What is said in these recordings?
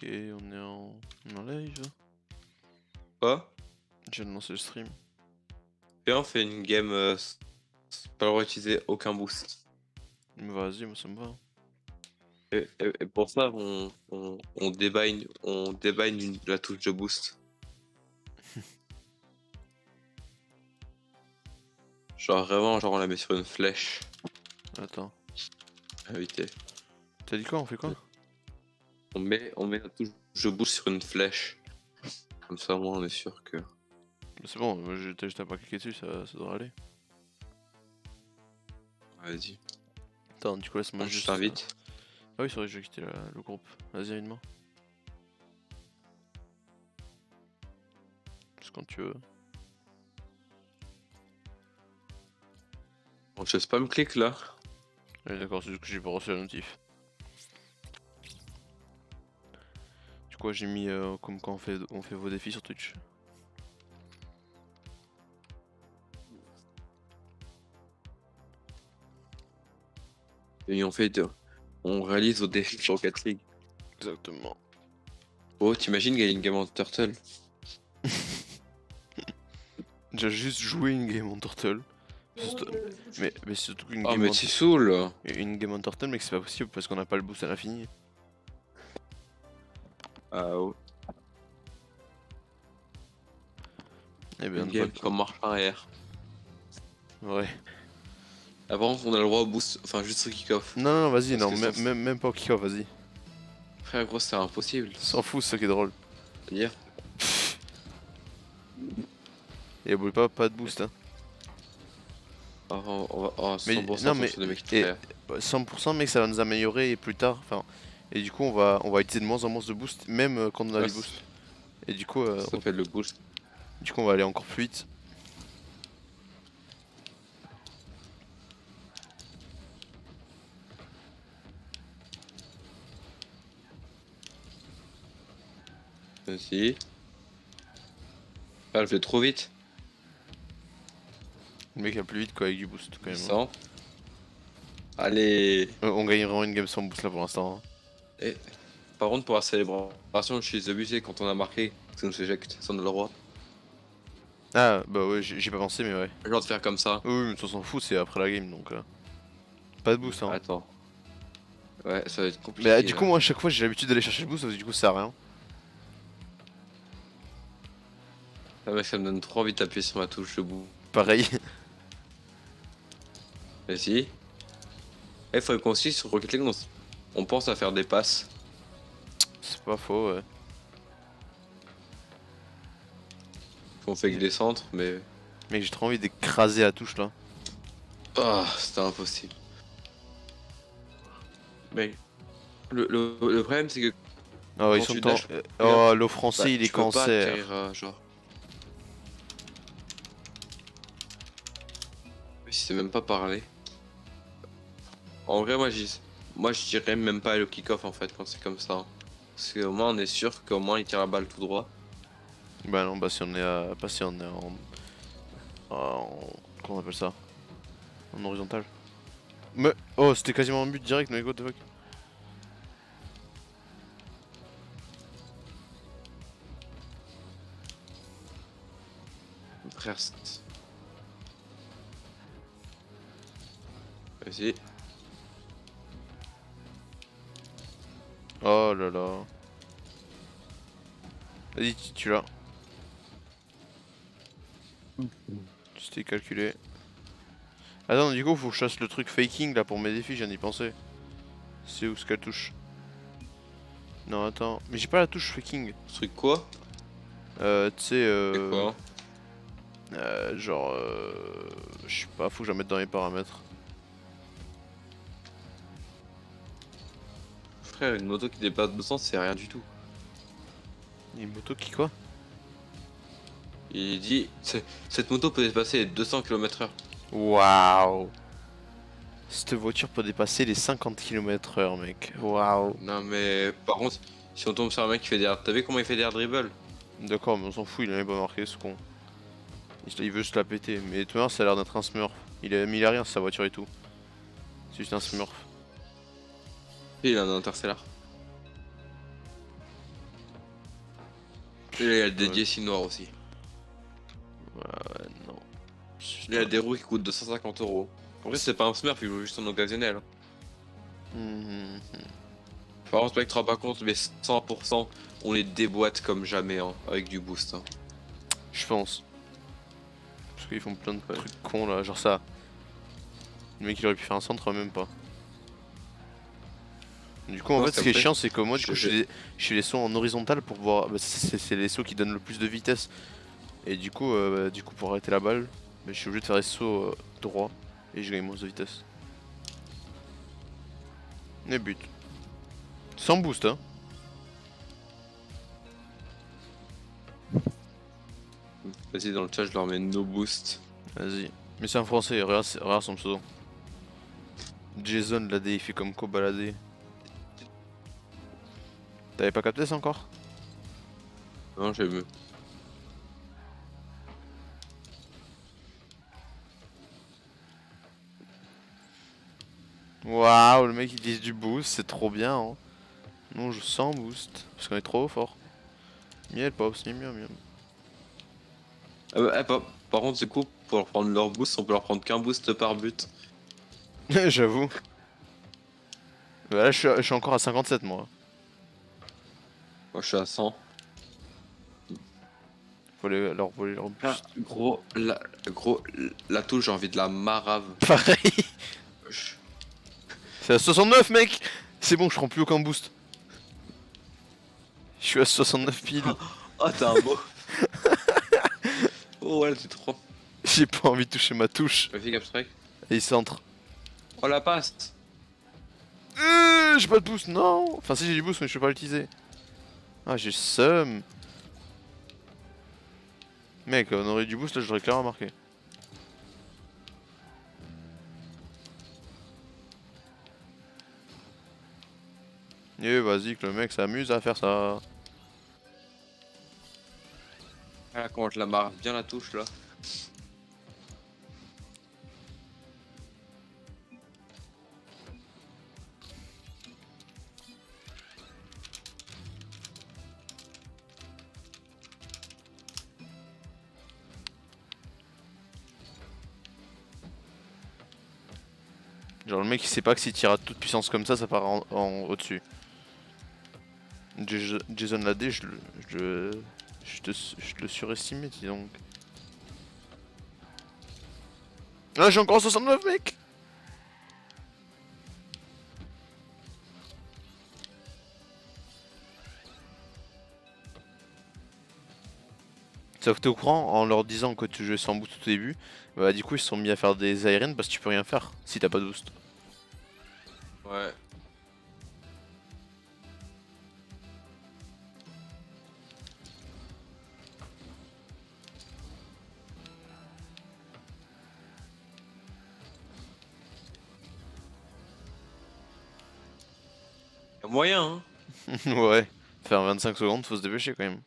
Ok, on est en live. Quoi? Je viens de lancer le stream. Et on fait une game pas le droit d'utiliser aucun boost. Vas-y, moi ça me va. Et pour ça, on débind la touche de boost. Genre vraiment, genre on la met sur une flèche. Attends. Éviter. T'as dit quoi? On fait quoi? On met la touche de boost sur une flèche. Comme ça, au moins on est sûr que. C'est bon, moi t'as juste à pas cliquer dessus, ça devrait aller. Vas-y. Attends, du coup laisse-moi Je juste. t'invite. Ah oui, c'est vrai que j'ai quitté le groupe. Vas-y, invite-moi. C'est quand tu veux. Bon, je spam click là. Allez, d'accord, c'est juste que j'ai pas reçu la notif. Du coup, j'ai mis comme quand on fait vos défis sur Twitch. Et on réalise au défi sur Rocket League. Exactement. Oh, t'imagines gagner une game en Turtle? J'ai juste joué une game en Turtle. Mais surtout qu'une Oh, game mais en tu saoules! une game en Turtle, mais que c'est pas possible parce qu'on n'a pas le boost à l'infini. Ah ouais. Eh bien, Une game comme marche arrière. Ouais. Avant, on a le droit au boost, enfin juste au kick-off. Non, vas-y, Parce non, que sans- même pas au kick-off, vas-y. Frère, gros, c'est impossible. S'en fout, c'est ça qui est drôle. C'est-à-dire, Et oublie pas de boost, hein. on va 100% Non, mais sur des mecs qui et, trahissent. 100% mec, ça va nous améliorer plus tard. Enfin, et du coup, on va utiliser de moins en moins de boost, même quand on a Ouais, les boosts. Et du coup, ça s'appelle le boost. on va aller encore plus vite. Vas-y. Ah, elle fait trop vite. Le mec a plus vite quoi avec du boost quand même. Hein. 100. Allez. On gagne vraiment une game sans boost là pour l'instant. Hein. Et, par contre, pour la célébration, je suis abusé quand on a marqué. Ça nous éjecte, ça on a le droit. Ah bah ouais, j'ai pas pensé, mais ouais. Genre de faire comme ça. Oui, mais ça s'en fout, c'est après la game donc. Pas de boost hein. Attends. Ouais, ça va être Mais compliqué du là. coup, moi à chaque fois j'ai l'habitude d'aller chercher le boost parce que du coup ça sert à rien. Ah, mec, ça me donne trop envie de taper sur ma touche de bout. Pareil. Vas-y. Il faudrait qu'on suive sur Rocket League, on pense à faire des passes. C'est pas faux, ouais. On fait que des centres, mais. Mec, j'ai trop envie d'écraser la touche là. Ah, c'était impossible. Mais le problème, c'est que Oh, ils quand sont tu temps. dashes, Oh, le bah, français il est tu peux pas cancer. atterrir, genre. Si c'est même pas parler. En vrai, moi, je dirais même pas le kick-off en fait quand c'est comme ça. Hein. Parce qu'au moins, on est sûr qu'au moins, il tire la balle tout droit. Bah non, bah si on est à. Pas si on est comment on appelle ça? En horizontal. Mais. Oh, c'était quasiment un but direct, mais what the fuck? Frère, vas-y. Oh là là. Vas-y, tu l'as. C'était calculé. Attends, du coup, faut que je fasse le truc faking là pour mes défis, je viens d'y penser. C'est où ce qu'elle touche? Non, attends. Mais j'ai pas la touche faking. Ce truc quoi? Tu sais, C'est quoi? genre, je sais pas, faut que je la mette dans les paramètres. Frère, une moto qui dépasse 200, c'est rien du tout. Une moto qui quoi? Il dit, cette moto peut dépasser les 200 km/h. Waouh! Cette voiture peut dépasser les 50 km/h, mec. Waouh! Non mais, par contre, si on tombe sur un mec qui fait des air, t'as vu comment il fait des air dribble? D'accord, mais on s'en fout, il avait pas marqué ce con. Il veut se la péter, mais tout à l'heure ça a l'air d'être un smurf. Mais il a rien sa voiture et tout. C'est juste un smurf. Et il a un interstellar. Et il y a le dédié si noir aussi. Non. Il y a des roues qui coûtent 250 €. En vrai, c'est pas un smurf, il joue juste en occasionnel. Mhm. Par contre, mec, tu te rends pas compte, mais 100%, on les déboîte comme jamais hein, avec du boost. Hein. Je pense. Parce qu'ils font plein de Ouais. trucs cons là, genre ça. Le mec il aurait pu faire un centre, même pas. Du coup, en Non, fait, ce qui est après, chiant, c'est que moi, du coup, je- je fais les sauts en horizontal pour pouvoir. Bah, c'est les sauts qui donnent le plus de vitesse. Et du coup pour arrêter la balle, bah, je suis obligé de faire des sauts droits. Et je gagne moins de vitesse. Et but. Sans boost, hein. Vas-y, dans le chat, je leur mets no boost. Vas-y. Mais c'est un français, regarde son pseudo. Jason l'AD, il fait comme quoi balader. T'avais pas capté ça encore? Non, j'ai vu. Waouh, le mec il utilise du boost, c'est trop bien. Hein. Nous on joue sans boost, parce qu'on est trop fort. Miel, pops, miel, miel, miel. Par contre, du coup, pour leur prendre leur boost, on peut leur prendre qu'un boost par but. J'avoue. Bah là je suis encore à 57 moi. Moi, je suis à 100. Faut leur voler leur Ah, boost. gros, la touche, j'ai envie de la marave. Pareil. Je- C'est à 69 mec. C'est bon, je prends plus aucun boost. Je suis à 69 piles. Oh, t'as un mot. Oh, ouais, c'est trop. J'ai pas envie de toucher ma touche. Fais gaffe, strike. Et il centre. Oh, la passe. J'ai pas de boost, non. Enfin si j'ai du boost mais je peux pas l'utiliser. Ah j'ai seum. Mec, on aurait du boost là, j'aurais clairement marqué. Eh vas-y que le mec s'amuse à faire ça. Ah, comment je la marave bien la touche là. Genre le mec il sait pas que s'il tire à toute puissance comme ça part au-dessus. Jason l'AD, je le surestimais dis donc. Ah j'ai encore 69 mec. Sauf que t'es au courant, en leur disant que tu jouais sans boost au début, bah du coup ils se sont mis à faire des aériennes parce que tu peux rien faire si t'as pas de boost. Ouais. Y'a moyen, hein. Ouais, faire 25 secondes, faut se dépêcher quand même.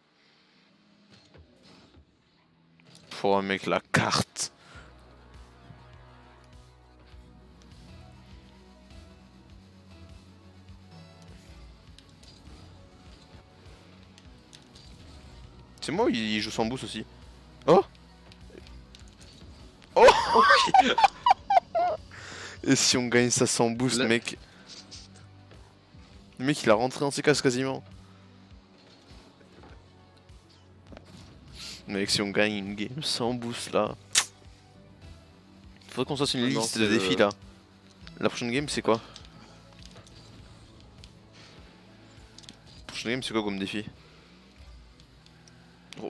Pour un mec la carte. C'est moi ou il joue sans boost aussi? Oh. Oh. Et si on gagne ça sans boost Là- mec? Le mec il a rentré dans ses cases quasiment. Mec si on gagne une game sans boost là. Faudrait qu'on fasse une Ah non, liste c'est de défis là. La prochaine game c'est quoi? La prochaine game c'est quoi comme défi?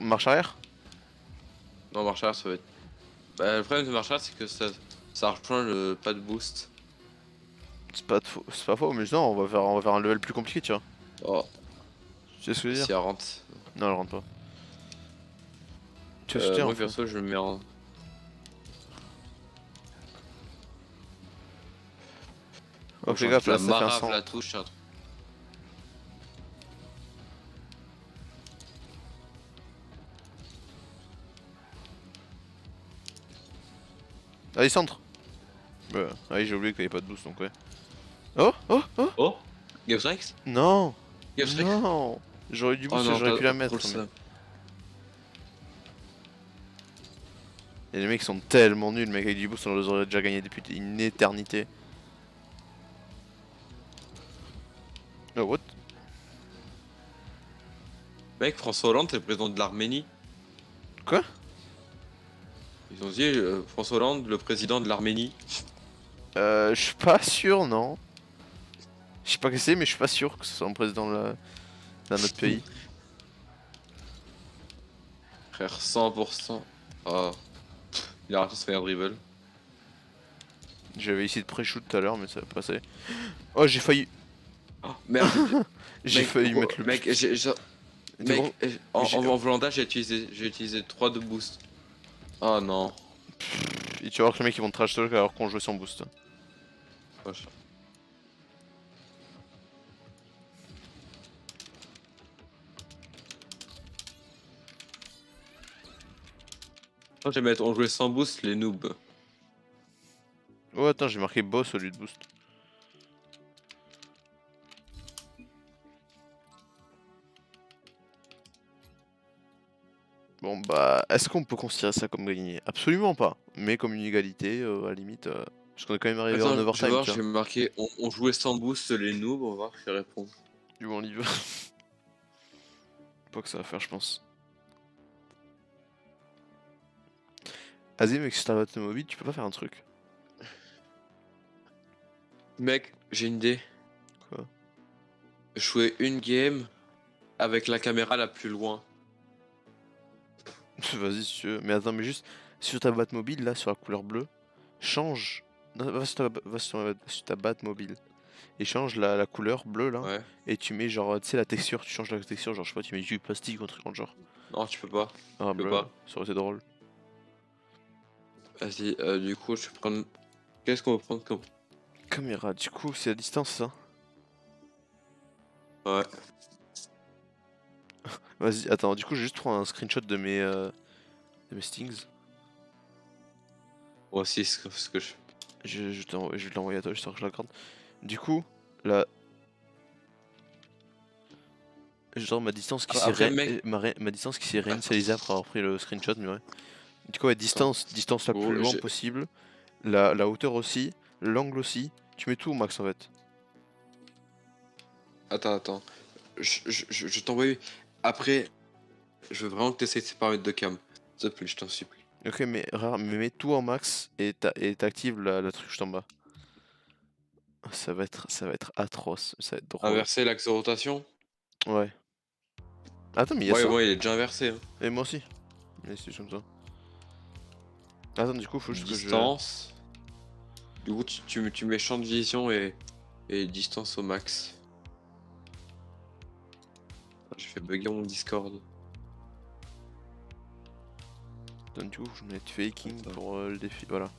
Marche arrière? Non, marche arrière, ça va être. Bah, le problème de marche arrière, c'est que ça rejoint le pas de boost. C'est pas faux, mais non, on va faire un level plus compliqué, tu vois. Oh, Tu sais ce que je veux si dire? elle rentre. Non, elle rentre pas. Tu vois ce que je veux dire, Moi, en fait. perso, je le mets en. Oh, fais gaffe, là, la ça fait un marave 100. la touche, c'est un truc. Allez, centre! Bah, ah oui, j'ai oublié qu'il y avait pas de boost, donc ouais. Oh! Oh! Oh! Oh, Game Strikes Non! Game Strikes Non! J'aurais eu du Oh boost et non, j'aurais pu la trop mettre. le seum. Et les mecs sont tellement nuls, mec, avec du boost on les aurait déjà gagné depuis une éternité. Oh what? Mec, François Hollande, c'est le président de l'Arménie. Quoi? Ils ont dit François Hollande, le président de l'Arménie. Je suis pas sûr, non. Je sais pas que c'est, mais je suis pas sûr que ce soit un président d'un autre pays. Frère, 100%. Ah. Il a raté de se faire un dribble. J'avais essayé de pré-shoot tout à l'heure, mais ça va passer. Oh, j'ai failli. Oh, merde. J'ai Mec, failli mettre le. Mec, C'est bon. en volant j'ai utilisé 3 de boost. Oh non. Et tu vas voir que les mecs ils vont te trash talk alors qu'on jouait sans boost. Wesh. Je vais mettre on jouait sans boost les noobs. Oh, attends, j'ai marqué boss au lieu de boost. Bon bah, est-ce qu'on peut considérer ça comme gagné? Absolument pas. Mais comme une égalité, à la limite. Parce qu'on est quand même arrivé en Attends, je vais overtime, voir, tu j'ai vois. marqué on jouait sans boost les noobs, on va voir qui répond. Du bon livre. Pas que ça va faire, je pense. Vas-y, mec, si t'as votre mobile, tu peux pas faire un truc. Mec, j'ai une idée. Quoi? Jouer une game avec la caméra la plus loin. Vas-y, si tu veux. Mais attends, mais juste, sur ta Batmobile, là, sur la couleur bleue, change. Non, va sur ta Batmobile. Et change la couleur bleue, là. Ouais. Et tu mets, genre, tu sais, la texture. Tu changes la texture, genre, je sais pas, tu mets du plastique ou un truc dans le genre. Non, tu peux pas. Ah, Tu peux bleu, pas. ça aurait été drôle. Vas-y, du coup, je vais prendre. Qu'est-ce qu'on va prendre comme. Caméra, du coup, c'est à distance, ça. Ouais. Vas-y, attends, du coup, je vais juste prendre un screenshot de mes stings. Moi aussi, c'est ce que je. Je vais te l'envoyer à toi, j'espère que je l'accorde. Du coup, là, genre ma distance qui s'est Après, mec. ma distance qui s'est réinitialisée après avoir pris le screenshot, mais ouais. Du coup, ouais, distance la Oh, plus loin possible, la hauteur aussi, l'angle aussi. Tu mets tout au max en fait. Attends. Je t'envoie. Après, je veux vraiment que tu essaies de ces paramètres de cam. S'il te plaît, je t'en supplie. Ok, mais mets tout en max et t'actives la truc juste en bas. Ça va être atroce, ça va être drôle. Inverser l'axe de rotation. Ouais. Attends, mais il y a Ouais, ça. bon, il est déjà inversé. Hein. Et moi aussi. Mais c'est comme ça. Attends, du coup, faut juste que je. Distance. Du coup, tu mets champ de vision et distance au max. J'ai fait bugger mon Discord. Attends, du coup, je vais mettre faking Attends. pour le défi. Voilà.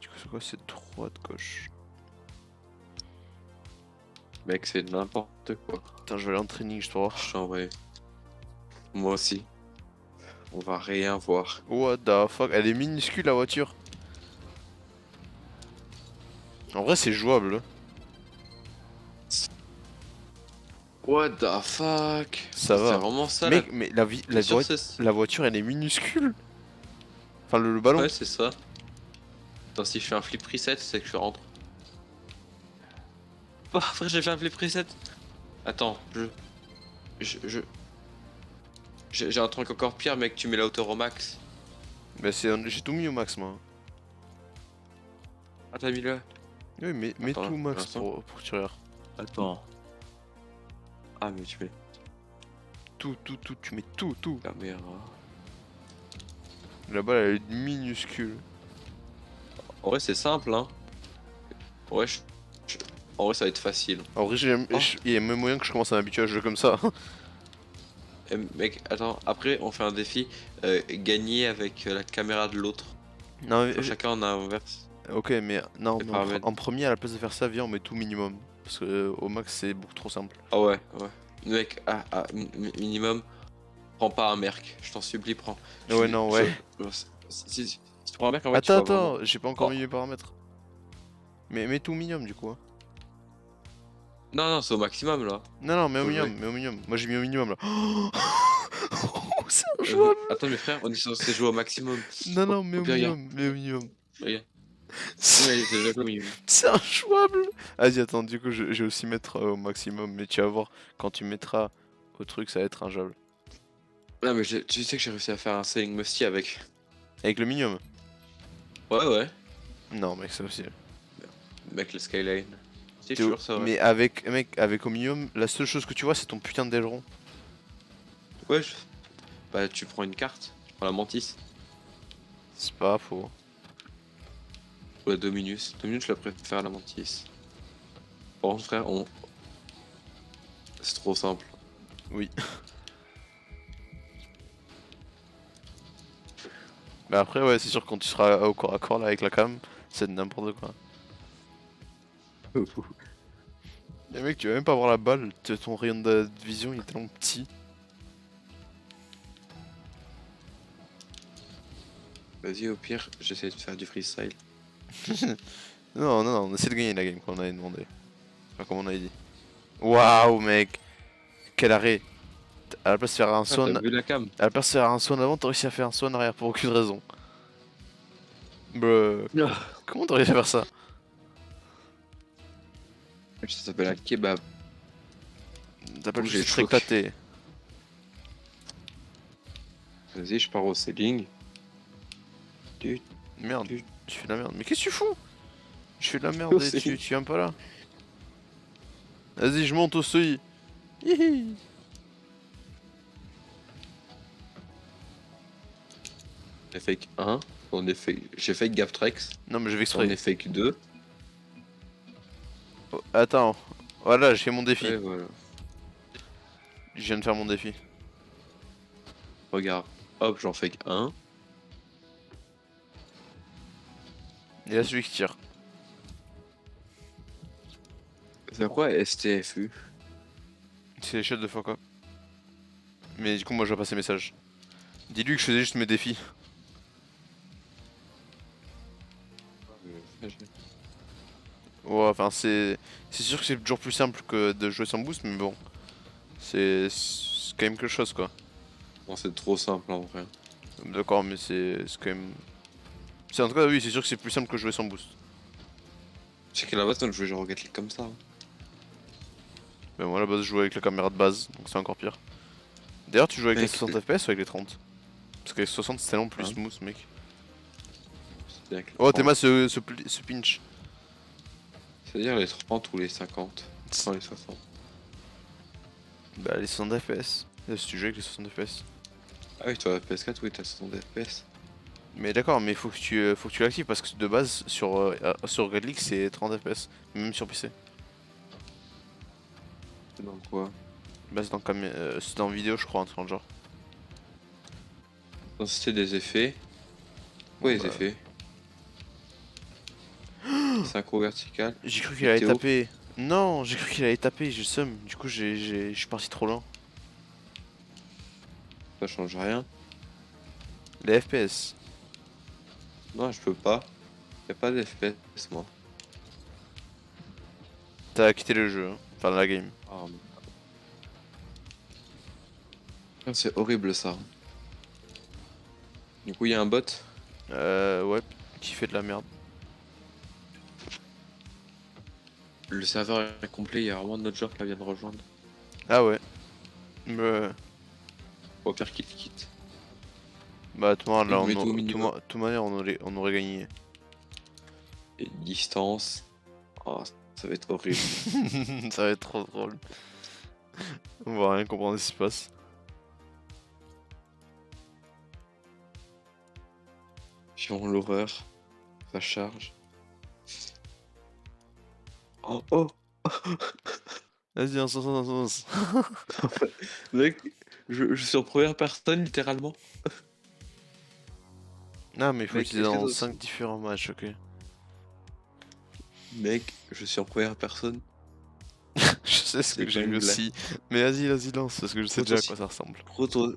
Du coup, c'est quoi? C'est droite, gauche. Mec, c'est n'importe quoi. Putain, je vais aller en training, je dois voir. Je t'envoie. Moi aussi. On va rien voir. What the fuck? Elle est minuscule la voiture. En vrai, c'est jouable. Hein. What the fuck? Ça va. C'est vraiment ça Mec, mais T'es sûr que c'est- la voiture, elle est minuscule. Enfin, le ballon. Ouais, c'est ça. Attends, si je fais un flip reset, c'est que je rentre. Oh, après, j'ai fait un flip reset. Attends, j'ai un truc encore pire, mec. Tu mets la hauteur au max. Bah, j'ai tout mis au max, moi. Ah, t'as mis là. Oui, mais mets Attends, tout au max pour l'instant. pour que tu regardes. Attends. Ah, mais tu mets Tout, tu mets tout. caméra. La balle, elle est minuscule. En vrai, c'est simple, hein. En vrai, en vrai, ça va être facile. En vrai, Oh. il y a même moyen que je commence à m'habituer à jouer comme ça. Eh, mec, attends, après, on fait un défi. Gagner avec la caméra de l'autre. Non, mais, Chacun en inverse. ok, mais non, Les mais paramètres. en premier, à la place de faire ça, viens, on met tout minimum. Parce que au max, c'est beaucoup trop simple. Ah ouais. Mec, minimum, prends pas un merc. Je t'en supplie, prends. Ouais, non, ouais. Si tu prends un merc, en fait, tu Attends, vas vraiment- j'ai pas encore Oh. mis les paramètres. Mais mets tout minimum du coup. Hein. Non, c'est au maximum là. Non, mais au Faut minimum, jouer. mais au minimum. Moi j'ai mis au minimum là. Oh, c'est un injouable. Attends, mes frères, on est censé jouer au maximum. Non, non, mais Au au pire, regarde. minimum, mais au minimum. Regarde. C'est Ouais, c'est déjà au minimum. c'est injouable. Vas-y, attends, du coup, je vais aussi mettre au maximum, mais tu vas voir, quand tu mettras au truc, ça va être injouable. Non, mais tu sais que j'ai réussi à faire un Selling Musty avec. Avec le minimum? Ouais, ouais. Non, mec, ça aussi. Mec, le Skyline. C'est T'es au- sûr, ça, ouais. Mais avec, mec, avec au minimum, la seule chose que tu vois, c'est ton putain d'aileron. Ouais, bah, tu prends une carte. Tu prends la Mantis. C'est pas faux. Ou la Dominus. Dominus, je la préfère à la Mantis. Par contre, frère, c'est trop simple. Oui. Mais après, ouais, c'est sûr, quand tu seras au corps à corps là avec la cam, c'est de n'importe quoi. Mais mec, tu vas même pas avoir la balle, ton rayon de vision il est tellement petit. Vas-y, au pire, j'essaie de faire du freestyle. Non, non, non, on essaie de gagner la game comme on avait demandé. Enfin, comme on avait dit. Waouh, mec! Quel arrêt! À la place de faire un Ah, swan, t'as vu la cam? à la place de faire un swan avant, t'as réussi à faire un swan arrière pour aucune raison. Bruh. Comment t'as réussi à faire ça? Ça s'appelle un kebab. T'as pas Ouh, le j'ai juste choqué. éclaté. Vas-y, je pars au selling. Merde, Tu- tu fais de la merde. Mais qu'est-ce que tu fous? Je fais de la merde et tu viens pas là. Vas-y, je monte au seuil. Hihi. J'ai fake 1. J'ai fake Gaptrex. Non, mais je vais On est exprès. fake 2. Oh, attends, voilà, j'ai fait mon défi. Et voilà. Je viens de faire mon défi. Regarde. Hop, j'en fake 1. Et là, celui qui tire. C'est quoi STFU? C'est les chiottes de fuck up. Mais du coup, moi, je vois pas ses messages. Dis-lui que je faisais juste mes défis. Ouais, enfin, c'est sûr que c'est toujours plus simple que de jouer sans boost, mais bon. C'est quand même quelque chose, quoi. Bon, c'est trop simple en vrai. D'accord, mais c'est quand même. En tout cas, oui, c'est sûr que c'est plus simple que jouer sans boost. C'est qu'à la base, on jouait genre Rocket League comme ça. Mais moi, à la base, je jouais avec la caméra de base, donc c'est encore pire. D'ailleurs, tu joues avec les Mec, 60 FPS ou avec les 30? Parce qu'avec 60, c'est tellement plus Hein smooth, mec. C'est-à-dire que les Oh, 30 Théma ce pinch. C'est-à-dire les 30 ou les 50. Sans les 60. Bah, les 60 FPS. Là, si tu joues avec les 60 FPS. Ah oui, toi, PS4, oui, t'as 60 FPS. Mais d'accord, mais faut que tu l'actives parce que de base, sur Rocket League, c'est 30 FPS. Même sur PC. C'est dans quoi? Bah, c'est dans vidéo, je crois, un truc dans le genre. Densité des effets. Ouais, les Bah, effets. Synchro vertical. J'ai cru qu'il allait Météo. taper. Non, j'ai cru qu'il allait taper, j'ai le seum. Du coup, je suis parti trop loin. Ça change rien. Les FPS. Non, je peux pas. Y'a pas d'FPS, moi. T'as quitté le jeu, hein. Enfin, la game. Ah, c'est horrible ça. Du coup, il y a un bot. Ouais, qui fait de la merde. Le serveur est complet, il y a vraiment notre joueur qui vient de rejoindre. Ah ouais. Mais, Au pire qu'il quitte. bah, tout le monde, là, Il met tout au minimum. toute manière, on aurait gagné. Et distance. Oh, ça va être horrible. Ça va être trop drôle. On va rien comprendre ce qui se passe. Pion l'horreur. Ça charge. Oh oh. Vas-y, un sens, un sens. Mec, je suis en première personne littéralement. Non, mais il faut Mec, utiliser est-ce que dans toi 5 aussi différents matchs, ok. Mec, je suis en première personne. Je sais ce C'est que j'ai pas une vu blague. aussi. Mais vas-y, lance, parce que je sais Faut déjà à aussi- quoi ça ressemble. Pro, toi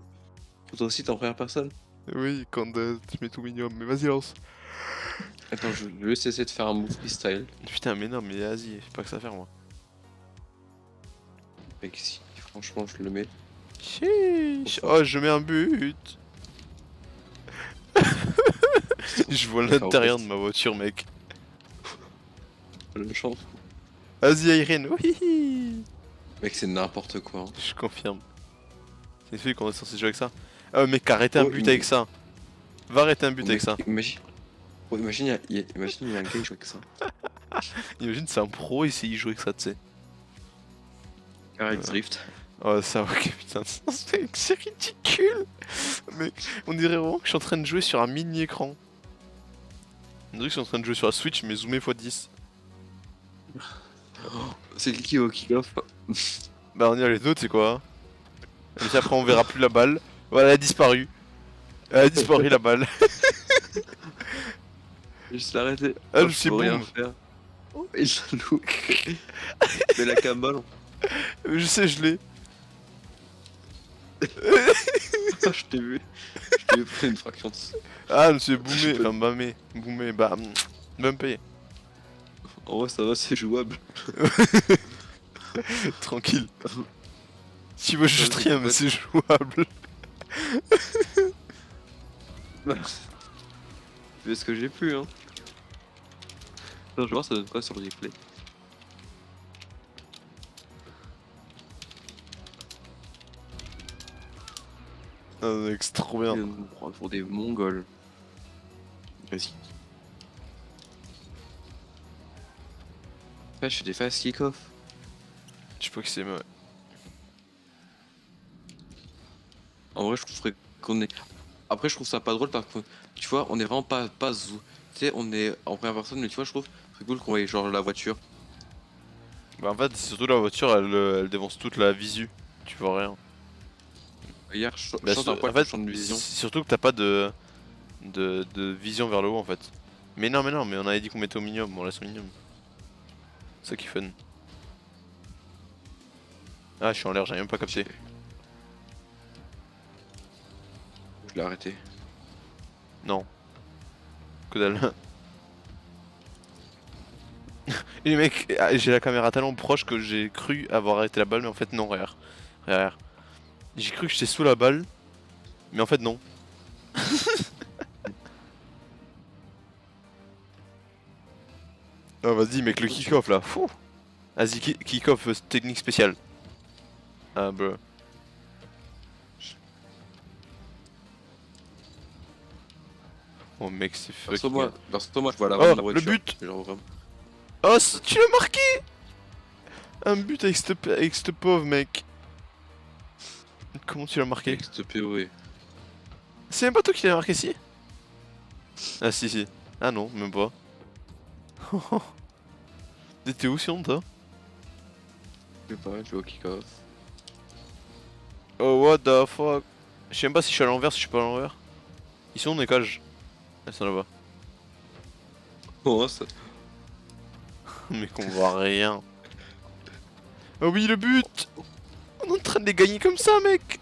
aussi t'es en première personne. Oui, quand tu mets tout minimum, mais vas-y, lance. Attends, je vais juste essayer de faire un move freestyle. Putain, mais non, mais vas-y, fais pas que ça faire, moi. Mec, si franchement je le mets. Chiche. Trop fort. Oh, je mets un but. Je vois Mec, l'intérieur de ma voiture, mec. La chance. Vas-y, Irene, oui. Mec, c'est n'importe quoi. Hein. Je confirme. C'est une fille qu'on est censé jouer avec ça. Ah, mec, arrêtez un Oh, but avec ça. Va arrêter un but avec mec, ça. imagine. Oh, imagine, imagine, il y a un gars qui joue avec ça. Imagine, c'est un pro et c'est y jouer avec ça, tu sais. Carré drift. Oh, ça, ok, putain, c'est ridicule. Mec, on dirait vraiment que je suis en train de jouer sur un mini-écran. On dirait que je suis en train de jouer sur la Switch, mais zoomé x10. C'est qui au kick-off? Bah, on y a les deux, tu sais quoi. Et puis après, on verra plus la balle. Voilà, elle a disparu. Elle a disparu, la balle. Juste l'arrêter. Ah, Oh, je sais peux rien boum. faire. Oh, il jaloux. Mais la camballe. Je sais, je l'ai. Je t'ai vu. Je t'ai vu prendre une fraction de... Ah, monsieur boomé. Enfin, bamé. Boomé, bah. Bumpé. En vrai, ça va, c'est jouable. Tranquille. Si moi, juste rien, mais c'est jouable. Je fais ce que j'ai pu, hein. Attends, je vais voir ça donne quoi sur le replay. Ah, mec, c'est trop bien. Ils vont nous prendre pour des mongols. Vas-y. Ouais, je fais des fast kick-off. Je sais pas qui c'est, mais ouais. En vrai, je trouverais qu'on est. Après, je trouve ça pas drôle parce que tu vois, on est vraiment pas zou. Tu sais, on est en première personne, mais tu vois, je trouve c'est cool qu'on voit genre la voiture. Bah, en fait, c'est surtout la voiture, elle dévance toute la visu. Tu vois rien. Hier, Bah, je change un poil en fait, de champ de vision. c'est surtout que t'as pas de vision vers le haut en fait. Mais non, mais on avait dit qu'on mettait au minimum, bon, on laisse au minimum. C'est ça qui est fun. Ah, je suis en l'air, j'ai même pas capté. Je l'ai arrêté. Non. Que dalle. Et mec, j'ai la caméra tellement proche que j'ai cru avoir arrêté la balle, mais en fait non, regarde. Regarde. J'ai cru que j'étais sous la balle, mais en fait non. Ah vas-y mec, le kick-off là. Fou. Vas-y, kick-off technique spéciale. Ah bro. Oh mec, c'est fucking... Perso, moi, je vois la Oh, de la le voiture. but. Genre vraiment. Oh, tu l'as marqué. Un but avec ce pauvre mec. Comment tu l'as marqué? Avec ce POV. C'est même pas toi qui l'as marqué si? Ah si si. Ah non, même pas. T'étais où sinon toi? Je sais pas, je joue au kick-off. Oh what the fuck. Je sais même pas si je suis à l'envers, si je suis pas à l'envers. Ils sont où les cages? Elles sont là-bas. Oh, ça. Mais qu'on voit rien. Oh oui, le but. On est en train de les gagner comme ça, mec.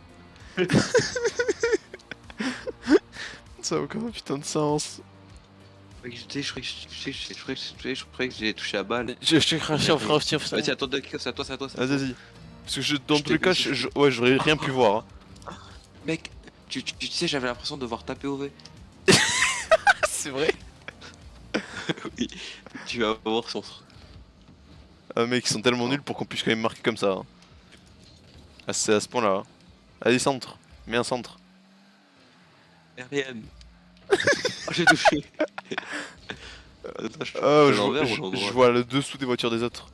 Ça a aucun putain de sens. Je croyais que j'ai touché la balle. Je t'ai craché en France, tiens, Vas-y, attends, c'est à toi, c'est à toi. Vas-y, vas-y. Parce que dans Je tous les t'ai cas, blessé. ouais, j'aurais rien pu voir. Hein. Mec, tu sais, j'avais l'impression de voir taper OV. C'est vrai. Oui, tu vas voir son. Ah mec, ils sont tellement nuls pour qu'on puisse quand même marquer comme ça. Hein. Ah, c'est à ce point-là. Hein. Allez, centre. Mets un centre. RN. Oh, j'ai touché. Attends, je Oh, fais l'envers ou je l'endroit. vois le dessous des voitures des autres.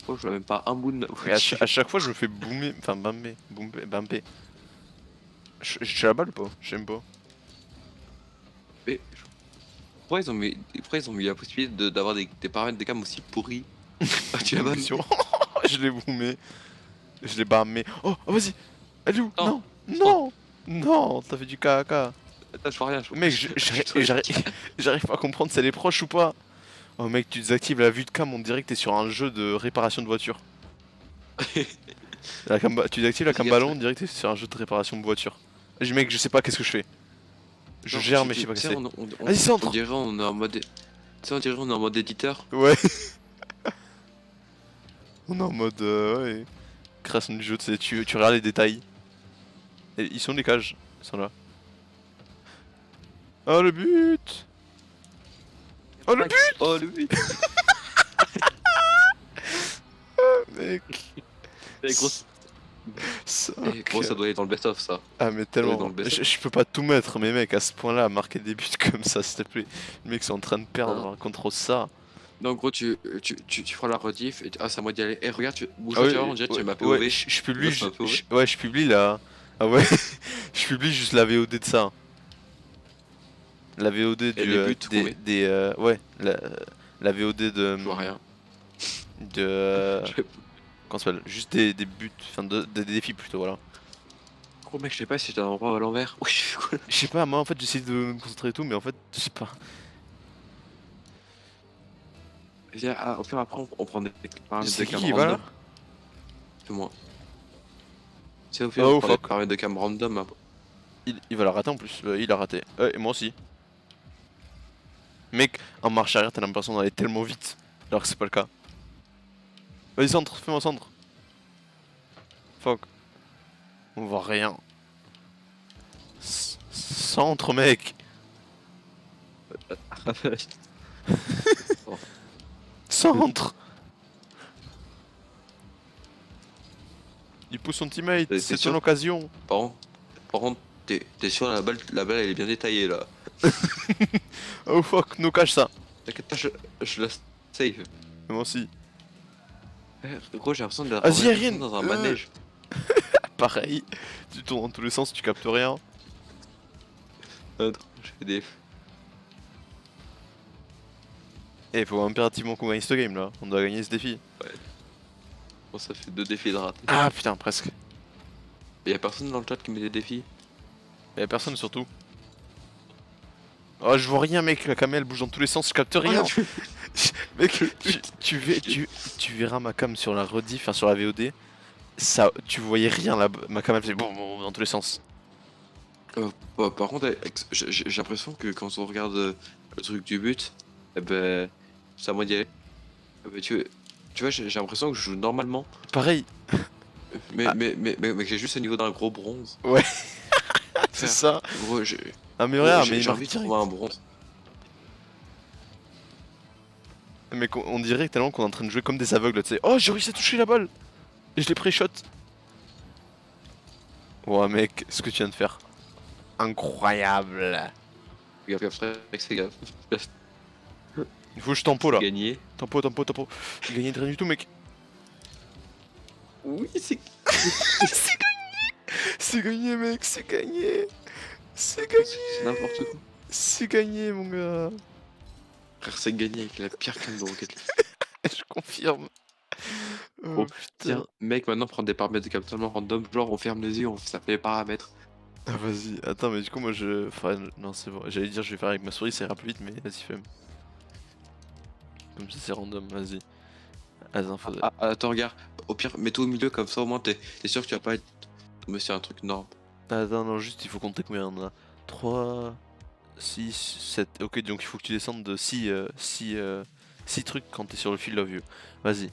Oh, je vois même pas un bout de ma Et à chaque fois, je me fais boomer. Enfin, bamper. Je suis à la balle ou pas? Je sais même pas. Mais pourquoi ils ont mis la possibilité d'avoir des paramètres de cam aussi pourris? Ah, tu as pas mis. Je l'ai boomé. Je l'ai bammé. Oh, oh vas-y. Elle est où? Non. Non. Non, t'as fait du caca. Attends, je vois rien. Mec, j'arrive pas à comprendre si elle est proche ou pas. Oh mec, tu désactives la vue de cam, on dirait que t'es sur un jeu de réparation de voiture. Tu désactives la cam ballon, on dirait que t'es sur un jeu de réparation de voiture. Mec, je sais pas qu'est-ce que je fais. Je gère, mais je sais pas qu'est-ce que c'est. Vas-y, centre. On dirait on est en mode. Tu sais, on dirait on est en mode éditeur. Ouais. On est en mode ouais. Création du jeu, tu sais, tu regardes les détails. Et ils sont les cages, ils sont là. Oh le but. Oh le Max, but. Oh le but. Mec. Eh, gros, Ça, gros, ça doit être dans le best-of ça. Ah mais dans tellement. le best-of. Je peux pas tout mettre, mais mec, à ce point-là, à marquer des buts comme ça, s'il te plaît. Les mecs sont en train de perdre contre ça. Donc gros, tu feras la rediff et ah, c'est à moi d'y aller. Eh, regarde, Ah bouge-toi, tu vas voir, on dirait que tu m'as POV. ouais, je publie, Ça, c'est un POV. ouais, je publie là. Ah ouais, je publie juste la VOD de ça. La VOD Et du, les buts, ouais, la VOD de, Je vois rien. de, Je- comment ça s'appelle, juste des buts, enfin des défis plutôt, voilà. Gros mec, je sais pas si j'étais à l'endroit à l'envers. Oui, je fais quoi là? Je sais pas, moi en fait j'essaie de me concentrer et tout, mais en fait, je sais pas. Viens, ah, au pire après on prend des paramètres de C'est cam qui, voilà? random. C'est moi. C'est au pire Oh, on prend fuck. des paramètres de cam random. Hein. Il va la rater en plus, il a raté. Et moi aussi. Mec, en marche arrière, t'as l'impression d'aller tellement vite, alors que c'est pas le cas. Vas-y, centre, fais-moi centre. Fuck. On voit rien. Centre, mec. Centre. Il pousse son teammate, T'es c'est sûr son occasion. Par contre, t'es sûr la balle elle est bien détaillée là. Oh fuck, no cache ça. T'inquiète pas, je la save. Moi aussi. Eh, gros, j'ai l'impression de Vas-y, Ariane. dans un manège. Pareil. Tu tournes dans tous les sens, tu captes rien. Je fais des. Eh, faut impérativement qu'on gagne ce game là. On doit gagner ce défi. Bon, ça fait 2 défis de rater. Ah putain, presque. Y'a personne dans le chat qui met des défis. Y'a personne surtout. Oh, je vois rien, mec. La caméra elle bouge dans tous les sens, je capte rien. Mec, tu verras ma cam sur la rediff, enfin sur la VOD. Ça, tu voyais rien là. Ma cam elle faisait boum, boum dans tous les sens. Bah, par contre, j'ai l'impression que quand on regarde le truc du but, eh ben, c'est à moi d'y aller. Eh ben, tu vois, j'ai l'impression que je joue normalement, Pareil. mais, Ah. mais que j'ai juste au niveau d'un gros bronze. Ouais. C'est Frère, ça. Gros, Ah mais regarde, mais j'ai il marque envie de direct. trouver un bronze. Mais on dirait tellement qu'on est en train de jouer comme des aveugles, tu sais. Oh, j'ai réussi à toucher la balle. Et je l'ai pré-shot. Ouais, mec, ce que tu viens de faire. Incroyable. Fais gaffe, frère, fais gaffe. Il faut que je tempo là. Gagner. Tempo. J'ai gagné de rien du tout, mec. Oui, c'est. C'est gagné, mec, c'est gagné. C'est gagné. C'est n'importe quoi. C'est gagné, mon gars. Frère, c'est gagné avec la pire cam de Rocket League. Je confirme. Oh, Oh, putain. Tiens, mec, maintenant prendre des paramètres de cam totalement random, genre on ferme les yeux, ça fait les paramètres. Ah, vas-y. Attends, mais du coup, moi je. Enfin, non, c'est bon. J'allais dire, je vais faire avec ma souris, ça ira plus vite, mais vas-y, fais. Comme ça, c'est random, vas-y. Vas-y, faudrait. Ah, attends, regarde, au pire, mets-toi au milieu comme ça, au moins t'es sûr que tu vas pas être tombé sur un truc norme. Attends, non, juste il faut compter combien on a. 3, 6, 7. Ok, donc il faut que tu descendes de 6 trucs quand t'es sur le field of view. Vas-y.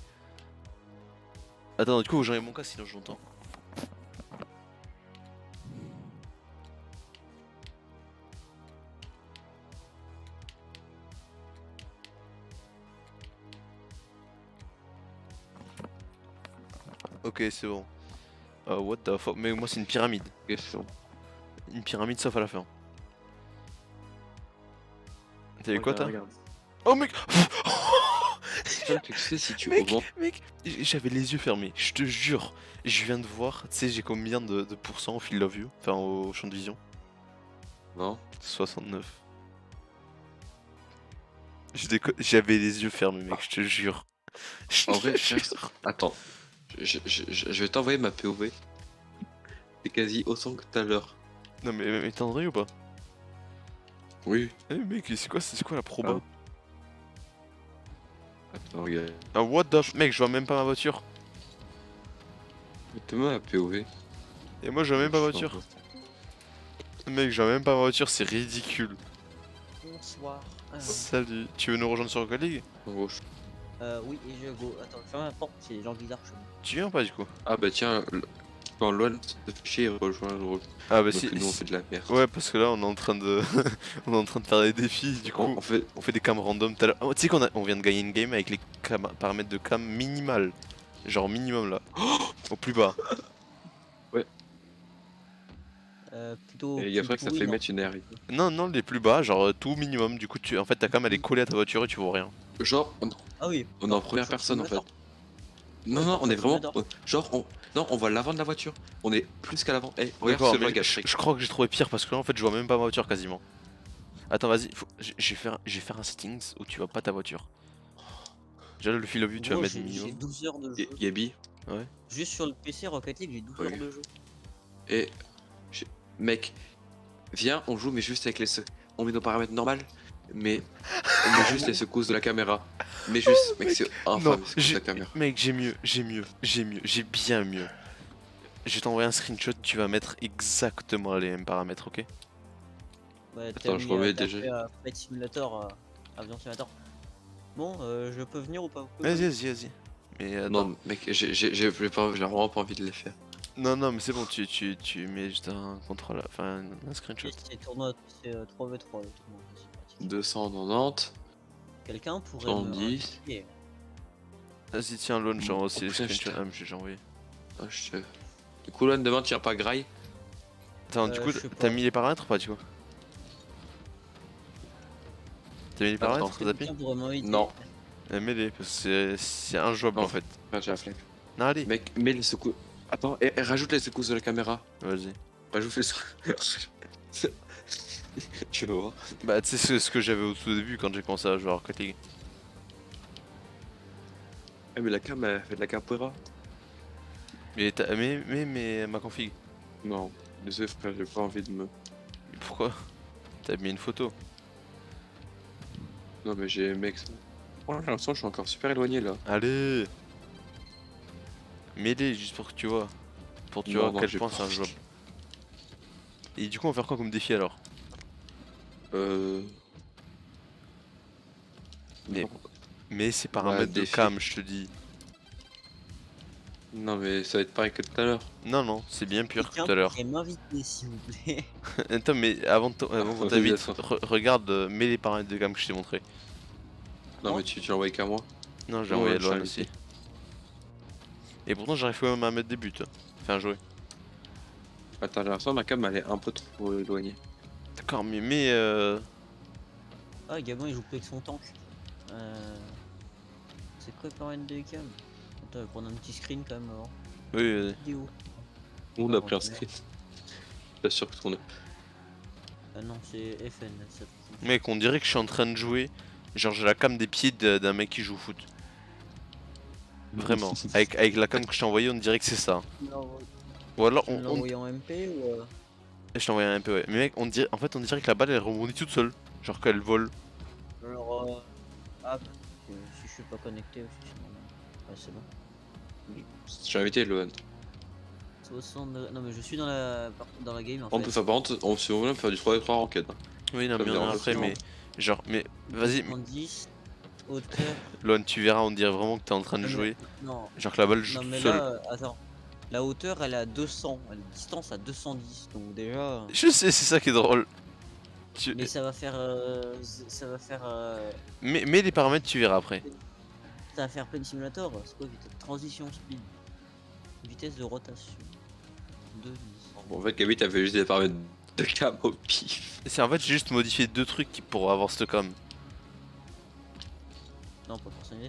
Attends, du coup, j'enlève mon casque sinon je l'entends. Ok, c'est bon. What the fuck? Mais moi, c'est une pyramide. Ok, c'est bon. Une pyramide sauf à la fin. T'as vu quoi, toi? Regarde. Oh, mec! Tu sais, si tu Mec, augmentes. mec, j'avais les yeux fermés, je te jure. Je viens de voir, tu sais, j'ai combien de pourcents au field of view? Enfin, au champ de vision? Non? 69. J'avais les yeux fermés, mec, je te jure. Je En te vrai, jure. attends. Je vais t'envoyer ma POV. C'est quasi autant que tout à l'heure. Non, mais t'es André ou pas? Oui. Eh, mec, c'est quoi la proba? Attends, regarde. Ah, what the mec, je vois même pas ma voiture. Mets-moi la POV. Et moi, je vois même pas ma voiture. Mec, je vois même pas ma voiture, c'est ridicule. Bonsoir. Salut, tu veux nous rejoindre sur Rocket League? En gauche. Oui, et je go. Attends, ferme la porte, c'est les gens bizarres chez moi. Tu viens ou pas du coup? Ah bah tiens, quand Loan se fait chier, il rejoint le groupe. Ah bah Donc si. nous on fait de la merde. Ouais, parce que là on est en train de on est en train de faire des défis, du coup On fait. on fait des cams random tout à l'heure. Oh, tu sais on vient de gagner une game avec les paramètres de cam minimal. Genre minimum là. Au plus bas. Plutôt Et plus après que ça pourri, fait non. mettre une air. Non, non, les plus bas, genre tout minimum. Du coup, en fait ta cam elle est collée à ta voiture et tu vois rien. Genre, Ah oui. on est en première personne en fait. Non, Ouais, non, on est vraiment. simulator. Genre, non, on voit l'avant de la voiture. On est plus qu'à l'avant. Eh, regarde D'accord, ce mais bagage. je crois que j'ai trouvé pire parce que là en fait je vois même pas ma voiture quasiment. Attends, vas-y, je vais faire un settings où tu vois pas ta voiture. Déjà le fil of view tu vas Gros, mettre j'ai minimum. 12 heures de jeu. Gabi. Ouais. Juste sur le PC Rocket League, j'ai 12 Ok. heures de jeu. Et. Mec, viens, on joue, mais juste avec les. On met nos paramètres normaux, mais. On met juste les secousses de la caméra. Mais juste, mec, c'est infâme, Non, c'est la caméra. mec, j'ai mieux, j'ai bien mieux. Je vais t'envoyer un screenshot, tu vas mettre exactement les mêmes paramètres, ok? Ouais, Attends, je remets t'as déjà. fait Flight Simulator, Avion Simulator. Bon, je peux venir ou pas? Vous pouvez Vas-y, venir. vas-y. Mais attends. Non, mec, j'ai vraiment pas envie de les faire. Non, non, mais c'est bon, tu mets juste un contrôle, enfin un screenshot. C'est tournoi, c'est 3v3 le tournoi, c'est pratique. 290. Quelqu'un pourrait 110. me indiquer. Vas-y, tiens, Lone, Oh, j'envoie aussi les putain, screenshots. putain. Ah, mais j'ai envoyé. Ah, Du coup, là, demain, tu pas graille. Attends, du coup, je sais t'as pas. mis les paramètres ou pas, du coup? T'as mis les Attends, paramètres, Zappy? Quelqu'un pourrait m'inviter. Non. Mets-les, parce que c'est injouable Non. en fait. Ah, j'ai la flemme. Non, allez. Mec, mets les secousses. Attends, et rajoute les secousses de la caméra. Vas-y. Rajoute les secousses. Tu veux voir? Bah, tu sais ce que j'avais au tout début quand j'ai commencé à jouer à Rocket League. Eh, mais la cam, elle fait de la capoeira. Mais ma config. Non. Désolé, frère, j'ai pas envie de me. Mais pourquoi? T'as mis une photo. Non, mais j'ai. Mec, ça. Oh, j'ai l'impression que je suis encore super éloigné là. Allez. Mets-les juste pour que tu vois. Pour que tu Non, vois non, à quel j'ai point pas c'est envie. injouable. Et du coup, on va faire quoi comme défi alors? Mais- Non. Mais c'est Ouais, paramètres de défi. cam, je te dis. Non, mais ça va être pareil que tout à l'heure. Non, non, c'est bien pire que Quelqu'un tout à l'heure. pourrait m'inviter, s'il vous plaît. Attends, mais avant qu'on Vas-y, t'invite, attends. regarde, mets les paramètres de cam que je t'ai montré. Non, mais tu l'as envoyé qu'à moi. Non, j'ai Ouais, envoyé je suis Loan invité. aussi. Et pourtant, j'arrive quand même à mettre des buts. Enfin, jouer. Attends, j'ai l'impression que ma cam elle est un peu trop éloignée. D'accord, mais Ah, Gabon, il joue plus avec son tank. C'est quoi par une des cam? Attends, je vais prendre un petit screen quand même avant. oui, vas-y. Vidéo. On a pris un screen. J'assure que on est. Ah non, c'est FN. Ça... Mec, on dirait que je suis en train de jouer. Genre, j'ai la cam des pieds d'un mec qui joue au foot. Vraiment. Avec la cam que je t'ai envoyée, on dirait que c'est ça. Ou alors, Tu me l'as envoyé en MP ou Je t'ai envoyé un peu, ouais. Mais mec, en fait, on dirait que la balle elle rebondit toute seule. Genre qu'elle vole. alors ah, parce que si je suis pas connecté aussi, c'est normal. Ouais, c'est bon. Je suis invité, Lohan. 60... Non mais je suis dans la game en On fait. peut faire par contre, si on veut faire du 3v3 ranked. Hein. Oui, non, Ça mais me on en a dérange après, pas. mais. Genre, mais. Vas-y, 70, hauteur... Loan, tu verras, on dirait vraiment que t'es en train de Non, mais- jouer. Non, Genre que la balle joue non toute mais seule. là, attends. La hauteur elle est à 200, la distance à 210, donc déjà... Je sais, c'est ça qui est drôle. Mais ça va faire... Ça va faire... Mais les paramètres, tu verras après. Ça va faire plein de simulateurs, c'est quoi vitesse transition speed, vitesse de rotation, 2 Bon, en fait, Gabi, t'avais juste des paramètres de cam au pif. C'est en fait, j'ai juste modifié deux trucs pour avoir cette cam. Non pas forcément.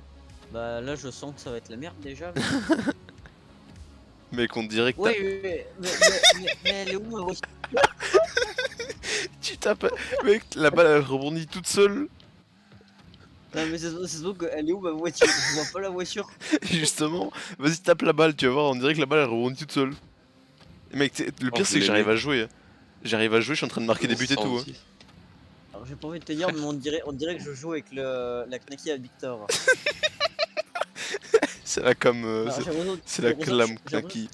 Bah là je sens que ça va être la merde déjà. Mec, on dirait que Oui, mais elle est où ma voiture? tu tapes. Mec, la balle elle rebondit toute seule. Non mais c'est surtout qu'elle est où ma voiture? Je vois pas la voiture. Et justement, vas-y, tape la balle, tu vas voir, on dirait que la balle elle rebondit toute seule. Et mec, le Oh, pire je c'est que l'ai j'arrive mis. à jouer. J'arrive à jouer, je suis en train de marquer des buts et tout. Hein. 110. Alors j'ai pas envie de te dire mais on dirait que je joue avec la Knacky à Victor. C'est la cam. Alors, j'ai l'impression- C'est la j'ai l'impression clam que je- Knacky.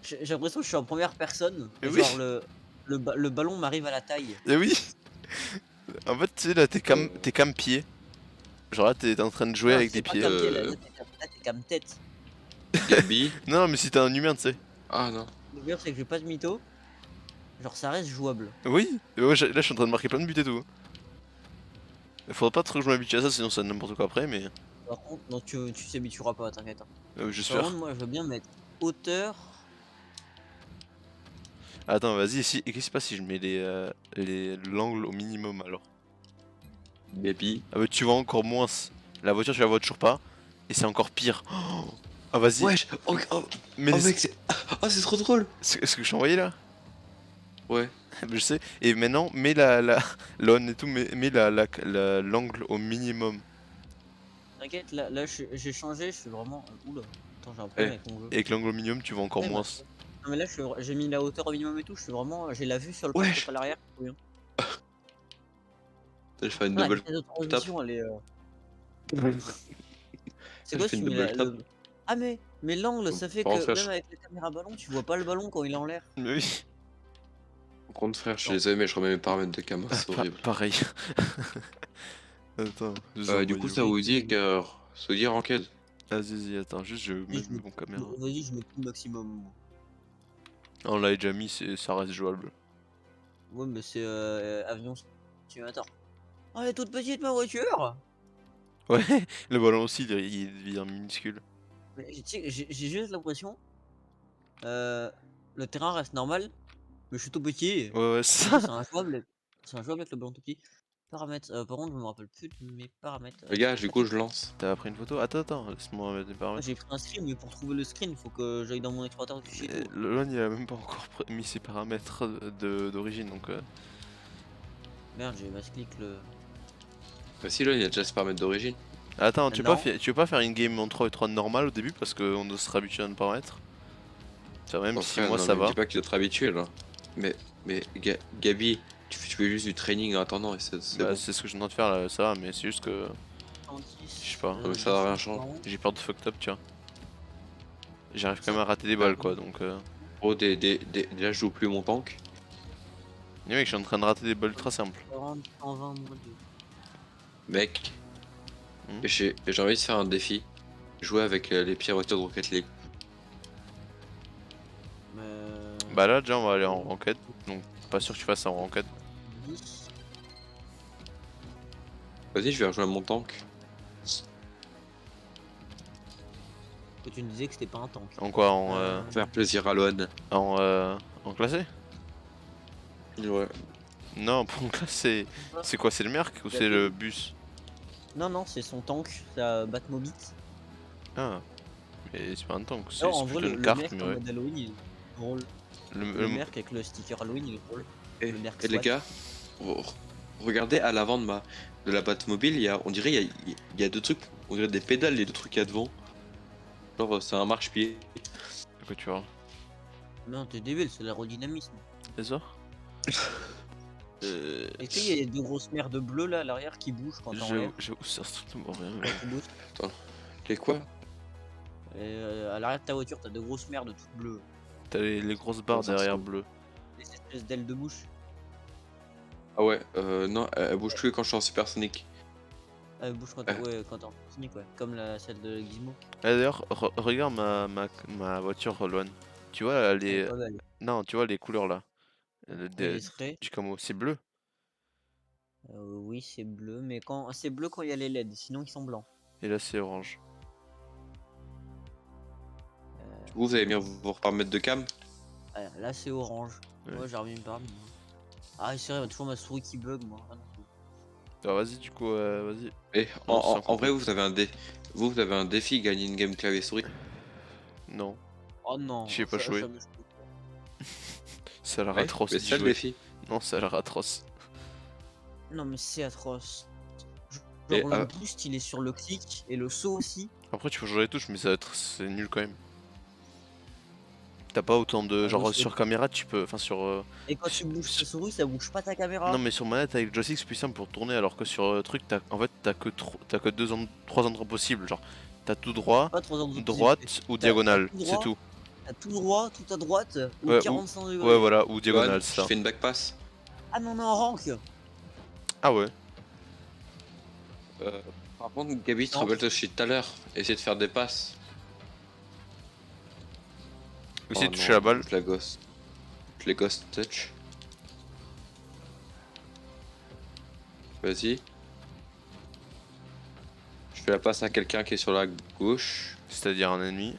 J'ai l'impression que je suis en première personne. Eh Genre oui. le ballon m'arrive à la taille. Et oui. En fait, tu sais, là, t'es cam pied. Genre là, t'es en train de jouer Ah, avec c'est des pas pieds. cam pied, là, t'es cam tête. Gabi, Non, non, mais si t'es un humain, tu sais. Ah non. Le pire, c'est que j'ai pas de mytho. Genre, ça reste jouable. Oui, ouais, là je suis en train de marquer plein de buts et tout. Faudrait pas trop que je m'habitue à ça, sinon ça n'importe quoi après, mais Par contre, non, tu t'habitueras pas, t'inquiète. Hein. Par j'espère. contre, moi, je veux bien mettre hauteur. Attends, vas-y, et qu'est-ce qui se passe si je mets l'angle au minimum alors? Gabi. Ah bah tu vois encore moins. La voiture, tu la vois toujours pas. Et c'est encore pire. Oh, ah vas-y. Wesh. Oh, oh, Mais oh mec, c'est. Oh, c'est trop drôle. c'est ce que je t'ai envoyé là? Ouais. Je sais. Et maintenant, mets l'on et tout, mets l'angle au minimum. T'inquiète, là j'ai changé, je suis vraiment. Oula, attends, j'ai un Eh. problème avec mon jeu. Et avec l'angle au minimum, tu vois encore Ouais, moins. non, mais là, j'ai mis la hauteur au minimum et tout, je suis vraiment. J'ai la vue sur le Wesh. pare-choc à l'arrière, c'est trop bien. Je fais une Ah, la double vitesse de tap. transition, elle est. C'est Je quoi fais si une tu mets double tap. Ah, mais l'angle, ça fait Par contre, que frère, même avec la caméra ballon, tu vois pas le ballon quand il est en l'air. Mais oui. je suis désolé, mais je remets mes paramètres de cam, c'est horrible. Pareil. Attends, je vous Du coup, envoie ça où? vous dit que. Se dire en quête. Vas-y, attends, juste je mets mon caméra. Vas-y, je mets tout le maximum. Moi. On l'a déjà mis, ça reste jouable. Ouais, mais c'est avion simulator. Oh, elle est toute petite ma voiture! Ouais, le ballon aussi, il devient minuscule. Mais tu sais, j'ai juste l'impression. Le terrain reste normal, mais je suis tout petit. Ouais, ouais, Du coup, ça. c'est injouable avec le ballon tout petit. Paramètres. Par contre, je me rappelle plus de mes paramètres. Les gars, du coup, Pratique. je lance. T'as pris une photo? Attends, laisse-moi mettre des Ah, paramètres. j'ai pris un screen, mais pour trouver le screen, il faut que j'aille dans mon explorateur du fichier. Mais le LON, il a même pas encore mis ses paramètres d'origine, donc... Merde, j'ai clic le. Bah, si, là, il y a déjà ce paramètre d'origine. Attends, Non. tu veux pas faire une game en 3 et 3 normale au début, parce qu'on doit se habituer à ne pas mettre. Ça va, même Bon, si frère, moi non, ça mais me va. dis pas qu'il doit être habitué, là. Mais Gabi, tu fais juste du training en attendant et c'est Bah, bon. c'est ce que je suis en train de faire là, ça va, mais c'est juste que 110, je sais pas. mais ça va rien changer. J'ai peur de fucked up, tu vois. J'arrive quand Ça- même à rater des balles, quoi, donc... Oh, déjà, je joue plus mon tank. Mais mec, je suis en train de rater des balles ultra simples. 40, 120, moins 2. Mec, Hmm. j'ai envie de faire un défi. Jouer avec les pires voitures de Rocket League. Bah là, déjà, on va aller en ranked, donc pas sûr que tu fasses ça en ranked. 10. Vas-y, je vais rejoindre mon tank. Que tu me disais que c'était pas un tank. En quoi? Faire plaisir à Loan. En classé? Ouais. Non, pas en classé. C'est quoi? C'est le Merc ou c'est le bus? Non, c'est son tank, sa Batmobile. Ah, mais c'est pas un tank, c'est Non, en c'est vrai, plutôt le une carte, Merc mais en ouais. mode Halloween, il est drôle. Le Merc avec le sticker Halloween, il est drôle. Et, Le Merc et les SWAT. gars, regardez à l'avant de la Batmobile, on dirait il y a deux trucs, on dirait des pédales, les deux trucs qu'il y a devant. Genre c'est un marche-pied. De quoi tu vois? Non, t'es débile, c'est l'aérodynamisme. C'est ça? Est-ce qu'il y a deux grosses merdes bleues là à l'arrière qui bougent quand t'es en l'air? J'avoue, c'est strictement rien. Qui bougent. Les quoi? Et à l'arrière de ta voiture, t'as deux grosses merdes toutes bleues. T'as les grosses barres Comment ça derrière ressemble? bleues. Des espèces d'ailes de mouche. Ah ouais, non, elle bouge plus quand je suis en supersonique. Ah, elles bougent quand t'es en sonic, ouais. Comme celle de Gizmo. Ah, d'ailleurs, regarde ma voiture, Loan. Tu vois, Elle est pas belle. Non, tu vois les couleurs là. Elle serait. Du camo, c'est bleu. Oui, c'est bleu, mais quand c'est bleu quand il y a les LED, sinon ils sont blancs. Et là, c'est orange. Vous allez bien vous remettre de cam? Ah, là c'est orange. Ouais. Moi j'ai remis une parmi. Ah, c'est vrai, toujours ma souris qui bug, moi. Ah, non. Alors, vas-y, du coup, vas-y. Et Non, sans en vrai, vous avez un défi, gagner une game clavier souris. Non, Oh non. J'y ai pas joué. me choque pas. ça a l'air Ouais, atroce mais d'y c'est ça le jouer. défi. Non, ça a l'air atroce. Non, mais c'est atroce. Et, Genre, le boost il est sur le clic et le saut aussi. Après, tu peux changer les touches, mais c'est nul quand même. T'as pas autant de. Ah, Genre, moi, sur caméra, tu peux. Enfin, sur. Et quand tu bouges ta souris, ça bouge pas ta caméra. Non, mais sur manette avec le joystick, c'est plus simple pour tourner, alors que sur truc, en fait, t'as que 3 endroits possibles. Genre, t'as tout droit, Pas 3 endroits droite possibles. ou T'as diagonale, tout c'est droit, tout. T'as tout droit, tout à droite, ou Ouais, 45 degrés. Ouais, voilà, ou Loan, diagonale, c'est je ça. fais une backpass. Ah non, non, rank. Ah ouais. Par contre, Gabi, tu te Non. rappelles de tout à l'heure, essayer de faire des passes. Essaye de Oh toucher non, la balle. Je la ghost. Je les ghost touch. Vas-y. Je fais la passe à quelqu'un qui est sur la gauche. C'est-à-dire un ennemi.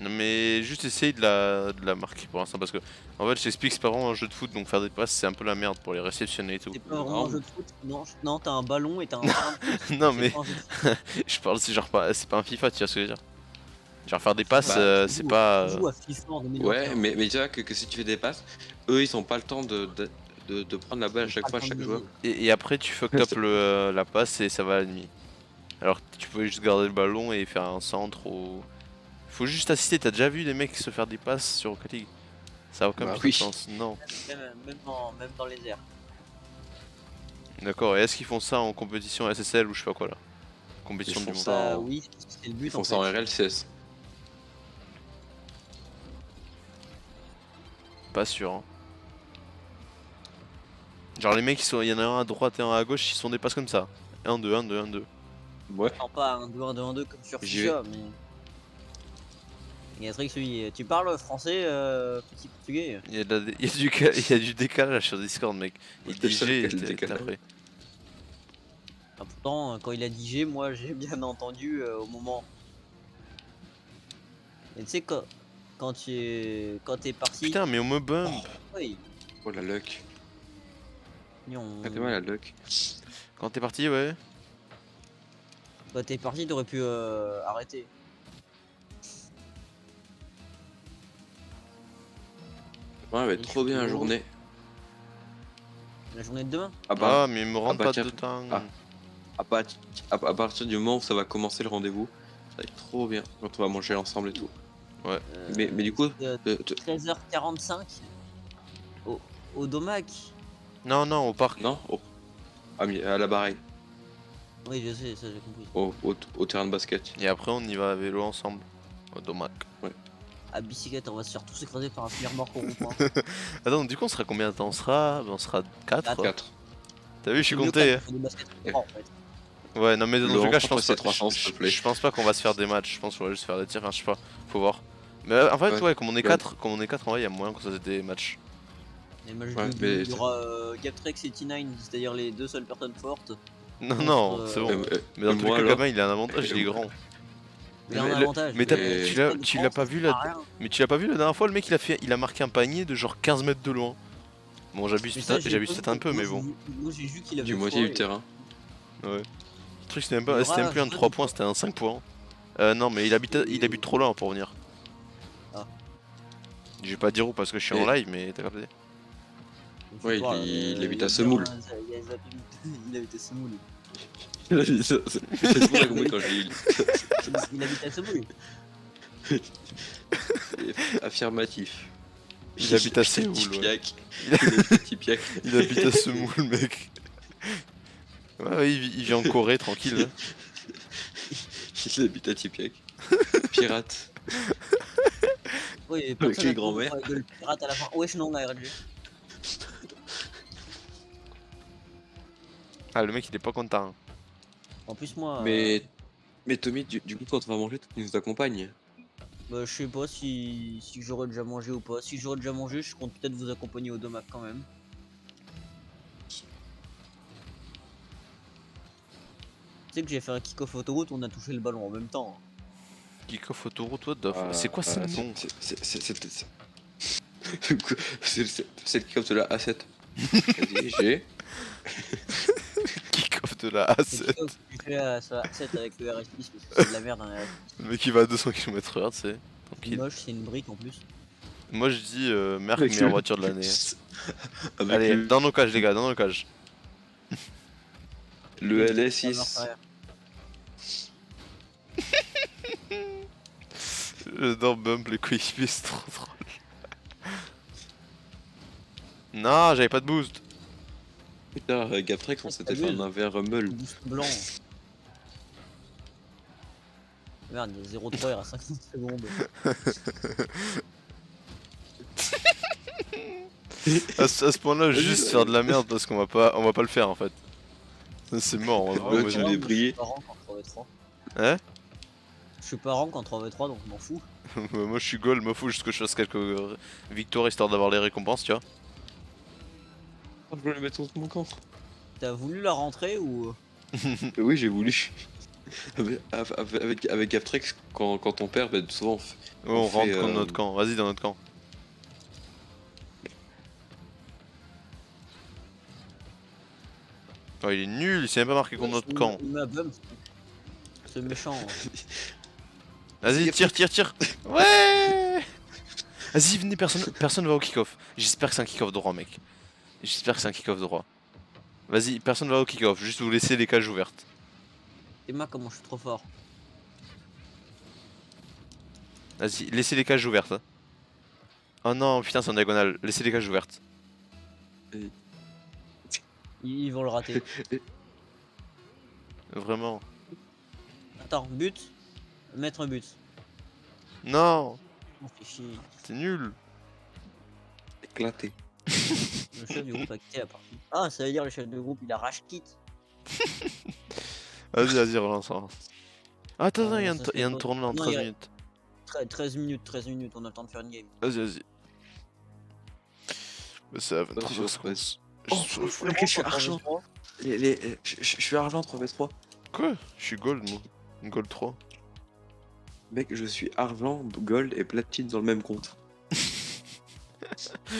Non mais juste essaye de la marquer pour l'instant parce que en fait je t'explique c'est pas vraiment un jeu de foot donc faire des passes c'est un peu la merde pour les réceptionner et tout. C'est pas vraiment un Non. jeu de foot. Non, non, t'as un ballon et t'as un terrain de foot. Non C'est mais pas un jeu de foot. je parle si genre pas c'est pas un FIFA tu vois ce que je veux dire. Genre faire des passes Bah, c'est pas On joue à FIFA en 2021. Ouais, mais tu vois que si tu fais des passes, eux ils ont pas le temps de prendre la balle à chaque fois, chaque joueur. et après tu fuck up la passe et ça va à l'ennemi. Alors que tu pouvais juste garder le ballon et faire un centre ou faut juste assister, t'as déjà vu des mecs se faire des passes sur Rocket League? Ça a aucun Bah putain oui. de sens, non. Même dans les airs. D'accord, et est-ce qu'ils font ça en compétition SSL ou je sais pas quoi là? Compétition Ils du font monde. ça. Bah en- oui, c'est le but Ils font en ça en fait. RLCS. Pas sûr. Hein. Genre les mecs, il y en a un à droite et un à gauche, ils se font des passes comme ça. 1-2, 1-2, 1-2. Ouais. Non, pas un 2-1-2-1-2 comme sur J'y FIFA, mais. Il y a un truc, celui. Tu parles français, petit portugais? Il y a, il y a du décalage sur Discord, mec. Il T'es le dit seul G qui a et le t'es décalage. après. Ah, pourtant, quand il a dit G, moi j'ai bien entendu au moment. Et tu sais, quand t'es parti. Putain, mais on me bump. Oui, Oh la luck. on... Regardez-moi la luck. Quand t'es parti, ouais. Quand t'es parti, t'aurais pu arrêter. Ouais, elle va être trop bien la journée. La journée de demain? Ah bah, Ah, mais il me rentre bah, pas tiens. de temps. Ah. à partir du moment où ça va commencer le rendez-vous, ça va être trop bien quand on va manger ensemble et tout. Mais du coup, 13h45 au Domac. Non, non, au parc. non oh. Ah, mais à la barre, Oui, je sais, ça j'ai compris. au terrain de basket. Et après, on y va à vélo ensemble. Au domac. À bicyclette, on va se faire tous écraser par un filière mort au rond-point. Attends, du coup, on sera combien de temps? On sera 4. 4. T'as vu, je suis C'est mieux compté. quand on fait des baskets en trois, en fait. Ouais, non, mais dans Le tout cas, je entre pense ces pas. 300, s'il te plaît. Je pense pas qu'on va se faire des matchs. Je pense qu'on va juste faire des tirs. Enfin, je sais pas. Faut voir. Mais en fait, Ouais. ouais, comme on est Ouais. 4, en vrai, il y a moyen qu'on se fasse des matchs. Les matchs Ouais, de mais il y aura Gaptrex et T9, c'est-à-dire les deux seules personnes fortes. Non, Contre, non, c'est bon. Mais dans tous les moi, cas, alors Gabin, il a un avantage, il est grand. Il a un Mais avantage. mais tu l'as pas vu là là. Mais tu l'as pas vu la dernière fois, le mec il a marqué un panier de genre 15 mètres de loin. Bon, j'abuse peut-être un peu, mais bon. Moi j'ai vu qu'il avait du moitié du foiré. terrain. Ouais. Le truc, c'était même Il y pas aura- plus un 3 points, c'était un 5 points. Non, mais il habite trop loin pour venir. Ah. Je vais pas dire où parce que je suis en live, mais t'as capté. Ouais, il habite à Semoule. Il habite à Semoule. C'est pour ça que moi, quand je dis Il habite à Semoule. affirmatif. Il habite à Séoul, ouais. Tipiac. Il a- Il habite à Tipiac. Il habite à Semoule, mec. Ouais, il vit en Corée, tranquille. Là. Il habite à Tipiac. Pirate. Oui, Avec les grands-mères. Le pirate à la fin. Wesh, non, la RLG. Ah, le mec, il est pas content. En plus, moi. Mais Tommy, du coup, quand on va manger, tu nous accompagnes. Bah, je sais pas si j'aurais déjà mangé ou pas. Si j'aurais déjà mangé, je compte peut-être vous accompagner au domac quand même. Tu sais que j'ai fait un kick-off autoroute, on a touché le ballon en même temps. Kick-off autoroute, what the fuck? C'est quoi ce nom? C'est le kick-off de la A7. Vas-y, j'ai. Kick-off de la Le A7. kick-off que j'ai fait sur la 7 avec le RS6 parce que c'est de la merde. Hein, Le mec, il va à 200 km/h, tu sais. c'est Tranquille. moche, c'est une brique en plus. Moi, je dis Merck, Avec meilleure le- voiture de l'année. Avec Allez, le, dans nos cages, les gars, dans nos cages. le La marche LS6. arrière. J'adore bump les coéquipiers, c'est trop drôle. Non, j'avais pas de boost. Putain, Gaptrex, on s'était fait T'abuses. un verre meule. Boost blanc. Merde, il y a 0,3, il reste 50 secondes. À ce point-là, Vas-y, juste vas-y. faire de la merde parce qu'on va pas le faire en fait. C'est mort. Ouais, tu l'as brillé. Par an quand je ferai 3. Hein? Je suis pas rank en 3v3 donc je m'en fous. Moi je suis gold, me fous juste que je fasse quelques victoires histoire d'avoir les récompenses, tu vois. Je voulais le mettre contre mon camp. T'as voulu la rentrer ou. Oui, j'ai voulu. Avec Gaptrex, quand on perd, bah, souvent Ouais, on fait, rentre contre notre camp, vas-y dans notre camp. Oh, il est nul, il s'est même pas marqué contre notre camp. Il m'a bump. C'est méchant. Vas-y, tire, tire, tire. Ouais. Vas-y, venez, personne va au kick-off. J'espère que c'est un kick-off droit, mec. J'espère que c'est un kick-off droit. Vas-y, personne va au kick-off, juste vous laissez les cages ouvertes. Et moi, comment je suis trop fort. Vas-y, laissez les cages ouvertes. Hein. Oh non, putain, c'est en diagonale. Laissez les cages ouvertes. Ils vont le rater. Vraiment. Attends, but. Mettre un but. Non, On fait chier. c'est nul. éclaté. Le chef du groupe a quitté la partie. Ah, ça veut dire le chef de groupe il a rage quitte. Vas-y, relance, relance. Ah, attends, Ah, il y a ça un serait tournoi en non, 13 il y a- minutes. 13 minutes, on a le temps de faire une game. Vas-y. Bah, c'est à Vas-y, 23 on secondes. se Je- Ok, je suis argent. Je suis argent 3v3. Quoi? Je suis gold, moi. Gold 3. Mec, je suis argent, gold et platine dans le même compte.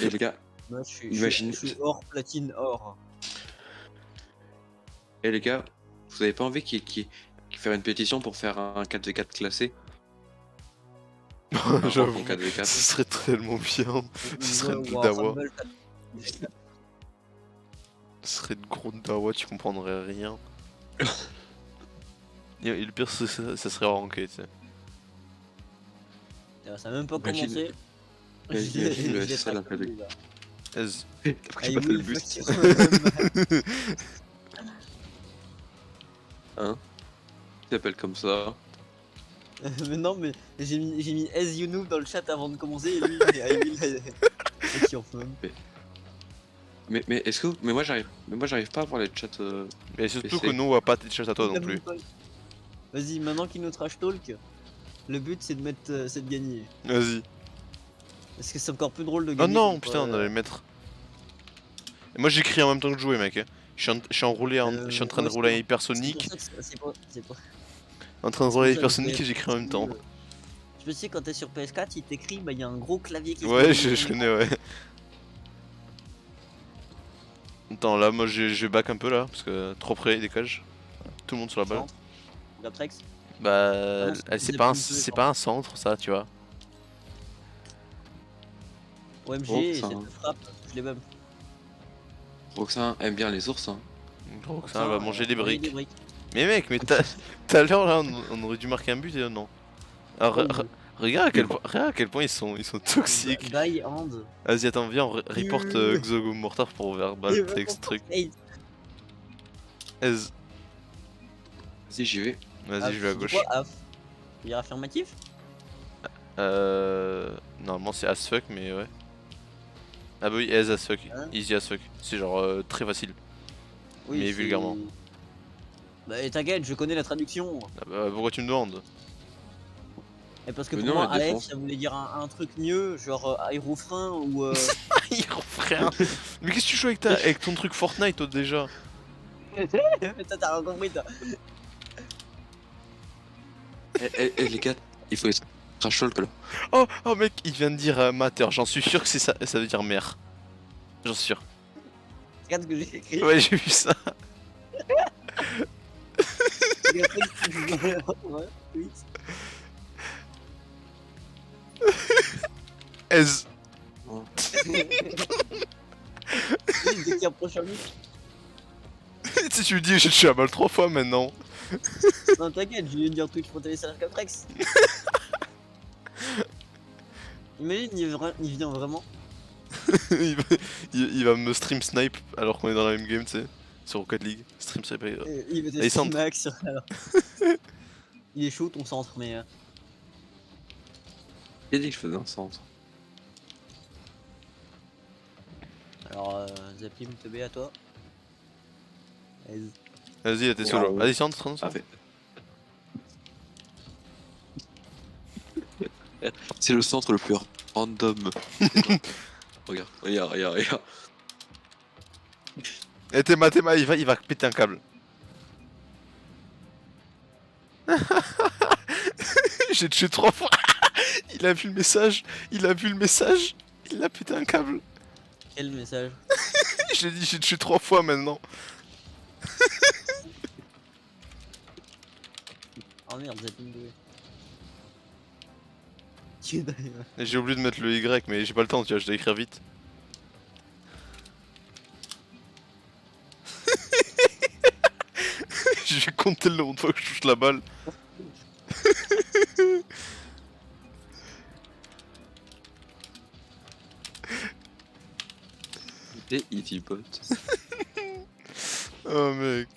Et les gars, Moi, je suis, Imagine- je suis or, platine, or. vous avez pas envie qu'il faire une pétition pour faire un 4v4 classé? J'avoue, en 4v4. ce serait tellement bien. Ce serait Ouais, une ou dawa. Rumble, Ce serait une gros dawa, tu comprendrais rien. Et le pire, ça serait ranké, tu sais. ça a même pas Imagine- commencé. imagine le Je l'ai SSL pas avec- connu, là. Aise. T'as Ah pris oui, pas le il faut but. qu'il revienne. Hein? Tu t'appelles comme ça? Mais non, mais j'ai mis As You Noob dans le chat avant de commencer et lui, I will. Qui en fait même. Mais est-ce que. Mais moi j'arrive pas à voir les chats. Mais surtout PC. que nous, on va pas tes chats à toi non plus. Vas-y, maintenant qu'il nous trash talk, le but c'est de mettre, c'est de gagner. Vas-y. Parce que c'est encore plus drôle de Oh gagner. non, contre, putain, on allait le mettre. Et moi, j'écris en même temps que je jouais, mec. Hein. Je suis enroulé, je suis en train de ouais, rouler c'est hypersonique. C'est pas. En train de c'est rouler pour ça hypersonique que et j'écris en même temps. Je sais quand t'es sur PS4, il t'écrit, bah il y a un gros clavier qui se Ouais, met je sur ton connais, ouais. Attends, là, moi, je back un peu là, parce que trop près des cages. Tout le monde sur la balle. centre. Gaptrex. Bah, non, c'est c'est pas, plus c'est peu, pas un centre, ça, tu vois. OMG, Oh, et ça, cette hein. frappe, je l'ai même. Roxane aime bien les ours, hein. Gros que ça va manger des Manger briques. Mais mec, mais tout à l'heure là, on aurait dû marquer un but et non. Alors, regarde à quel point ils sont toxiques. Die hand. Vas-y, attends, viens, on report Xogo Mortar pour verbal texte truc. Hey, Aise. Vas-y, j'y vais. Vas-y, je vais à gauche. Quoi, Af Il est affirmatif. Normalement c'est as fuck, mais ouais. Ah bah oui, aise as fuck. Hein Easy as fuck. C'est genre très facile. Oui, Mais c'est- vulgairement. Bah et t'inquiète, je connais la traduction. Ah bah pourquoi tu me demandes? Et parce que Mais pour non, moi, la AF, défense. ça voulait dire un truc mieux, genre aérofrein ou. Il frère. Mais qu'est-ce que tu joues avec ton truc Fortnite toi déjà? Mais t'as rien compris, toi. Eh les gars, il faut être trash talk là. Oh mec, il vient de dire mater, j'en suis sûr que c'est ça, ça veut dire mère. J'en suis sûr. Regarde ce que j'ai écrit. Ouais, j'ai vu ça. Oui. Aise. Dès qu'il approche à lui. Si tu me dis, je suis à balle 3 fois maintenant. Non, t'inquiète, je vais dire Twitch pour télécharger Captrex. Imagine, il vient vraiment. il va me stream snipe alors qu'on est dans la même game, tu sais. Sur Rocket League. Stream snipe. Il va Allez, tester centre. max. Alors. Il est chaud ton centre, mais. J'ai dit que je faisais un centre. Alors, Zapim, te B à toi. Vas-y, là t'es solo. Vas-y, centre, centre. Ah, fait. C'est le centre le plus random. Regarde, regarde, regarde, regarde. Et Théma, il va péter un câble. J'ai tué 3 fois. Il a vu le message. Il a vu le message. Il a pété un câble. Quel message? J'ai dit j'ai tué 3 fois maintenant. Oh merde, j'ai plus de doué. Qui est derrière? J'ai oublié de mettre le Y, mais j'ai pas le temps, tu vois, je dois écrire vite. Je vais compter le nombre de fois que je touche la balle. Et Easy Bot. Oh mec.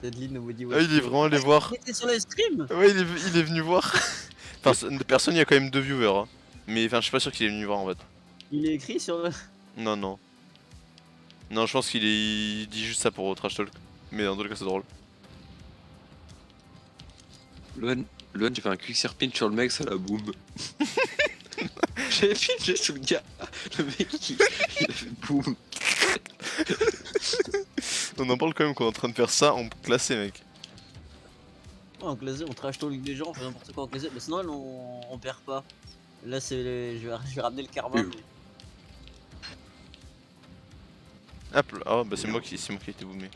Cette ligne me dit Ah, il est vraiment allé voir. Il était sur le stream. Ouais, il est venu voir. Enfin, personne, il y a quand même 2 viewers. Hein. Mais enfin, je suis pas sûr qu'il est venu voir en fait. Il est écrit sur le... Non, non. Non, je pense il dit juste ça pour trash talk. Mais dans tous les cas, c'est drôle. Luan, j'ai fait un quick serpent sur le mec, ça la boum. J'ai filmé sous le gars. Le mec, il a fait boum. On en parle quand même qu'on est en train de faire ça en classé, mec. Oh, en classé, on trash talk les gens, on fait n'importe quoi en classé. Mais sinon, on perd pas. Là, je vais ramener le karma. Oui. Mais... Hop là. Ah, bah c'est moi qui ai été boomé.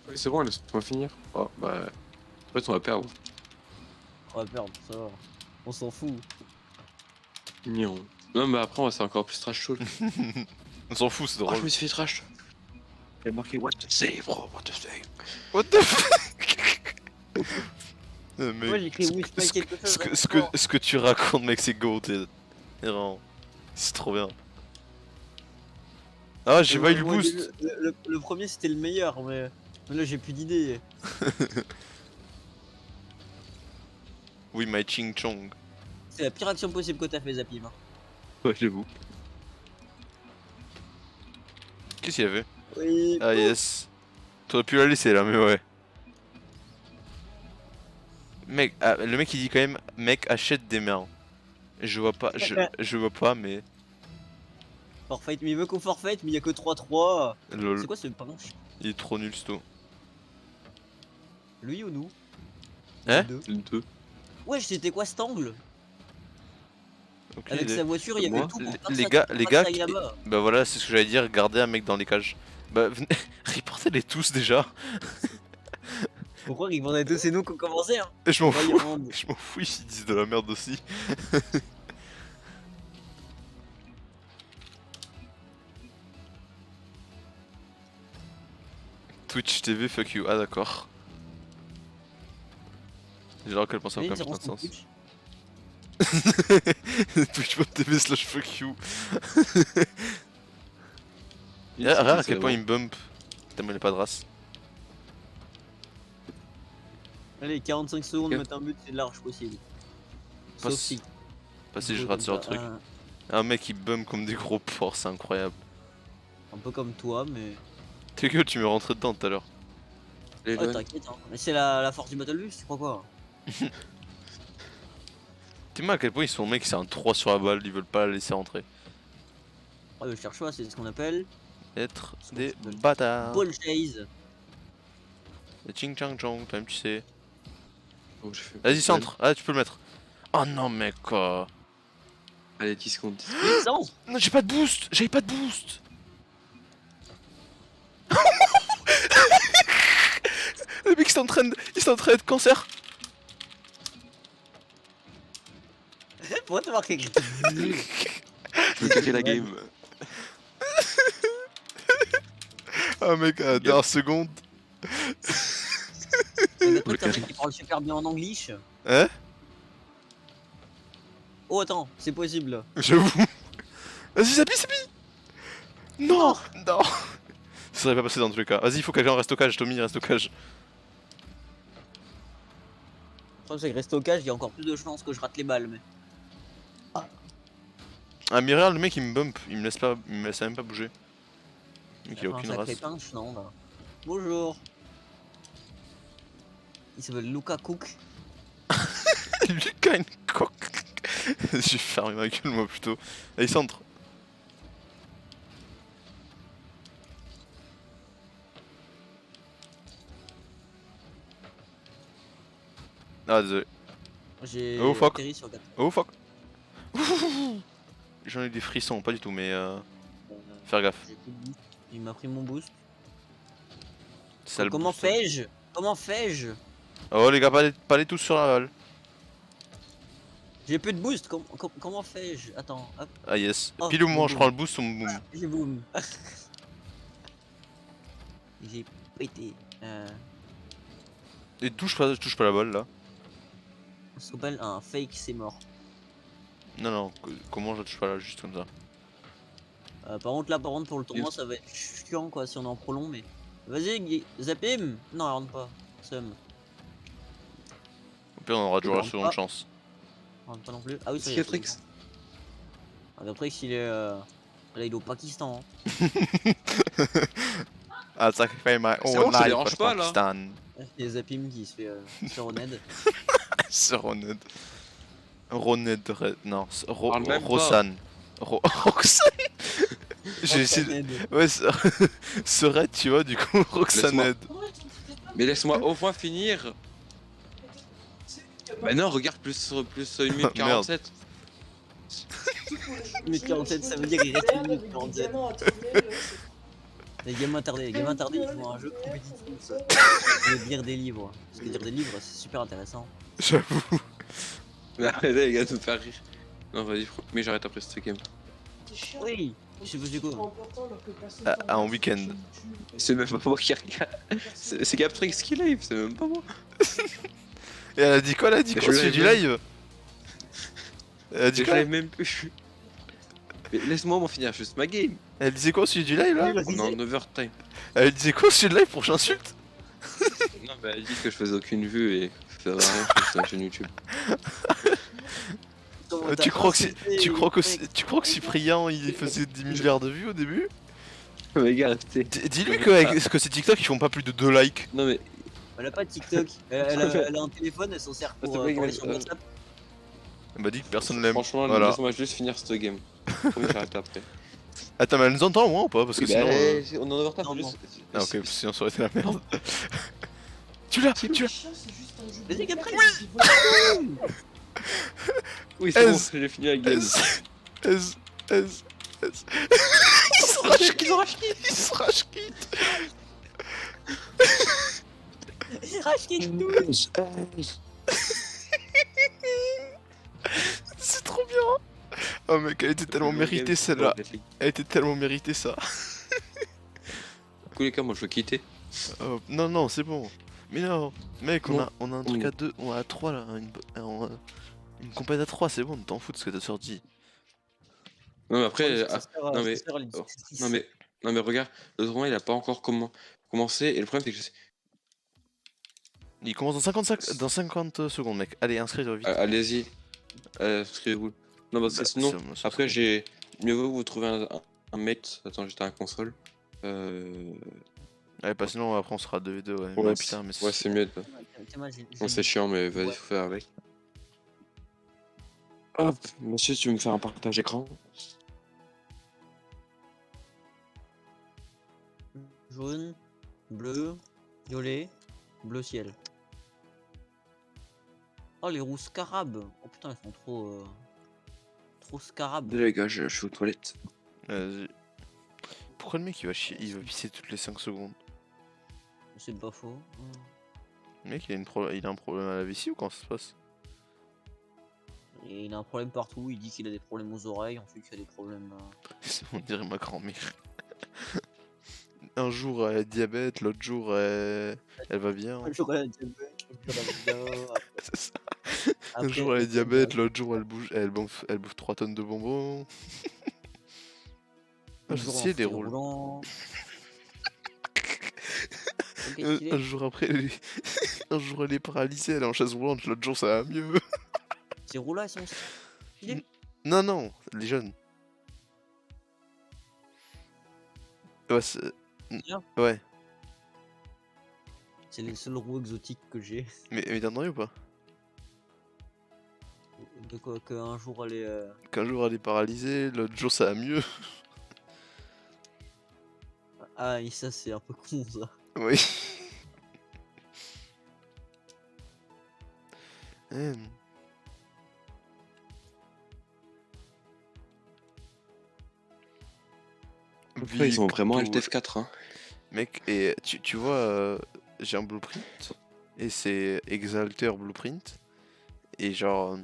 Oui, c'est bon, laisse-moi finir. Oh, bah. En fait, on va perdre. On va perdre, ça va. On s'en fout. Mignon. Non, mais après, on va faire encore plus trash talk. On s'en fout, c'est Oh, drôle. je me suis fait trash. Il a marqué what to say, bro, what to say. What the fuck. Mec, Moi, j'ai écrit ce- Whisper ce- quelque chose. ce que tu racontes, mec, c'est goated. Vraiment. C'est trop bien. Ah, j'ai pas eu le boost. Le premier, c'était le meilleur, mais là, j'ai plus d'idées. Oui, my ching chong. C'est la pire action possible que t'as fait, Zapim. Hein. Ouais, j'avoue. Qu'est-ce qu'il y avait? Oui. Ah, yes. T'aurais pu la laisser là, mais ouais. Mec, ah, le mec il dit quand même, mec, achète des merdes. Je vois pas, je vois pas, mais. Forfait, mais il veut qu'on forfait, mais il y a que 3-3. Lol. C'est quoi ce punch? Il est trop nul, ce tout. Lui ou nous? Hein? Les deux. Le 2. Ouais, c'était quoi cet angle? Ok, Avec sa voiture, il y Moi, avait tout pour pas que les ça- gars, pour les pas gars, que ça aille là-bas. bah voilà, c'est ce que j'allais dire, gardez un mec dans les cages. Bah venez, reportez-les tous déjà. Pourquoi ils vendaient tous, c'est nous qui ont commencé, hein? Je m'en Ouais, fous, ils rendent. je m'en fous, ils disent de la merde aussi. Twitch TV, fuck you, ah d'accord. Genre à quel point ça n'a Allez, aucun zéro putain de son sens. Twitch. Twitch.tv slash fuck you. Il Regarde à quel point il me bump. Tellement il est pas de race. Allez, 45 secondes, Ok. mettre un but, c'est large possible. Pas Sauf si- si. Pas si je rate sur le truc. Un mec il bump comme des gros porcs, c'est incroyable. Un peu comme toi, mais. T'es que tu me rentrais dedans tout à l'heure. Les Ouais, Luan, t'inquiète, hein. Mais c'est la force du Battle Bus, tu crois quoi? Dis-moi à quel point ils sont mecs, c'est un 3 sur la balle, ils veulent pas la laisser rentrer. Ouais, je cherche pas, c'est ce qu'on appelle. Être des bâtards. Ball chase. Le ching chang chong, toi-même tu sais. oh, j'ai fait- Vas-y, centre, ah tu peux le mettre. Oh non, mec, quoi. Allez, 10 secondes. Non. Non, j'ai pas de boost, j'avais pas de boost. Le mec il s'est entraîné de cancer. Pourquoi t'as marqué écrit? Je veux cacher la game. Ah mec, à la dernière seconde. D'accord, t'as un mec qui parle super bien en anglish. Hein? Oh, attends, c'est possible là. J'avoue. Vas-y, Zabi. Non, non. Ça serait pas passé dans tous les cas. Vas-y, il faut que quelqu'un reste au cage, Tommy, reste au cage. problème, c'est que rester au cage, il y a encore plus de chances que je rate les balles. Mais... Ah, mais regarde, le mec il me bump, il me laisse pas, il me laisse même pas bouger. Le mec il a Un aucune sacré race. punch, non là. Bonjour. Il s'appelle Luca Cook. Lucas une coque. J'ai fermé ma gueule moi plutôt. Allez, centre. Ah, désolé. J'ai Oh, fuck. atterri sur 4. Oh fuck. J'en ai des frissons, pas du tout, mais faire gaffe. Il m'a pris mon boost. Sale Comment boost. fais-je? Comment fais-je? Oh les gars, pas les tous sur la balle. J'ai plus de boost. Comment fais-je? Attends, hop. Ah yes. Oh, Pile au moment, boum. je prends le boost, on boum. J'ai boum. J'ai pété. Et touche pas la balle là. On s'appelle un fake, c'est mort. Non, non, comment je touche pas là, juste comme ça. Par contre, là, pour le tournoi, ça va être chiant quoi si on est en prolong, mais. Vas-y, Zapim! Non, elle rentre pas. Somme. Au pire, on aura toujours la rentre seconde pas. chance. Elle rentre pas non plus. Ah oui, ça y est. Cicatrix. Cicatrix, il est. Là, il est au Pakistan. Ah, sacrifice my C'est own bon, ça life dérange for pas, là. Pakistan. Il y a Zapim qui se fait Roned. C'est Roned. Roned, non, Parle même pas. Rosanne. Roxane. J'ai essayé de... Ouais, ce raid, tu vois, du coup, Roxaned. Mais laisse-moi au moins finir. Bah non, regarde, plus 1 minute Ah, merde. 47. 1 minute 47, ça veut dire qu'il reste 1 minute 47. Les gamins attardés, ils jouent à un jeu compétitif. De lire des livres. Parce que lire des livres, c'est super intéressant. J'avoue. Mais arrêtez les gars de me faire rire. Non, vas-y, mais j'arrête après cette game. Oui, je sais pas du coup. En week-end. C'est même pas moi qui regarde. C'est Captrix qui live, c'est même pas moi. Et elle a dit quoi, elle a dit Je quoi, c'est l'avais du même. live? Elle a dit Je quoi? l'avais même plus. Mais laisse-moi m'en finir juste ma game. Elle disait quoi au sujet du live là? Oui, On est en overtime. Elle disait quoi au sujet du live pour que j'insulte? Non, bah elle dit que je faisais aucune vue et ça va rien sur la chaîne YouTube. Tu crois que Cyprien il faisait 10 milliards de vues au début? Mais gars, arrêtez. Dis-lui que ces TikTok ils font pas plus de 2 likes. Non mais Elle a pas de TikTok. Elle a un téléphone, elle s'en sert pour parler sur WhatsApp. Elle m'a dit que personne l'aime. franchement, Voilà. laisse-moi juste finir cette game. Promis, j'arrête après. Attends, mais elle nous entend au moins ou pas? Parce que sinon. On est en overtime Non, juste. Ah ok, sinon ça aurait été la merde. Tu l'as. Vas-y, Gabriel. Oui, c'est bon, S. j'ai fini la game. S. Il se rage quitte. Il se rage quitte. Rage kick tout. C'est trop bien. Oh mec, elle était tellement méritée celle-là. Elle était tellement méritée ça. Dans tous les cas, moi je veux quitter. Oh, non, non, c'est bon. Mais non, mec, on Non. a un truc à 2, on a à 3 là. Une compète à 3, c'est bon, t'en fous de ce que t'as sorti. Non mais après, non mais, non mais regarde, le tournoi il a pas encore commencé et le problème c'est que je sais... Il commence dans 50 secondes, mec. Allez, inscrivez-vous vite. Allez-y, inscrivez-vous. Non parce que Bah, sinon, c'est- c'est- après j'ai... Mieux vaut vous trouver un mate. Attends, j'étais à la console. Ouais, pas sinon après on sera 2v2, ouais. Ouais, Mais putain, mais ouais, c'est mieux. Bon, c'est chiant, mais vas-y, Ouais. faut faire avec. Hop, monsieur, tu veux me faire un partage écran? Jaune, bleu, violet, bleu ciel. Oh les roues scarabs. Oh putain, ils sont trop scarabs. Désolé les gars, je suis aux toilettes. Vas-y. Pourquoi le mec il va chier, il va pisser toutes les 5 secondes? C'est pas faux. Le mec il a un problème à la vessie ou comment ça se passe? Et il a un problème partout, il dit qu'il a des problèmes aux oreilles, ensuite il a des problèmes... On dirait ma grand-mère. Un jour elle a diabète, l'autre jour elle va bien. Un jour elle a diabète, l'autre jour elle va bien, C'est ça. Un après, jour elle a diabète, l'autre jour elle bouffe 3 tonnes de bonbons. un Ah, jour c'est en des fauteuil rôles. roulant. Ok, Un stylé. jour après Un jour elle est paralysée, elle est en chaise roulante, l'autre jour ça va mieux. Ces roues-là, ils sont stylés. Non, non, les jeunes. Ouais, Bien. ouais. C'est les seules roues exotiques que j'ai. Mais t'entends ou pas? De quoi qu'un jour elle est. Qu'un jour elle est paralysée, l'autre jour ça va mieux. Ah, et ça, c'est un peu con ça. Oui. Hmm. Après, ils ont vraiment Victor. Alt F4, hein. Mec, et tu vois, j'ai un blueprint, et c'est Exalter Blueprint, et genre,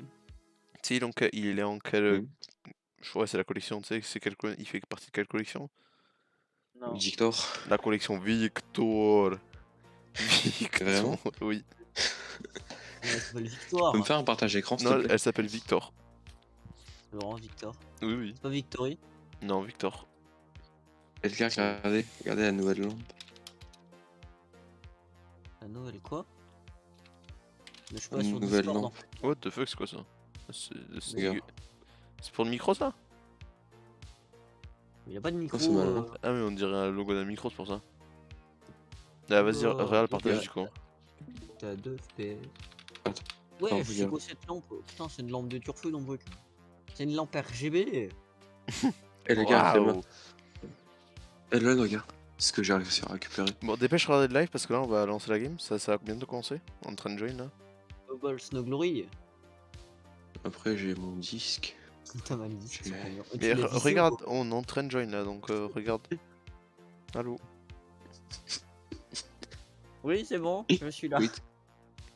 tu sais, il est en quelle... Mhm. Je crois que c'est la collection, tu sais, il fait partie de quelle collection? Non. Victor. La collection Victor. Vraiment? Victor, oui. Elle s'appelle Tu Victoire. peux me faire un partage écran, s'il Non, te plaît? elle s'appelle Victor. Laurent Victor. Oui, oui. C'est pas Victory. Non, Victor. Quelqu'un, regardez la nouvelle lampe. La nouvelle quoi? Mais je suis pas Une sur nouvelle Discord. lampe. What the fuck, c'est quoi ça? C'est Regarde. c'est pour le micro ça? Il y a pas de micro. c'est ma lampe. Ah mais on dirait un logo d'un micro, c'est pour ça. Ah vas-y, regarde, partage du coup. T'as 2 FPS. Attends. Ouais, Non, c'est regarde. quoi cette lampe? Putain, c'est une lampe de turfu ton truc. C'est une lampe RGB. Eh les gars, Waouh. Elon, regarde. C'est ce que j'ai réussi à récupérer. Bon, dépêche, regarder le live parce que là on va lancer la game. Ça va bientôt commencer. On est en train de join là. Global Snow Glory. Après, j'ai mon disque. Putain, mal dit. J'ai- Mais regarde, on est en train de join là donc regarde. Allô? Oui, c'est bon, je suis là. Oui.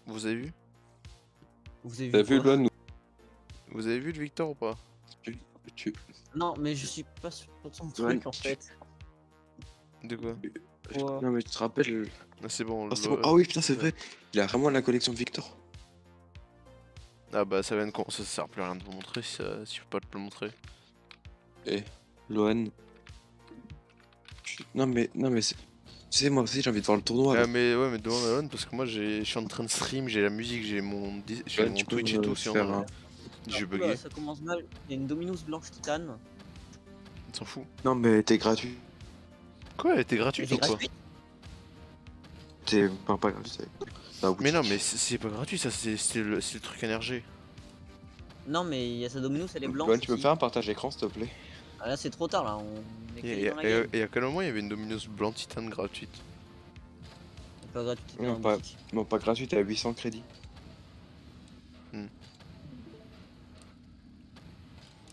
Vous avez vu? Vous avez T'as vu vu quoi? Elon? Vous avez vu le Victor ou pas? Tu... Non, mais je suis pas sur son Ouais, truc en fait. De quoi? Ouais. Non mais tu te rappelles... Ah, c'est bon. Ah, c'est bon. Ah oui, putain, c'est vrai. Il a vraiment la collection Victor. Ah bah ça vient de ça sert plus à rien de vous montrer si je peux pas te le montrer. Eh, Lohan. Non mais c'est... Tu sais, moi aussi j'ai envie de voir le tournoi. Ah Là. mais ouais mais demande à Lon parce que moi je suis en train de stream, j'ai la musique, j'ai mon Ouais, tu peux Twitch et me tout si on faire a... un- J'ai Oula, bugué, ça commence mal. Il y a une Dominus blanche titane. on s'en fout. Non mais t'es gratuit. Quoi, elle était gratuite C'est ou quoi? gratuit. T'es pas gratuit. Ah, Mais non mais c'est pas gratuit ça, c'est le truc NRG. Non, mais il y a sa Dominus, elle est blanche. Lohan, tu peux me aussi. faire un partage écran s'il te plaît? Ah, là, c'est trop tard là. On est Et calé dans la game. à quel moment il y avait une Dominus blanc titane gratuite? C'est pas gratuit, c'était Non, en pas- boutique. Non, pas gratuit, t'es à 800 crédits.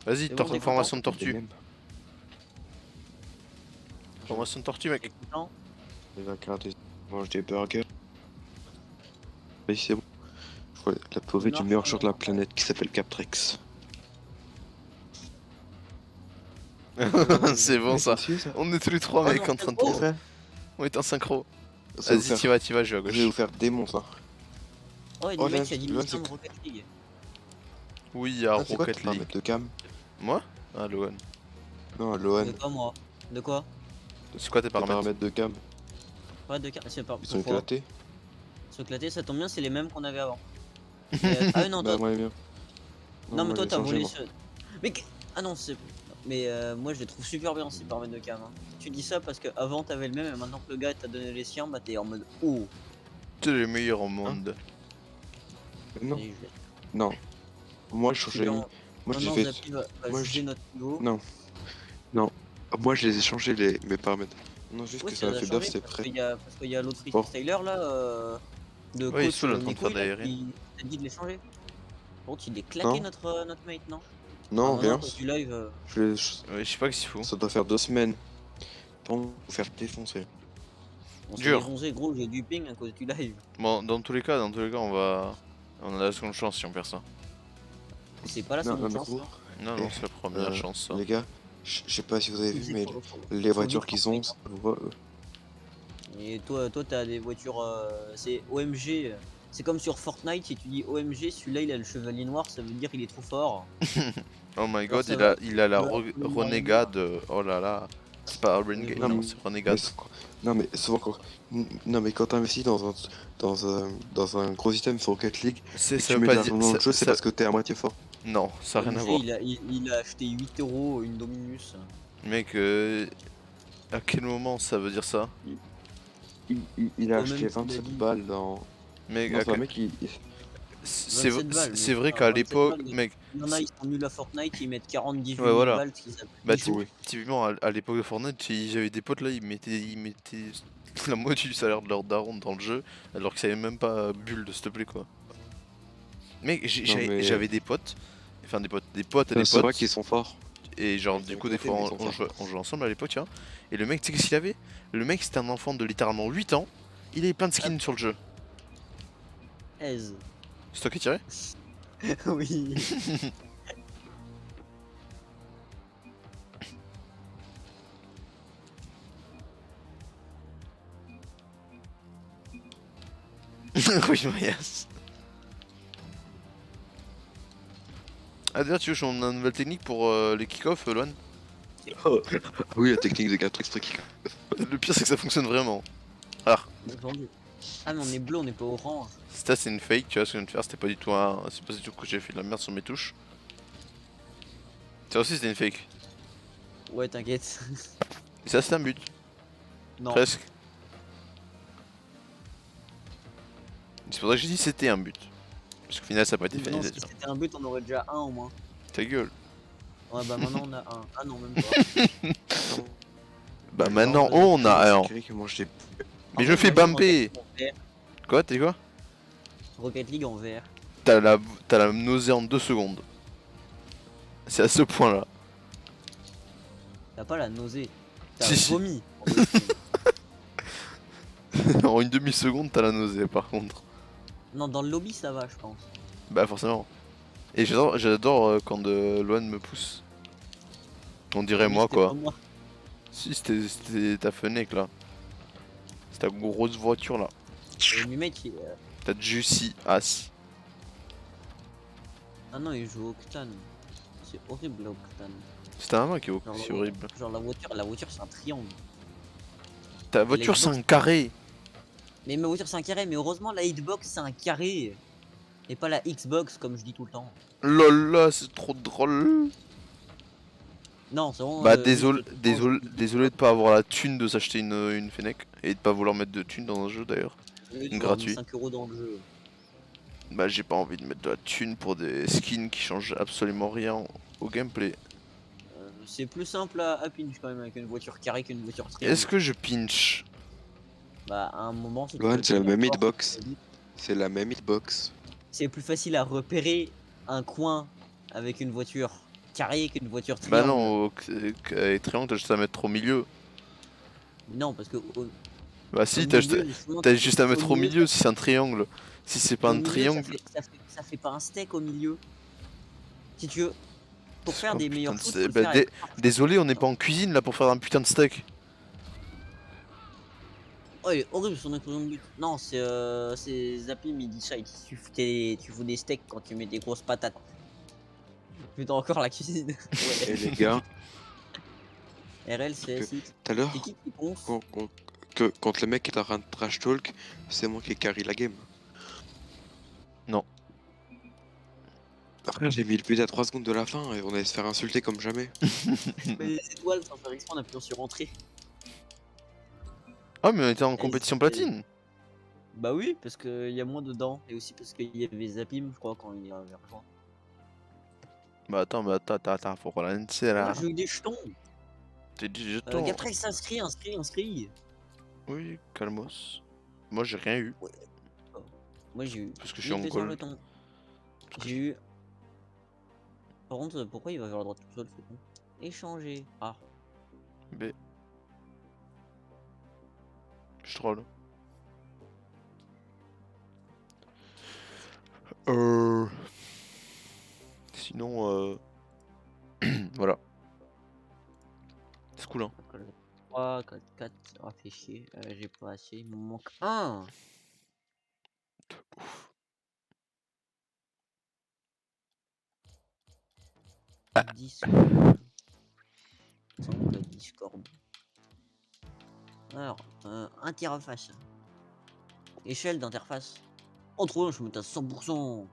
Vas-y, C'est bon, t'es formation de Des tortue. mêmes. Formation de tortue mec. Non, Il va regarder. Mange des burgers. Oui, c'est bon. Je vois la pauvre du Non, meilleur non, joueur de la non. planète qui s'appelle Captrex. C'est bon ça. Ça. On est tous les trois Oh mec non, en train de c'est tourner. On est en synchro. Ça va vous Vas-y, faire- t'y vas, je vais à Je vais vous gauche. faire démon ça. Oh, il y Oh, a des là, mecs qui a dit là, mission c'est- de Rocket League. Oui, il y a Ah, c'est quoi Rocket ton League. paramètre de cam? Moi? Ah Lohan. Non, Lohan. De quoi, moi? De quoi? C'est quoi tes Tes paramètres? paramètres de cam, Pas de carte. C'est pas. ils sont Pourquoi? éclatés. Se éclater, ça tombe bien, c'est les mêmes qu'on avait avant. Ah non, Bah, toi. moi, bien. Non, mais moi, toi, j'ai t'as changé, volé moi. ce. Mais. Ah non, c'est. Mais moi, je les trouve super bien ces paramètres de cam. Hein. Tu dis ça parce que avant t'avais le même et maintenant que le gars t'a donné les siens, bah t'es en mode oh. T'es les meilleurs au monde. Non, Et je- non. Moi, je je changeais. suis Moi, en- je Maintenant, les fais. Zappy va moi, juger je- notre niveau. Non. Non. Moi, je les ai changés, mes paramètres. Non, juste Oui, que ça ça m'a les a fait buff, changés c'est parce prêt. parce qu'il y a l'autre Bon. freestyler là, de Ouais, il coach saoule en train de Nico, faire il a d'aérer. dit de les changer. Bon, il est claqué Non. notre mate, non? Non, Ah, rien. à cause du live. Ouais, je sais pas qu'est-ce qu'il faut. Ça doit faire 2 semaines. Pour vous faire défoncer. On s'est Dur. défoncé, gros, j'ai du ping à cause du live. Bon, dans tous les cas, on a la seconde chance si on perd ça. C'est pas la Non, seconde mais chance. gros, hein. Non, non, c'est la première chance ça. les gars, je sais pas si vous avez vu, C'est mais pour- les voitures vite qu'ils ont, Fortnite, Et toi, t'as des voitures, c'est OMG. C'est comme sur Fortnite, si tu dis OMG, celui-là il a le chevalier noir, ça veut dire qu'il est trop fort. Oh my Alors, god, ça va. il a la Ouais, le renégade. Oh là là. C'est pas Oui, Renegade, voilà. non, c'est Mais Renegade. non, mais souvent quand... Non, mais quand t'investis dans un gros système sur Rocket League et que Ça tu veut mets de pas dire. l'argent dans le jeu, c'est parce que t'es à moitié fort. Non, ça a rien à MG, voir. il a acheté 8 euros une Dominus. Mec, à quel moment ça veut dire ça? Il a acheté Toi-même, tu l'as 27 dit. balles dans... Mec, Non, c'est un mec, 27 balles, mais c'est vrai putain, qu'à 27 l'époque, balles, mec. il y en a, ils sont nuls à Fortnite, ils mettent 40-18 Ouais, 000 voilà. balles, ce qu'ils appellent Bah, des sous. Oui. typiquement, à l'époque de Fortnite, j'avais des potes là, ils mettaient la moitié du salaire de leur daron dans le jeu, alors qu'ils savaient même pas build, s'il te plaît, quoi. Mec, Non, mais... j'avais des potes, enfin des potes à des C'est vrai potes, qu'ils sont forts. et genre, Je du t'ai coup, des éclaté, fois, mais ils sont forts. on jouait ensemble à l'époque, hein. Et le mec, tu sais qu'est-ce qu'il avait? Le mec, c'était un enfant de littéralement 8 ans, il avait plein de skins sur le jeu. Aise. C'est toi qui tirais? Oui. Oui, Mayas. Ah, d'ailleurs, tu veux que je montre une nouvelle technique pour les kick-off, Loan? Oui, la technique de Gatrix Trick. Le pire, c'est que ça fonctionne vraiment. Alors, Défendu. Ah, mais on est bleu, on est pas orange. ça, c'est une fake, tu vois ce que je viens de faire, c'était pas du tout un. C'est pas du tout que j'ai fait de la merde sur mes touches. Ça aussi, c'était une fake. Ouais, t'inquiète. Et ça, c'était un but. Non. Presque. C'est pour ça que j'ai dit c'était un but. Parce qu'au final, ça n'a pas été Non, si finalisation. c'était un but, on aurait déjà un au moins. Ta gueule. Ouais, bah maintenant on a un. Ah non, même pas. Bah Non, maintenant, vas-y. on a un. Que moi, je l'ai- En Mais je vrai, fais imagine bamper. Rocket League en vert. Quoi, t'es quoi? Rocket League en vert. T'as la nausée en 2 secondes. C'est à ce point-là. T'as pas la nausée. T'as Si, si. vomi. En une demi-seconde, t'as la nausée par contre. Non, dans le lobby, ça va, je pense. Bah forcément. Et j'adore quand Loan me pousse. On dirait Oui, moi c'était pas quoi. moi. Si c'était ta fenêtre là. C'est ta grosse voiture là. Mais mec, Ta Juicy Ass. ah non, il joue Octane. C'est horrible là, Octane. C'était un mec qui est Genre, c'est horrible. Genre la voiture c'est un triangle. Ta Et voiture la c'est Xbox, un carré. Mais ma voiture c'est un carré, mais heureusement la hitbox c'est un carré. Et pas la Xbox comme je dis tout le temps. Lol là, c'est trop drôle. Non, c'est vraiment. Bah Oui, désolé, c'est tout le temps, désolé, je dis désolé de pas avoir la thune de s'acheter une Fennec. Et de pas vouloir mettre de thune dans un jeu d'ailleurs. oui, tu vas avoir mis Gratuit. 5 euros dans le jeu. Bah j'ai pas envie de mettre de la thune pour des skins qui changent absolument rien au gameplay. C'est plus simple à pinch quand même avec une voiture carrée qu'une voiture triangle. Est-ce que je pinch? Bah à un moment si tu Lohan, veux c'est la tenir même fort, hitbox. C'est la même hitbox. c'est plus facile à repérer un coin avec une voiture carrée qu'une voiture Bah triangle. non, avec Triangle t'as juste à mettre au milieu. Non, parce que Bah au si, milieu, justement, t'as juste à mettre au milieu, milieu si c'est un triangle. Si c'est pas au un milieu, triangle. ça fait pas un steak au milieu. Si tu veux, pour C'est faire quoi, des putain meilleurs de shoots, steak? faut le Bah, faire avec arc. désolé, on n'est pas en cuisine là pour faire un putain de steak. Oh, il est horrible son explosion de but. Non, c'est Zappy Midishite. Tu fous des steaks quand tu mets des grosses patates. Putain, encore la cuisine. Et Ouais. les gars, RL, c'est que- SX. tout à l'heure, C'est qui ponce quand le mec est en train de trash talk, c'est moi qui ai carry la game. Non. Après, j'ai mis le but à 3 secondes de la fin et on allait se faire insulter comme jamais. Mais les étoiles, sans faire exprès, on appuie sur entrée. Ah mais on était en Et compétition c'est- platine. Bah oui, parce qu'il y a moins dedans. Et aussi parce qu'il y avait Zapim, je crois, quand il avait rejoint. Bah attends, faut ralentir Moi, là. j'ai eu des jetons. T'es dit jetons. Gaprex, inscrit. Oui, calmos. Moi j'ai rien eu. Moi, j'ai eu Parce que je suis en 1200 gold. jetons. J'ai eu. Par contre, pourquoi il va vers la droite tout seul, ce con? Échanger. Ah. B. Je troll. Sinon, voilà. C'est cool hein. 3, 4, 4. Ah, fait chier. J'ai pas assez. Il me manque un. Ouf. Discord. C'est où la Discord? Alors, interface. Échelle d'interface. Oh, trop bien, je me mets à 100%.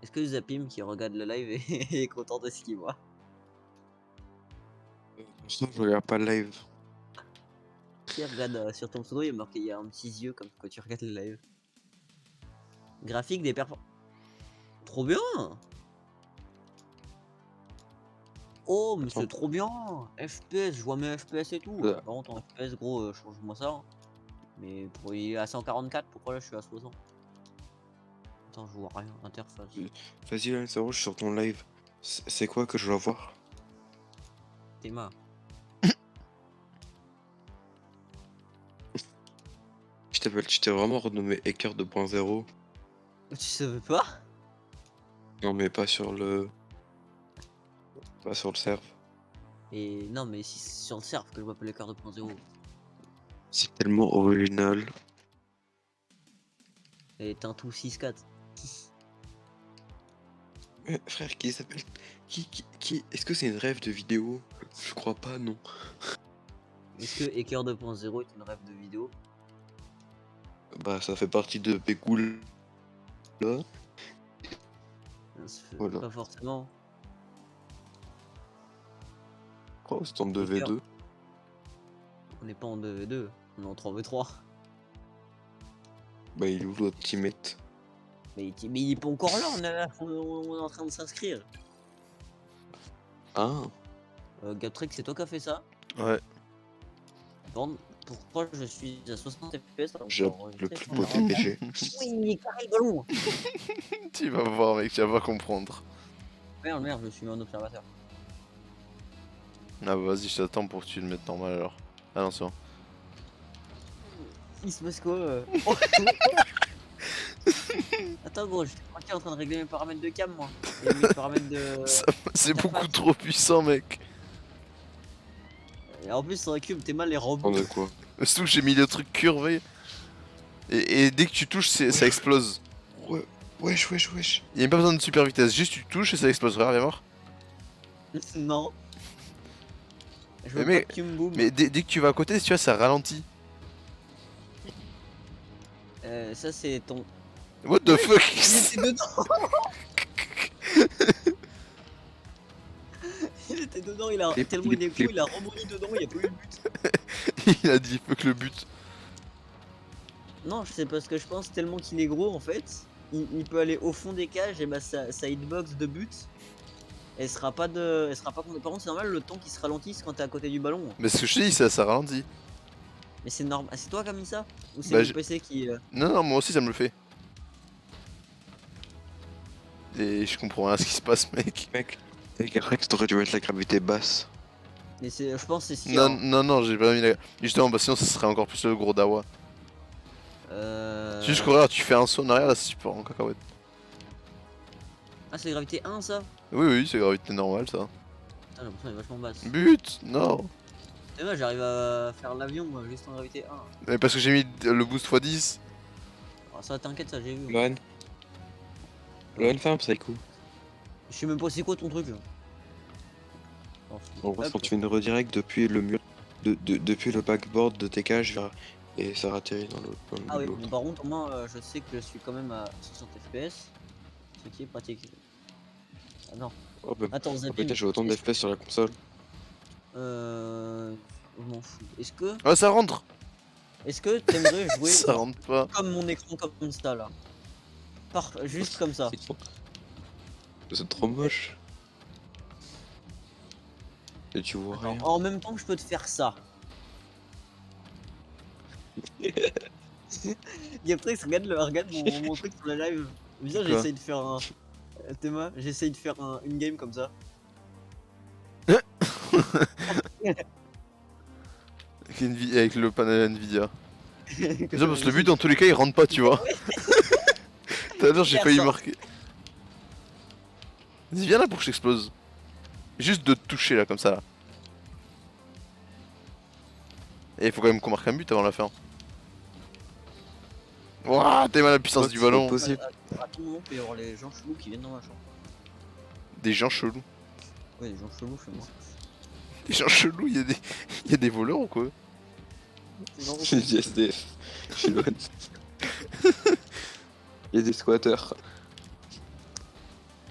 Est-ce que Zapim qui regarde le live est content de ce qu'il voit? Pour l'instant, je regarde pas le live. Qui regarde sur ton pseudo, il y a marqué, il y a un petit yeux comme quand tu regardes le live. Graphique des performances. Trop bien! Oh, mais Attends. c'est trop bien! FPS, je vois mes FPS et tout. Ouais. Par contre, en FPS, gros, change-moi ça. Hein. Mais pour, il est à 144, pourquoi là je suis à 60? Attends, je vois rien. Interface. Vas-y, là, c'est rouge sur ton live. C'est quoi que je dois voir? Théma. Tu t'es vraiment renommé Hacker 2.0. Tu savais pas? Non, mais pas sur le. Pas sur le serve. Et non, mais si c'est sur le serve que je m'appelle le cœur 2.0. C'est tellement original. Et t'es un tout 6-4. Mais frère, qui s'appelle. Qui. Est-ce que c'est une rêve de vidéo? Je crois pas, non. Est-ce que Hacker 2.0 est une rêve de vidéo? Bah, ça fait partie de Pécoul. Là. Voilà. Pas forcément. Je crois que c'est en 2v2. On n'est pas en 2v2, on est en 3v3. Bah, il est où l'autre teammate? Mais il est pas encore là, on est en train de s'inscrire. Ah, Gaptrek, c'est toi qui as fait ça? Ouais. Bon, pourquoi je suis à 60 FPS alors que j'ai genre, le tu sais, plus on beau a un- TPG. Oui, il est carré le ballon. Tu vas voir, mec, tu vas pas comprendre. Merde, je suis mis en observateur. Ah bah vas-y, je t'attends pour que tu le mettes normal alors. Ah non, c'est bon. Il se passe quoi Oh. Attends gros, j'étais tranquille en train de régler mes paramètres de cam moi. Et mes paramètres de... C'est interface. beaucoup trop puissant, mec. Et en plus sur la cube, t'es mal les Attends, robots. de quoi? Surtout que j'ai mis le truc curvé. Et dès que tu touches, ça explose. Ouais, wesh. Il y a même pas besoin de super vitesse, juste tu touches et ça explose. Regarde, viens voir. Non. Je veux Mais pas que tu me boum. Mais dès que tu vas à côté, tu vois, ça ralentit. Ça c'est ton... What the fuck? Il était dedans. Il était dedans, il a tellement il est gros, il a rebondi dedans, il a pas eu le but. Il a dit fuck le but. Non, c'est parce que je pense tellement qu'il est gros en fait, il peut aller au fond des cages et bah sa hitbox de but, elle sera pas comptée. Par contre c'est normal le temps qui se ralentisse quand t'es à côté du ballon. Mais ce que je te dis, ça ralentit. Mais c'est normal. Ah, c'est toi qui as mis ça? Ou c'est Bah, mon PC qui... Non, moi aussi ça me le fait. Et je comprends rien à ce qui se passe, mec. Mec, Rex, t'aurais dû mettre la gravité basse. Mais c'est... Je pense que c'est si... Non, j'ai pas mis la. Justement, bah sinon ça serait encore plus le gros dawa. C'est juste qu'en tu fais un saut en arrière, là c'est super en cacahuète. Ah c'est gravité 1 ça? Oui, c'est gravité normale ça. Putain, j'ai l'impression qu'elle est vachement basse. But. Non. Et moi j'arrive à faire l'avion moi, juste en gravité 1. Mais parce que j'ai mis le boost x10. Alors ça t'inquiète, ça j'ai vu. Lohan. Lohan, fais un psycho. Je sais même pas c'est quoi ton truc. En gros, quand tu fais une redirect depuis le mur, depuis le backboard de tes cages et ça atterrit dans le Ah oui, l'autre. bon, par contre, moi je sais que je suis quand même à 60 FPS, ce qui est pratique. Ah non, Oh, bah, attends, oh, Zapim. putain, j'ai autant de FPS sur la console. Je m'en fous. Ah, ça rentre. Est-ce que t'aimerais jouer Ça rentre pas. comme mon écran comme ça là? Juste comme ça. C'est trop moche. Et tu vois Attends, rien. en même temps que je peux te faire ça. Gaprex, regarde mon truc sur la live. Viens, Quoi? j'essaye de faire un. Théma, j'essaye de faire une game comme ça. Avec le panel Nvidia. Déjà parce que le but dans tous les cas il rentre pas, tu vois. Tout à l'heure j'ai failli marquer. Vas-y, viens là pour que je t'explose. Juste de te toucher là comme ça là. Et il faut quand même qu'on marque un but avant la fin. Wouah, t'es mal la puissance du ballon. Possible. À tout moment, il peut y avoir les gens chelous qui viennent dans ma chambre. Des gens chelous. Ouais, des gens chelous chez moi. Les gens chelous, il y a des voleurs ou quoi? Non, J'ai dit SDF. Je suis loin. Il y a des squatteurs.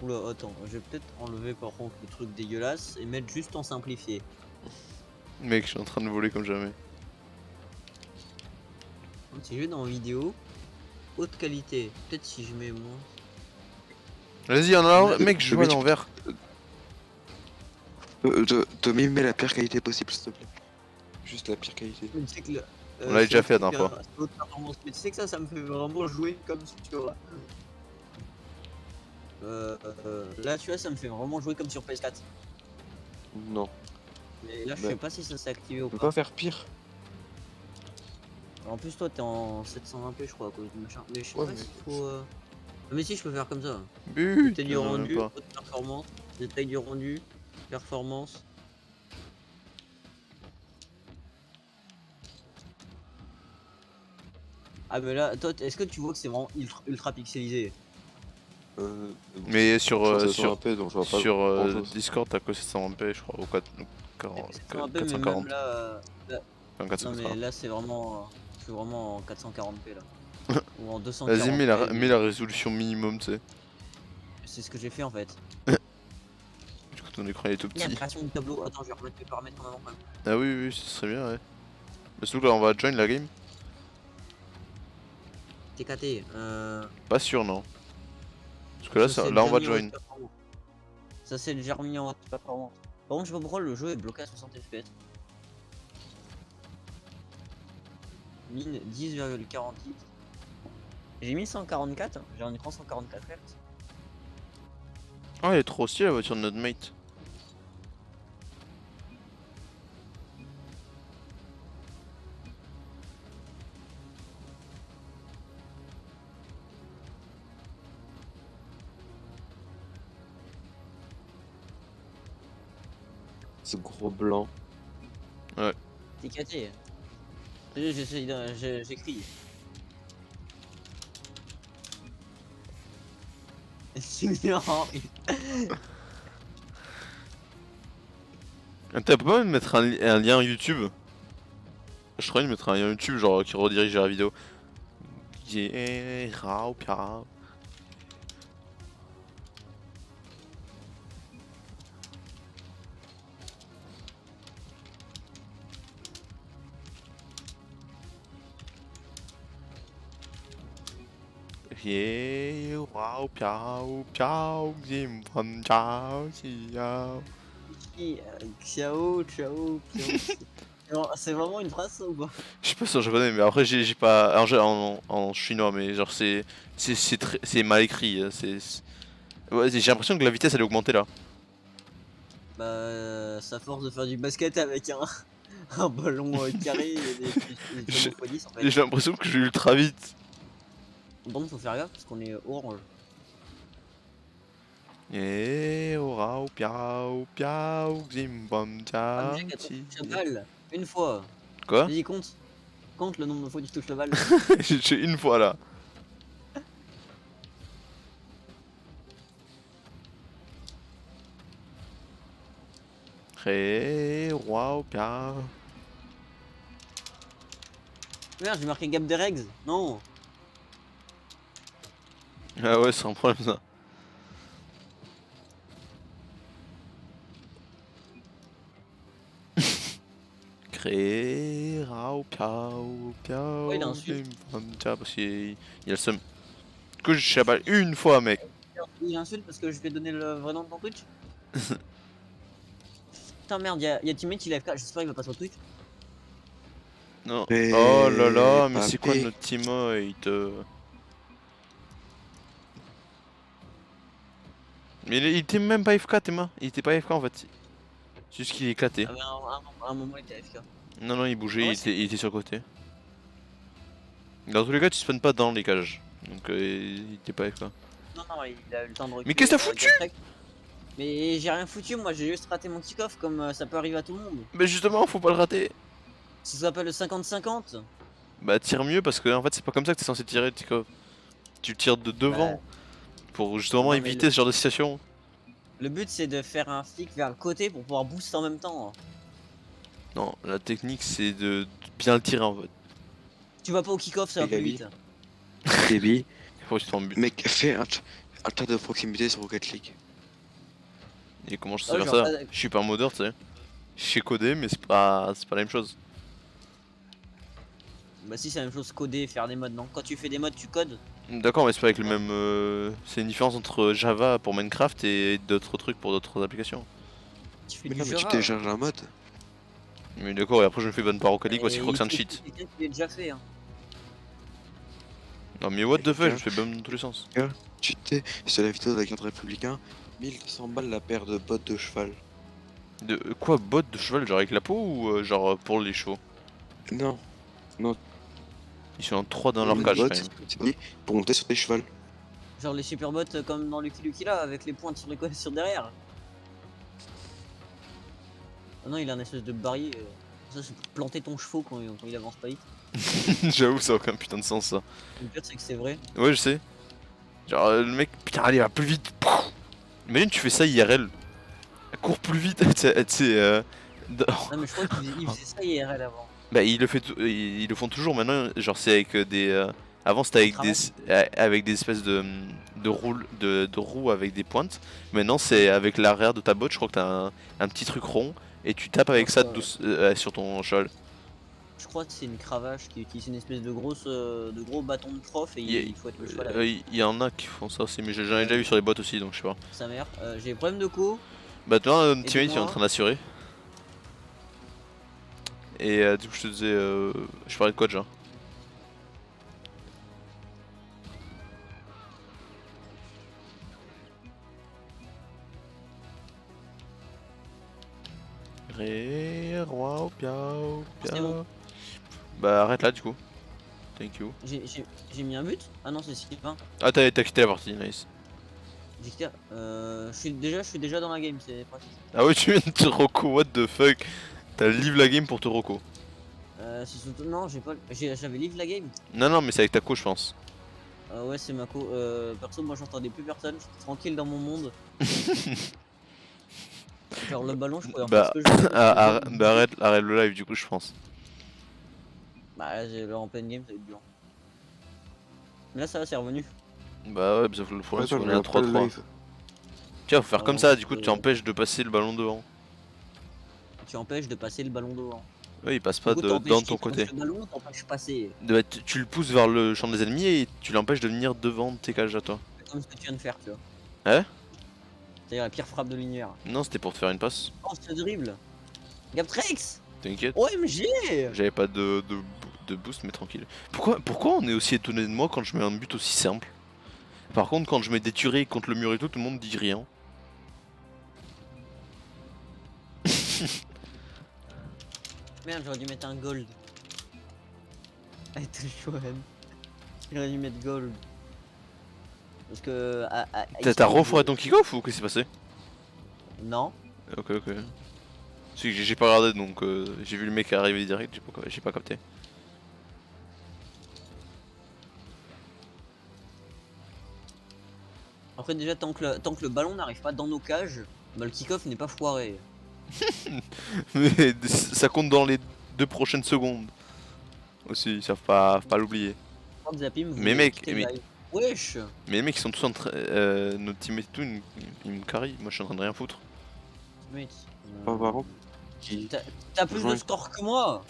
Oula, attends, je vais peut-être enlever par contre le truc dégueulasse et mettre juste en simplifié. Mec, je suis en train de voler comme jamais. Si je vais dans vidéo, haute qualité, peut-être si je mets moins. Vas-y, en a mec, je joue à Mais tu- l'envers. Tommy, mets la pire qualité possible, s'il te plaît. Juste la pire qualité. Mais tu sais que On l'avait déjà fait la dernière fois. c'est haute performance. Mais tu sais que ça me fait vraiment jouer comme sur. Là, tu vois, ça me fait vraiment jouer comme sur PS4. Non. Mais là, je Bah, sais pas si ça s'est activé ou On peut pas. pas faire pire. En plus, toi, t'es en 720p, je crois, à cause du machin. Mais je sais Ouais, pas mais- s'il faut. Mais si, je peux faire comme ça. But. Détail du Non, même rendu, pas. haute performance, détail du rendu, performance. Ah mais là, toi, est-ce que tu vois que c'est vraiment ultra pixelisé? Mais sur sur sur 720p, donc je vois pas sur grand-chose. Discord, t'as que 720p, je crois, ou 4, C'est un peu, mais 440. même là, Enfin, non 480. mais là c'est vraiment, je suis vraiment en 440p là, ou en 240p. Vas-y, mets la résolution minimum, tu sais. C'est ce que j'ai fait en fait. Du coup, ton écran il est tout Il y a petit. création du tableau. Attends, je vais remettre les paramètres en avant quand même. Ah oui, oui, ce serait bien, ouais. Mais surtout là, on va join la game. TKT. Pas sûr, non. Parce que là, Ça, c'est là on va déjà mis en join. haute performance. Ça c'est déjà remis en haute performance. Par contre, je sais pas pourquoi le jeu est bloqué à 60 fps. Mine 10,48. J'ai mis 144, j'ai un écran 144 Hz. Oh, elle est trop stylée la voiture de notre mate. Ce gros blanc. TKT. J'écris. Non, T'as pas me mettre un lien YouTube? Je crois qu'il mettra un lien YouTube genre qui redirige vers la vidéo. Yeah, rao, piao. Yeah, rao, piao, piao, zim, fan, ciao, ciao. Ciao, ciao, ciao. C'est vraiment une phrase ça, ou pas? Je sais pas si je connais, mais après j'ai pas en chinois, mais genre c'est mal écrit. Ouais, j'ai l'impression que la vitesse elle est augmentée là. Bah, ça force de faire du basket avec un ballon carré et des J'ai- tomophonies en fait. J'ai l'impression que je vais ultra vite. Donc faut faire gaffe parce qu'on est orange. Eh, rao, piao, piao, zim, bam, Ah, ciao, mec, attends, ci. tu touches la balle une fois. Quoi? Vas-y, compte. Compte le nombre de fois que tu touches la balle. J'ai une fois là. Ré, rao, piao. Merde, j'ai marqué gap des règles. Non. Ah ouais, c'est un problème ça. Cré, rao, piao, piao, Ouais, il insulte. zim, bam, ciao, parce qu'il y a le seum. Du coup, je suis à balle une fois, mec. Il insulte parce que je vais donner le vrai nom de ton Twitch. Putain, merde, y'a Teammate, il est AFK. J'espère qu'il va pas sur Twitch. Non. Mais Oh là là, mais c'est quoi papé. notre teammate? Mais il était même pas FK, Théma. Il était pas FK en fait. C'est juste qu'il est éclaté. Ah, mais à un moment, il était AFK. Non, non, il bougeait, Ah ouais, il était sur le côté. Dans tous les cas, tu spawns pas dans les cages. Donc il était pas FK. Non, non, il a eu le temps de reculer. Mais qu'est-ce que t'as foutu? Mais j'ai rien foutu, moi j'ai juste raté mon kick-off comme ça peut arriver à tout le monde. Mais justement, faut pas le rater. Ça s'appelle le 50-50. Bah, tire mieux parce que en fait, c'est pas comme ça que t'es censé tirer, Tico. Tu tires de devant pour justement Non, mais éviter ce genre de situation. Le but c'est de faire un flic vers le côté pour pouvoir boost en même temps. Non, la technique c'est de bien le tirer en fait. Tu vas pas au kick-off, ça va Et plus Gabi vite. Gabi, Faut que tu te en but. mec, fais un tas de proximité sur Rocket League. Et comment je sais Oh, faire genre, ça? Je suis pas un modeur, tu sais. Je sais coder, mais c'est pas la même chose. bah si, c'est la même chose, coder, faire des mods, non? Quand tu fais des mods, tu codes. D'accord, mais c'est pas avec le même. C'est une différence entre Java pour Minecraft et d'autres trucs pour d'autres applications. Tu fais Mais du non, mais tu Java. télécharges un mode. Mais d'accord, et après je me fais bonne par Rocket League, voici Et Roxanne il faut cheat. quelqu'un qui l'ait déjà fait. Hein. Non mais what the fuck, Quelqu'un- je fais bonne dans tous les sens. Tu sais, c'est la vidéo de la garde républicain, 1200 balles la paire de bottes de cheval. De quoi, botte de cheval, genre avec la peau ou genre pour les chevaux? Non, Ils sont en 3 dans Et leur une cage quand botte, même. c'est dit, pour monter sur tes chevals. Genre les super bots comme dans Lucky Lucky là, avec les pointes sur les côtés sur derrière. Ah non, il a un espèce de barillet. Ça, c'est pour planter ton chevaux quand il avance pas vite. J'avoue, ça a aucun putain de sens ça. Le pire, c'est que c'est vrai. Ouais, je sais. Genre le mec, putain, allez, va plus vite. Imagine, tu fais ça IRL. Cours plus vite, tu sais. Non, mais je crois qu'il faisait ça IRL avant. Bah, ils le font toujours maintenant. Genre, c'est avec des. Avant, c'était avec des espèces de roues avec des pointes. Maintenant, c'est avec l'arrière de ta botte. Je crois que t'as un petit truc rond et tu tapes avec ça sur ton cheval. Je crois que c'est une cravache qui utilise une espèce de gros bâton de prof et il faut être le cheval avec Il y en a qui font ça aussi, mais j'en ai déjà vu sur les bottes aussi, donc je sais pas. sa mère. J'ai des problèmes de co. Bah, toi, un teammate, il est Aidez-moi. en train d'assurer. Et du coup, je te disais. Je parlais de quoi déjà? Ré, roi, piao, C'est piao. bon. Bah, arrête là du coup. Thank you. J'ai mis un but. Ah non, c'est Sylvain. Ah, t'as quitté la partie, nice. J'ai quitté. Je suis déjà dans la game, c'est pratique. Ah ouais, tu viens de te reco, what the fuck? T'as leave la game pour te reco. C'est surtout. Non, j'ai pas. J'avais live la game. Non, non, mais c'est avec ta co, je pense. Ouais, c'est ma co. Perso, moi j'entendais plus personne. J'étais tranquille dans mon monde. Genre le ballon, je pouvais en faire Bah, ce que je voulais. bah arrête le live du coup, je pense. Bah, là, là, en pleine game, ça va être dur. Mais là, ça va, c'est revenu. Bah ouais, sauf que le problème c'est Attends, qu'on est mais à après le 3-3. live. Tiens, faut faire Ah comme non, ça, du coup tu empêches de passer le ballon devant. Tu empêches de passer le ballon devant. Ouais, il passe Du pas coup, dans ton côté. Le ballon, t'empêches passer. Bah, tu le pousses vers le champ des ennemis et tu l'empêches de venir devant tes cages à toi. C'est comme ce que tu viens de faire, tu vois. Hein? C'est-à-dire la pire frappe de l'univers. Non, c'était pour te faire une passe. Oh, ce dribble. Gaptrex. T'inquiète. OMG. J'avais pas de boost, mais tranquille. Pourquoi on est aussi étonné de moi quand je mets un but aussi simple? Par contre, quand je mets des tueries contre le mur et tout le monde dit rien. Merde, j'aurais dû mettre un gold. Ah, t'es chouette. J'aurais dû mettre gold. Parce que. T'as refoiré ton kick-off ou qu'est-ce qui s'est passé? Non. Ok. C'est que j'ai pas regardé donc j'ai vu le mec arriver direct, j'ai pas capté. Après, déjà, tant que le ballon n'arrive pas dans nos cages, bah, le kick-off n'est pas foiré. Mais ça compte dans les 2 prochaines secondes. Aussi, ils savent pas l'oublier. Prends Zapim, vous Mais mec, quittez le live. Wesh. Mais les mecs ils sont tous en train. Notre teammate et tout, ils me carry. Moi je suis en train de rien foutre. Mate, Par contre, qui. T'as plus de Ouais. score que moi.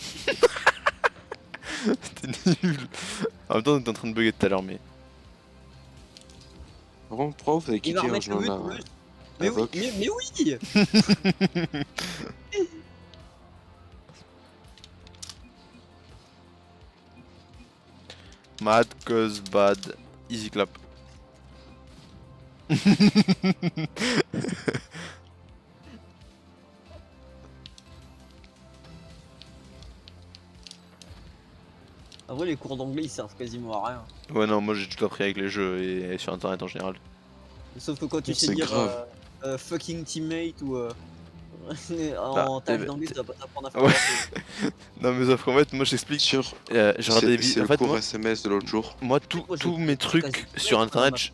C'était nul. En même temps, on était en train de bugger tout à l'heure, mais. Par contre, prof, vous avez Il va quitté remettre le but. rejoindre Plus. Mais oui, Vogue. mais oui. Mad cause bad. Easy clap. En vrai, les cours d'anglais ils servent quasiment à rien. Ouais, non, moi j'ai tout appris avec les jeux et sur internet en général. Sauf que quand tu sais C'est dire grave. fucking teammate ou Bah, en eh tâche ben, d'anglais, tu vas pas t'apprendre à faire Ouais. grand-chose. Non, mais sauf qu'en fait, moi j'explique. Sur. J'ai regardé des C'est vidéos. le En fait, cours SMS de l'autre jour. moi Moi, tous mes quasi- trucs quasi- sur internet,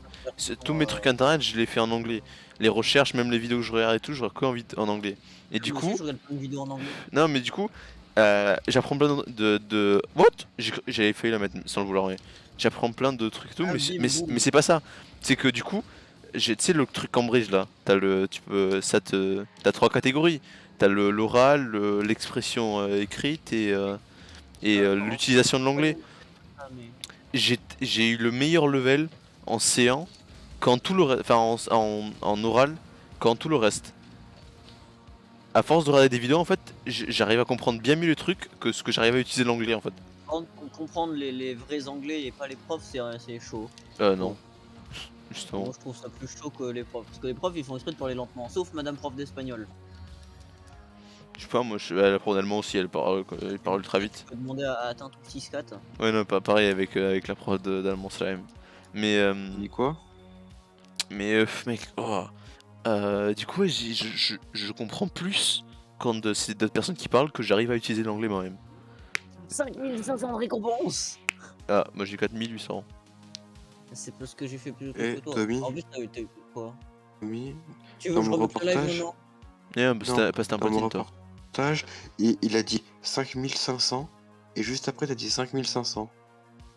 tous mes trucs internet, je les fais en anglais. Les recherches, même les vidéos que je regarde et tout, je regarde que en anglais. Et du Moi aussi, coup, je regarde plein de vidéos en anglais. non, mais du coup, j'apprends plein de. What? J'avais failli la mettre sans le vouloir, mais j'apprends plein de trucs et tout, Ah, mais, bim, boum. mais c'est pas ça. C'est que du coup, tu sais, le truc Cambridge là, t'as trois catégories. T'as l'oral, l'expression écrite et l'utilisation de l'anglais. Ah, mais... J'ai eu le meilleur level en C1 quand tout le reste. Enfin, en oral, quand tout le reste. À force de regarder des vidéos, en fait, j'arrive à comprendre bien mieux les trucs que ce que j'arrive à utiliser l'anglais en fait. Comprendre les vrais anglais et pas les profs, c'est chaud. Non, Bon, justement. moi je trouve ça plus chaud que les profs. Parce que les profs ils font exprès de parler lentement, sauf madame prof d'espagnol. Je sais pas, moi, la prof d'allemand aussi, elle parle ultra vite. Tu peux demander à Tintou 6-4. Ouais, non, pas pareil avec la prof d'allemand, c'est la même. Mais, Dis quoi? mec, oh. Du coup, ouais, je comprends plus quand c'est d'autres personnes qui parlent que j'arrive à utiliser l'anglais moi-même. 5500 de récompense. Ah, moi j'ai 4800. C'est parce que j'ai fait plus de Eh, que toi. Tommy. En plus, t'as eu quoi? Oui. Tu veux Dans que je mon remette le live reportage, maintenant? C'était un dans mon platine, toi. reportage, il a dit 5500 et juste après t'as dit 5500.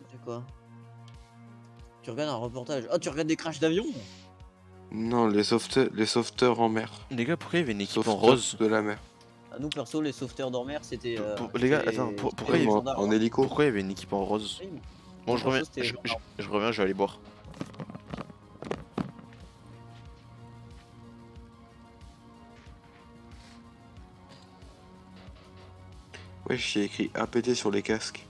C'est quoi? Tu regardes un reportage. Oh, tu regardes des crashs d'avion? Non, les sauveteurs en mer. Les gars, pourquoi il y avait une équipe en Sauveteurs rose? de la mer. À nous perso, les sauveteurs d'en mer, c'était. Les gars, c'était attends, les- pourquoi c'était il y les avait- gendarmes. En hélico. Pourquoi il y avait une équipe en rose? Oui, Bon, moi, je reviens, perso, c'était les gendarmes. je reviens, je vais aller boire. Ouais, j'ai écrit APT sur les casques.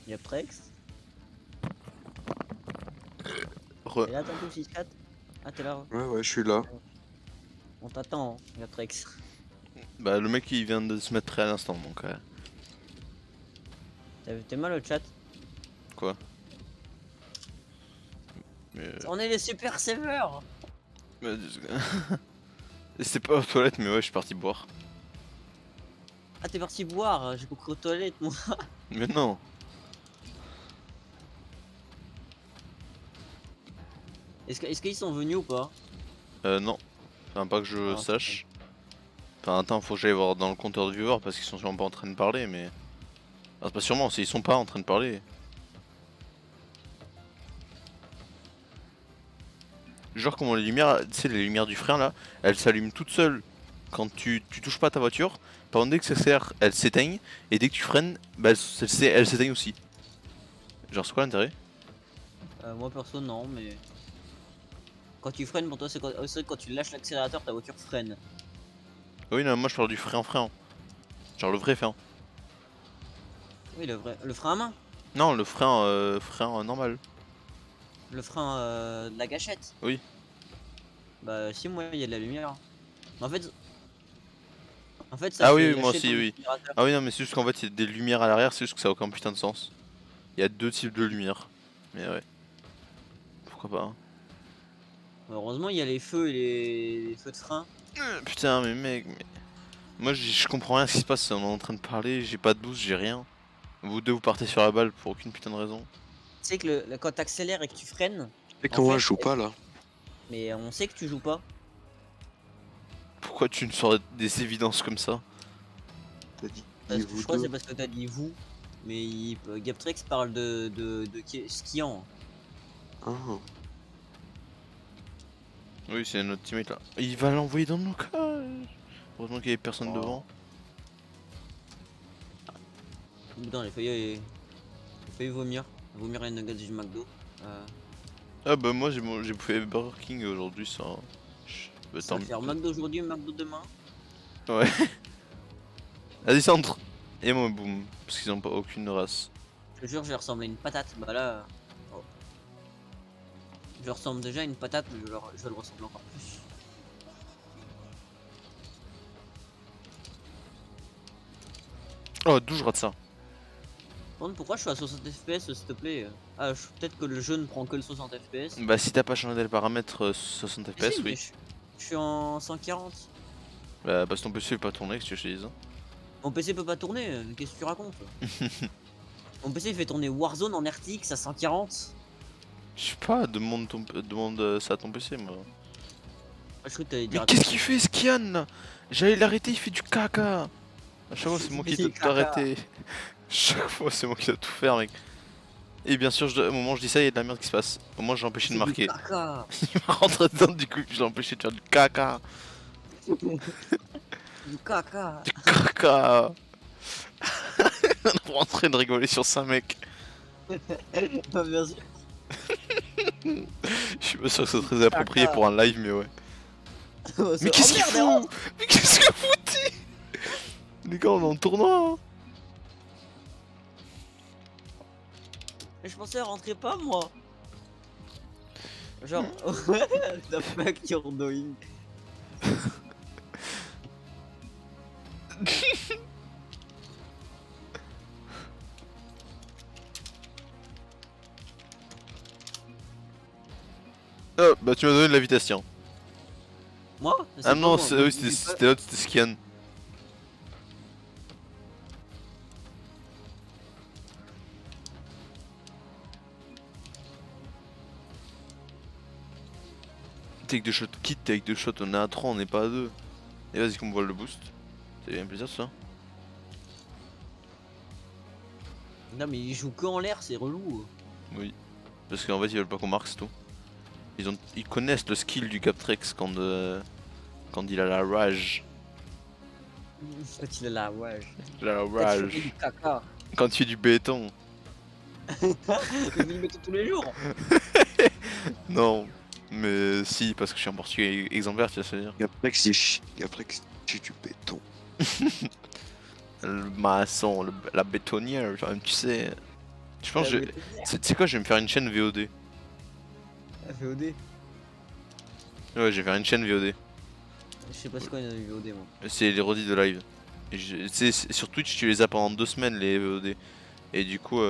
Y'a Prex. Re- Et là, Tintou 6-4. Ah, t'es là. Ouais, je suis là. On t'attend, hein, y'a Prex. Bah, le mec il vient de se mettre prêt à l'instant donc. T'es mal le chat. Quoi? On est les super savers. Mais- C'était pas aux toilettes, mais ouais, je suis parti boire. Ah, t'es parti boire. J'ai compris aux toilettes, moi. Mais non! Est-ce qu'ils sont venus ou pas? Non. Enfin, pas que je Ah, sache. Enfin, attends, faut que j'aille voir dans le compteur de viewers parce qu'ils sont sûrement pas en train de parler, mais. Ah, c'est pas sûrement, ils sont pas en train de parler. Genre, comment les lumières, tu sais, les lumières du frein là, elles s'allument toutes seules quand tu touches pas ta voiture. Par contre, dès que ça s'accélère, elles s'éteignent, et dès que tu freines, bah, elles s'éteignent aussi. Genre, c'est quoi l'intérêt? Moi perso, non, mais. Quand tu freines, pour toi, c'est vrai que quand tu lâches l'accélérateur, ta voiture freine. Oui, non, moi je parle du frein en frein. Genre le vrai frein. Oui, le vrai. Le frein à main. Non, le frein normal. Le frein de la gâchette. Oui. Bah, si, moi, il y a de la lumière. En fait. En fait, ça Ah fait oui, oui, moi lâcher aussi, ton oui. accélérateur. Ah oui, non, mais c'est juste qu'en fait, il y a des lumières à l'arrière, c'est juste que ça a aucun putain de sens. Il y a deux types de lumières. Mais ouais. Pourquoi pas, hein. Heureusement, il y a les feux et les feux de frein. Putain, mais mec, mais. Moi, je comprends rien à ce qui se passe, on est en train de parler, j'ai pas de boost, j'ai rien. Vous deux, vous partez sur la balle pour aucune putain de raison. Tu sais que quand t'accélères et que tu freines. Et En quand moi fait, je joue pas là. Mais on sait que tu joues pas. Pourquoi tu ne sors des évidences comme ça? T'as dit Parce que vous je crois que deux. c'est parce que t'as dit vous. Mais Gaptrex parle de skiant. Ah. Oui, c'est notre teammate là. Il va l'envoyer dans nos cages. Heureusement qu'il y avait personne Oh. devant. Putain, j'ai failli vomir. Vomir les nuggets du McDo. Ah bah moi j'ai bouffé Burger King aujourd'hui ça. Bah, Ça va faire McDo aujourd'hui, McDo demain. Ouais. Vas-y centre. Et moi boum. Parce qu'ils ont pas aucune race. Je te jure, je ressemble à une patate. Bah là. Oh. Je ressemble déjà à une patate, mais je le ressemble encore plus. Oh d'où je rate ça. Par contre, pourquoi je suis à 60 FPS s'il te plaît? Ah, peut-être que le jeu ne prend que le 60 FPS. Bah si t'as pas changé les paramètres 60 Mais fps si, mais oui. je suis en 140. Bah parce que ton PC est pas tourné que tu utilises. Mon PC peut pas tourner, qu'est-ce que tu racontes? Mon PC il fait tourner Warzone en RTX à 140. Je sais pas, demande ça à ton PC moi. Ah, je crois que t'allais Mais dire. qu'est-ce qu'il fait Skian là? J'allais l'arrêter, il fait du caca. À chaque fois c'est moi qui dois C'est caca. t'arrêter. Chaque fois c'est moi qui dois tout faire mec. Et bien sûr au moment où je dis ça il y a de la merde qui se passe. Au moins j'ai empêché de C'est du marquer. caca. Il m'a rentré dedans du coup je l'ai empêché de faire du caca. Du caca. Du caca. On est en train de rigoler sur ça mec. Pas bien sûr. Je suis pas sûr que ce soit très approprié Caca. pour un live mais ouais. Mais qu'est-ce qu'il Oh merde, fout? Mais qu'est-ce que vous foutez? Les gars on est en tournoi hein. mais je pensais rentrer pas moi. Genre, the fuck you're doing. Oh, bah tu m'as donné de l'invitation. Moi? Ah pas non, moi. oui, Dis pas- c'était l'autre, c'était Skian. Take the shot, quitte take the shot, on est à 3, on n'est pas à 2. Et vas-y qu'on me voit le boost. C'est bien plaisir ça. Non mais il joue que en l'air, c'est relou. Oui. Parce qu'en fait ils veulent pas qu'on marque, c'est tout. Ils connaissent le skill du Captrex quand il a la rage. Quand il est là, ouais. La Quand il fait du rage. caca. Quand tu fais du béton. Je vais le mettre tous les jours. Non. Mais si, parce que je suis un portugais exemplaire, tu vas se dire. Gaplex, j'ai du béton. Le maçon, la bétonnière, enfin, tu sais. Je pense que c'est quoi, je vais me faire une chaîne VOD. VOD. Ouais, je vais faire une chaîne VOD. Je sais pas c'est quoi une VOD moi. C'est les redis de live. Et tu sais, sur Twitch, tu les as pendant 2 semaines, les VOD. Et du coup,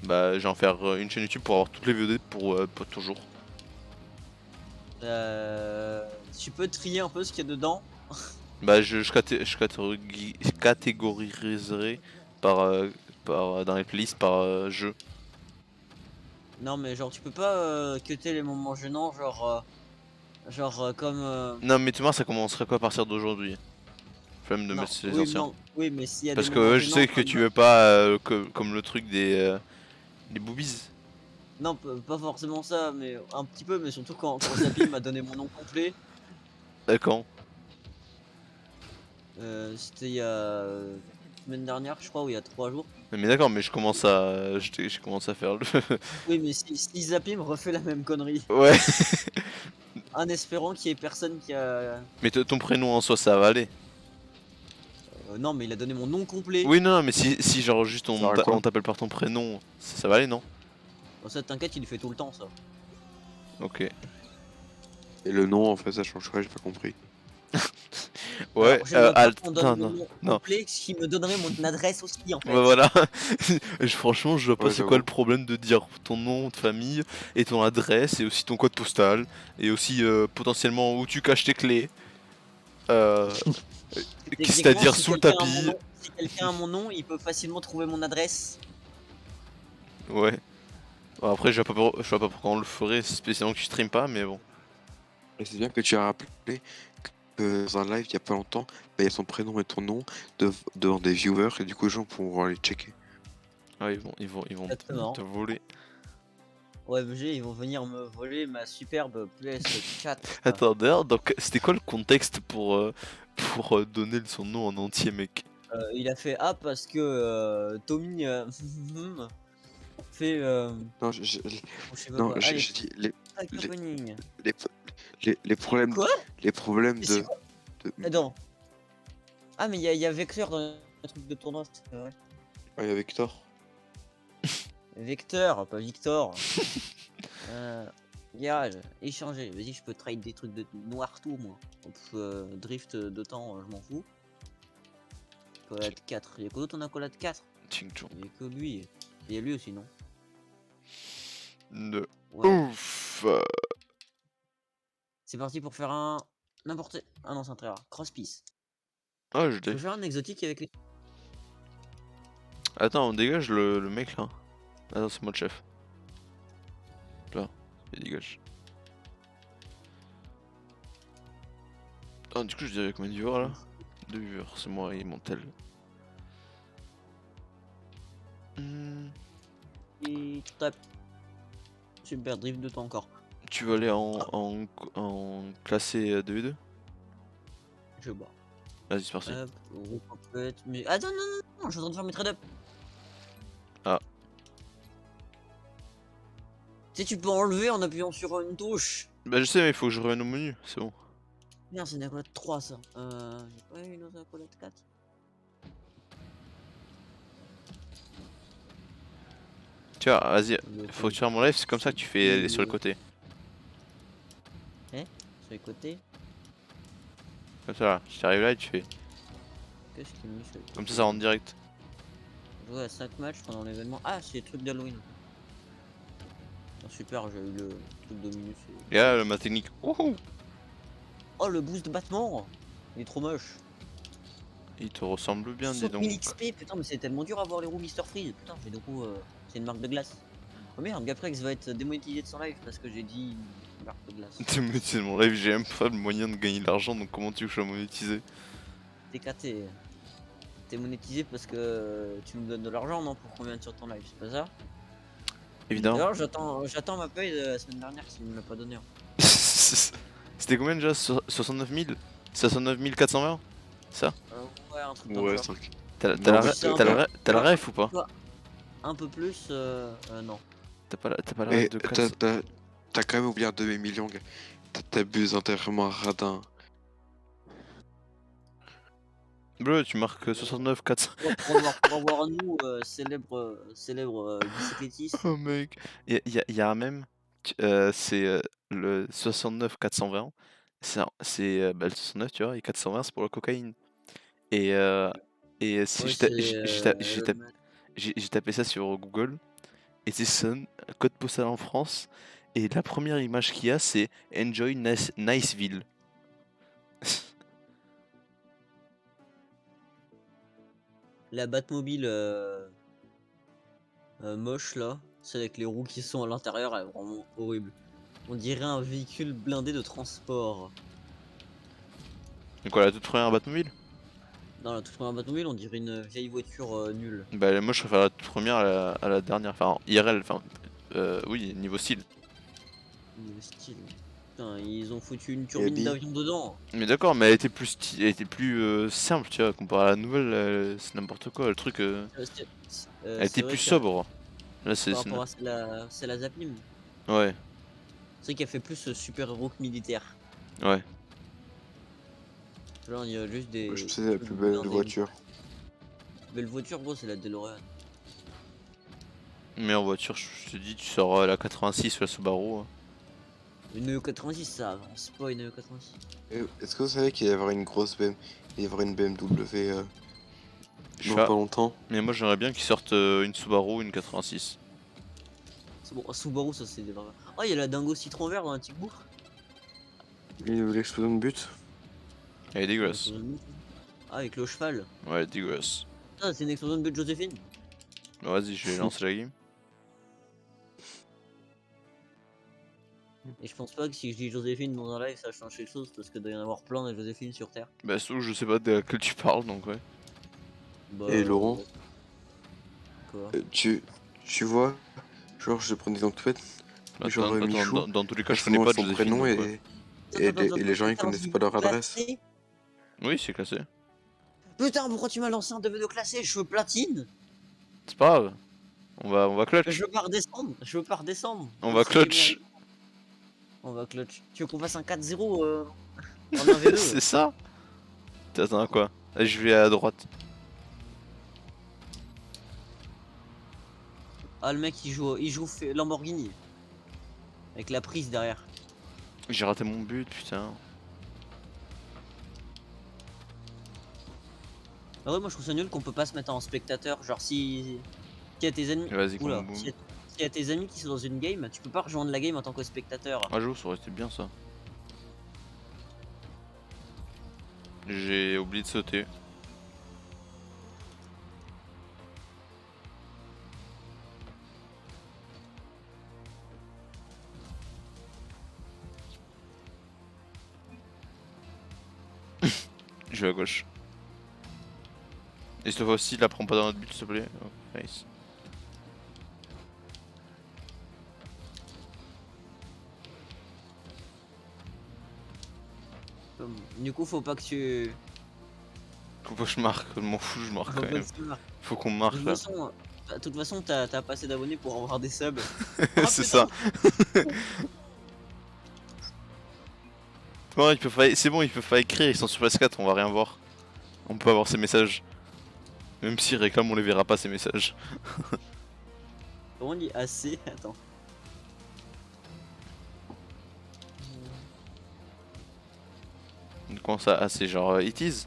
bah, je vais en faire une chaîne YouTube pour avoir toutes les VOD pour toujours. Tu peux trier un peu ce qu'il y a dedans. Bah, je catégoriserai dans les playlists par jeu. Non mais genre tu peux pas cutter les moments gênants comme Non, mais Thomas, ça commencerait quoi à partir d'aujourd'hui? Flemme de non, mettre les oui, anciens. non, oui mais s'il y a Parce des que moments je sais gênants que tu veux pas comme le truc des boobies. non pas forcément ça mais un petit peu mais surtout quand Zappy m'a donné mon nom complet. D'accord. C'était il y a semaine dernière je crois ou il y a 3 jours. Mais d'accord, mais je commence à faire le. Oui mais si Zappy me refait la même connerie Ouais. en espérant qu'il y ait personne qui a Mais ton prénom en soi, ça va aller. non mais il a donné mon nom complet. Oui, non, mais si genre juste Ça va quoi on t'appelle par ton prénom, ça va aller, non? Bon, ça t'inquiète il le fait tout le temps ça. Ok. Et le nom, en fait, ça change quoi? J'ai pas compris. Ouais, Alors, j'aimerais pas qu'on donne non, mon non, nom non. complet qui me donnerait mon adresse aussi en fait. Bah voilà. Franchement, je vois pas Ouais, c'est j'avoue. quoi le problème de dire ton nom de famille et ton adresse et aussi ton code postal et aussi potentiellement où tu caches tes clés. C'est-à-dire Techniquement, si sous le quelqu'un a mon tapis. nom- si quelqu'un a mon nom, il peut facilement trouver mon adresse. Ouais. Bon, après, je vois pas pourquoi on le ferait, spécialement que tu stream pas, mais bon. Et c'est bien que tu as rappelé que dans un live, il y a pas longtemps, bah, il y a son prénom et ton nom devant des viewers, et du coup, les gens pourront aller checker. Ah, ils vont Exactement. te voler. OMG, ils vont venir me voler ma superbe PS4. Attends, d'ailleurs, donc c'était quoi le contexte pour donner son nom en entier, mec? Il a fait ah parce que Tommy fait Non, je sais pas non, quoi. Allez, j'ai dit pack les, opening. les, les problèmes, Quoi? les problèmes Mais c'est de, quoi? de... Attends. Ah mais il y a Vecteur dans le truc de tournoi, c'est vrai. Ah, il y a Victor. Vecteur, pas Victor. Garage, échanger. Vas-y, je peux trade des trucs de noir tout moi. Drift de temps, je m'en fous. Collade 4. Il y a quoi d'autre en accolade 4? Ching chong. Il y a que lui. Il y a lui aussi, non? De Ouais. ouf. C'est parti pour faire un. N'importe. Ah non, c'est un très rare. Cross piece. Ah, je Je peux l'ai. faire un exotique avec les. Attends, on dégage le mec là. Attends, c'est moi le chef. Là, il dégage. Ah, du coup, je dirais combien de viewers là? 2 viewers, c'est moi et mon tel. Et tape. Super drift de temps encore. Tu veux aller en classé 2v2? Je bats. Vas-y, c'est parti. Hop, roue complète. Mais. Attends, non, je suis en train de faire mes trade up. Ah. Tu sais, tu peux enlever en appuyant sur une touche. Bah, je sais, mais il faut que je revienne au menu, c'est bon. Merde, c'est une accolade 3 ça. J'ai pas eu une autre accolade 4. Tu vois, vas-y, faut que tu fasses mon live, c'est comme ça que tu fais Et- sur le côté. Sur les côtés. Comme ça là, je t'arrive là et tu fais. Qu'est-ce qu'il me met sur les Comme côtés ça rentre direct. Jouer à 5 matchs pendant l'événement. Ah, c'est les trucs d'Halloween. Oh, super, j'ai eu le truc de minus. Et là, ma technique. Wouhou! Oh, le boost de battement. Il est trop moche. Il te ressemble bien, dis 60 donc. 000 XP, putain, mais c'est tellement dur à avoir les roues Mister Freeze. Putain, mais du coup, c'est une marque de glace. Oh merde, Gaprex va être démonétisé de son live parce que j'ai dit une marque de glace. T'es monétisé mon live, j'ai même pas le moyen de gagner de l'argent, donc comment tu veux que je sois monétisé? TKT. T'es monétisé parce que tu nous donnes de l'argent, non? Pour qu'on vienne sur ton live, c'est pas ça? Évidemment. D'ailleurs, j'attends ma paye de la semaine dernière s'il me l'a pas donné. Hein. C'était combien déjà? 69 000? 69 420? Ça? Ouais, un truc dans le Ouais, genre. 5. T'as Non, la mais c'est un t'as la ref ou pas? Un peu plus, non. T'as pas la Et ref de 400? t'as quand même oublié un demi-million, gars. T'abuses, hein, t'es vraiment un radin. Bleu, tu marques 69 400. Pour avoir nous, célèbre bicyclettiste. Oh mec. Y a un même, c'est le 69 420. Bah, le 69, tu vois, et 420 c'est pour la cocaïne. Et, si Ouais, c'est j'ai tapé ça sur Google, et c'est ça, code postal en France, et la première image qu'il y a, c'est Enjoy Niceville. la Batmobile moche là. C'est avec les roues qui sont à l'intérieur, elle est vraiment horrible. On dirait un véhicule blindé de transport. Donc voilà, la toute première Batmobile. Dans la toute première Batmobile, on dirait une vieille voiture nulle. Bah moi je préfère la toute première à la dernière, enfin en IRL, enfin oui, niveau style. Niveau style. Putain, ils ont foutu une turbine d'avion dedans. Mais d'accord, mais elle était plus simple, tu vois, comparé à la nouvelle, c'est n'importe quoi, le truc, elle était C'est vrai plus que sobre. Là c'est... par rapport à celle à Zaplim, Ouais, c'est vrai qu'elle fait plus super-héros que militaire. ouais. Là, il y a juste des. Je sais, la plus belle voiture. Belle voiture, gros, c'est la DeLorean. Mais en voiture, je te dis, tu sors la 86 ou la Subaru. Hein. Une Neo 86, ça avance pas une Neo 86. Est-ce que vous savez qu'il va y avoir une grosse BM, il va y avoir une BMW Je dans fais- pas longtemps? Mais moi j'aimerais bien qu'ils sortent une Subaru, une 86. C'est bon, Subaru, ça c'est des vrais. Oh, il y a la dingo citron vert dans un Tic-Bourg. L'explosion de but? Elle est dégueulasse. Ah, avec le cheval. Ouais, elle est dégueulasse. Ah, c'est une explosion de but de Joséphine. Bon, vas-y, je vais lancer la game. Et je pense pas que si je dis Joséphine dans un live, ça change quelque chose parce que doit y en avoir plein de Joséphine sur Terre. Bah, surtout, je sais pas de laquelle tu parles, donc ouais. Bah, Et Laurent, quoi tu vois, genre je prends des exemple tout bête, Genre Attends, Michou. dans tous les cas, je Son connais nom pas et son Joséphine. prénom donc, ouais. et les gens ils connaissent pas leur adresse. Classé. Oui, c'est classé. Putain, pourquoi tu m'as lancé un DVD classé? Je veux platine. C'est pas grave. On va clutch. Je veux pas redescendre. Je veux pas redescendre. On Même va si j'ai clutch. mérité. On va clutch. Tu veux qu'on fasse un 4-0 en 1v2? C'est ça. T'attends quoi? Allez, je vais à droite. Ah, le mec il joue Lamborghini. Avec la prise derrière. J'ai raté mon but, putain. Ah ouais, moi je trouve ça nul qu'on peut pas se mettre en spectateur. Genre si y a tes ennemis. Vas-y, Oula, boum. s'il y a tes amis qui sont dans une game, tu peux pas rejoindre la game en tant que spectateur. Ah, j'avoue, ça aurait été bien ça. J'ai oublié de sauter. Je vais à gauche. Et cette fois-ci, la prends pas dans notre but, s'il te plaît. Oh, nice. Du coup, faut pas que tu. Faut pas que je marque, je m'en fous, je marque Faut quand pas même. que tu marques. Faut qu'on De marque toute là. façon, de toute façon, t'as pas assez d'abonnés pour avoir des subs. C'est ça. Bon, c'est bon, ils peuvent pas écrire, ils sont sur PS4, on va rien voir. On peut avoir ces messages. Même s'ils réclament, on les verra pas ces messages. Comment on dit assez? Attends. Comment ça, assez genre it is?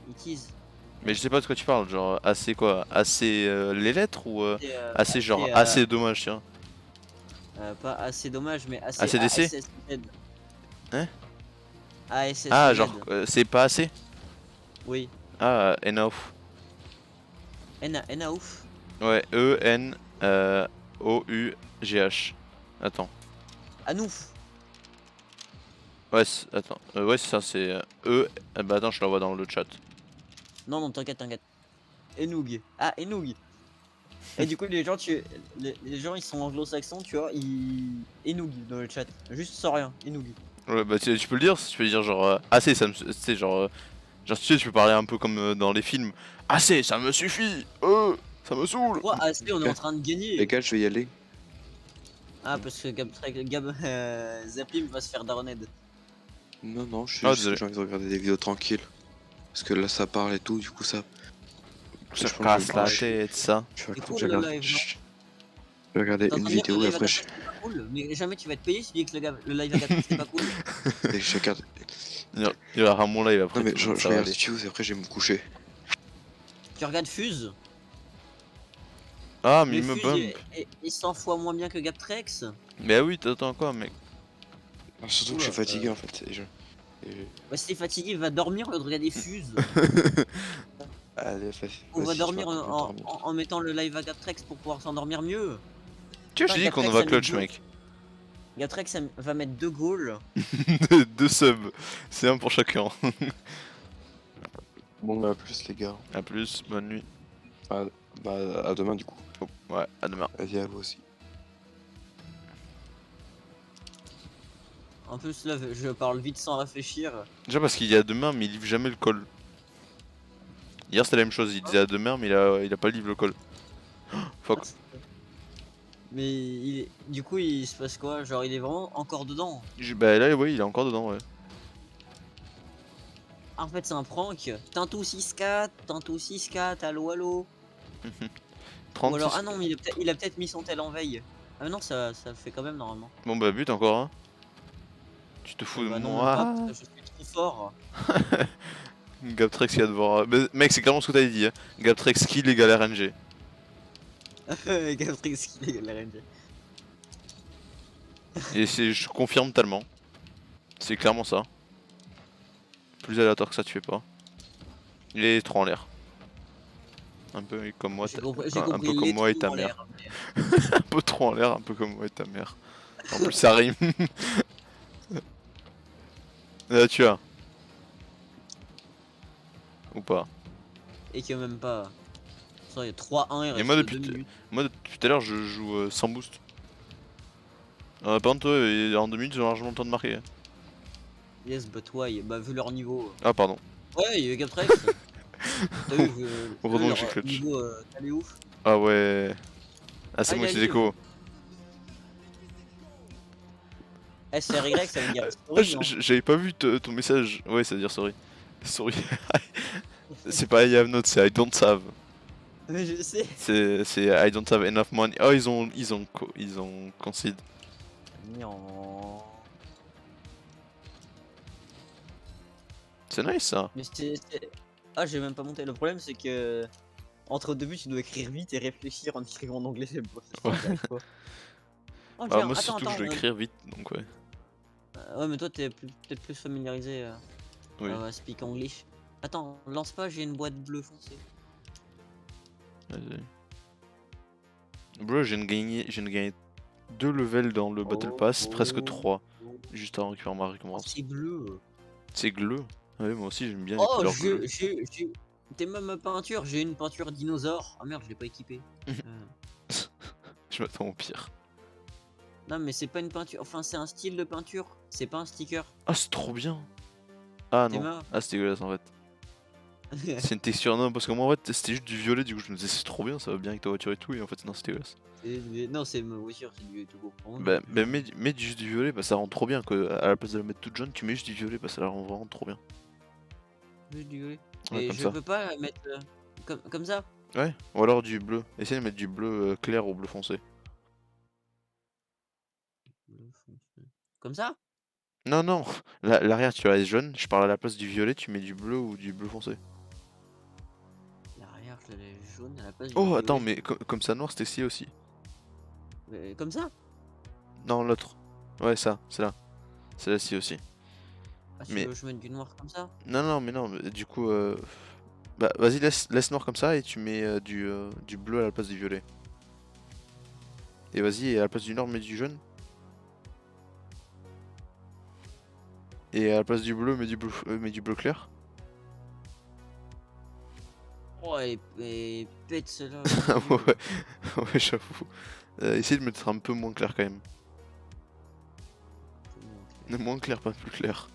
It is. Mais je sais pas de quoi tu parles, genre assez quoi? Assez les lettres ou assez genre assez, assez dommage, tiens. pas assez dommage, mais assez. ACDC? ASSZ. Hein? ASSZ. Ah, genre c'est pas assez? Oui. Ah, enough. Ouf. Ouais, E-N-O-U-G-H. Attends. Anouf. Ouais, attends. Ouais, c'est ça, c'est E. Bah attends, je l'envoie dans le chat. Non, non, t'inquiète, t'inquiète. Enoug. Ah, Enoug. Et du coup, les gens, les gens, ils sont anglo-saxons, tu vois, ils. Enoug dans le chat. Juste sans rien. Enoug. Ouais, bah tu peux le dire, tu peux dire genre assez, ça me. Tu sais, genre. Genre, tu sais, tu peux parler un peu comme dans les films. Assez, ça me suffit! Ça me saoule! Pourquoi assez, on est en train de gagner? Les gars, je vais y aller. Ah, parce que Gab Zaplim va se faire daroned. Non, non, je suis Ah, juste désolé. que j'ai envie de regarder des vidéos tranquilles. Parce que là, ça parle et tout, du coup, ça. Ça je pense que casse je vais la brancher. tête, ça. Je vais, C'est cool, je vais le regarder, live, non? je vais regarder T'es en une train de dire que vidéo le et live à après, 4 c'est pas cool, mais jamais tu vas être payé si tu dis que le live à 4 c'est pas cool. je regarde. Il y aura mon live après. Non, mais tout, je donc ça va regarde aller. YouTube et après, je vais me coucher. Tu regardes Fuse, Ah, mais mais il me Fuse bump. est 100 fois moins bien que Gaptrex. Mais oui, t'attends quoi, mec? Surtout que je suis Oula, fatigué en fait. Bah, si t'es fatigué, va dormir au lieu de regarder Fuse. Allez, On va vas-y, dormir tu vas dormir. en mettant le live à Gaptrex pour pouvoir s'endormir mieux. Tu vois, je Putain, dis qu'on Gaptrex, va ça met clutch, deux- mec. Gaptrex ça va mettre 2 goals. Deux subs. C'est un pour chacun. Bon, bah, à plus, les gars. A plus, bonne nuit. Bah, à demain, du coup. Oh, ouais, à demain. Vas-y, à vous aussi. En plus, là, je parle vite sans réfléchir. Déjà parce qu'il y a demain, mais il livre jamais le call. Hier c'était la même chose, il disait à demain, mais il a pas livré le call. Fuck. Mais du coup, il se passe quoi? Genre, il est vraiment encore dedans. Bah là, oui, il est encore dedans, ouais. En fait, c'est un prank. Tintou 6-4, Tintou 6-4, allo allo. 36. Ou alors, ah non, mais il a peut-être mis son tel en veille. Ah mais non, ça le fait quand même normalement. Bon bah but encore, hein. Tu te fous de Bah non, moi. même pas, parce que je suis trop fort. Gaptrex qui va devoir. Bah, mec, c'est clairement ce que t'avais dit, hein. Gaptrex kill égale RNG. Gastrix qui est la RNG. Et je confirme tellement. C'est clairement ça. Plus aléatoire que ça, tu fais pas. Il est trop en l'air. Un peu comme moi, J'ai compris, un peu comme moi et ta en mère. l'air, mais- Un peu trop en l'air, un peu comme moi et ta mère. En plus, ça rime. Là, tu as. Ou pas. Et que même pas. Ça, il y a 3-1, il Et reste moi, 2 depuis minutes. moi, depuis tout à l'heure, je joue sans boost. Par contre, ouais, en 2 minutes, ils ont largement le temps de marquer. Yes, but why? Bah, vu leur niveau. Ah, pardon. Ouais, il y a eu Captrex. T'as vu, Heureusement que leur j'ai clutch. niveau, elle est ouf. Ah ouais. Ah, c'est Ah, il moi a qui live. écho. SRY, ça veut dire Ah, story, hein. j'avais pas vu ton message. Ouais, ça veut dire sorry. Sorry. C'est pas I have not, c'est I don't have. Mais je sais. C'est I don't have enough money. Oh, ils ont concede. Gnan. C'est nice ça. Mais ah, j'ai même pas monté. Le problème, c'est que entre deux buts, tu dois écrire vite et réfléchir en écrivant en anglais. C'est bon, Ouais. j'y arrive pas. Oh, Ah, tiens, moi attends, surtout, je attends. dois écrire vite, donc ouais. Ouais, mais toi, t'es peut-être plus familiarisé Oui. speak English. Attends, lance pas, j'ai une boîte bleue foncée. Vas-y. Bro, je viens de gagner 2 levels dans le Battle Pass, presque 3, juste avant de récupérer ma Oh, récompense. c'est bleu. C'est gleu. Ouais, moi aussi j'aime bien les Oh, couleurs bleues. T'es même ma peinture, j'ai une peinture dinosaure. Ah merde, je l'ai pas équipée. Je m'attends au pire. Non, mais c'est pas une peinture, enfin, c'est un style de peinture, c'est pas un sticker. Ah, c'est trop bien. Ah T'es non. marre. Ah, c'est dégueulasse en fait. C'est une texture, non, parce que moi en fait c'était juste du violet, du coup je me disais c'est trop bien, ça va bien avec ta voiture et tout, et en fait non, c'était dégueulasse. Non, c'est ma voiture, c'est du tout court. Bah, mets juste du violet, bah ça rend trop bien, que à la place de la mettre toute jaune, tu mets juste du violet, bah ça la rend vraiment trop bien. Juste du violet. Ouais, Et comme je ça. peux pas mettre comme ça. Ouais, ou alors du bleu. Essaye de mettre du bleu clair ou bleu foncé. Comme ça? Non, non, l'arrière tu la laisses jaune, je parle à la place du violet, tu mets du bleu ou du bleu foncé. L'arrière, je l'ai jaune à la place du Oh, violet. attends, mais comme ça noir c'était stylé aussi. Comme ça? Non, l'autre. Ouais, ça, c'est là. C'est là-ci aussi. Ah, si Mais je mets du noir comme ça? non, non, mais non, mais du coup, bah vas-y, laisse noir comme ça et tu mets du bleu à la place du violet. Et vas-y, et à la place du noir, mets du jaune. Et à la place du bleu, mets du bleu clair. Oh, et pète celle-là. Ouais, ouais, j'avoue. Essaye de mettre un peu moins clair quand même. Moins clair, pas plus clair.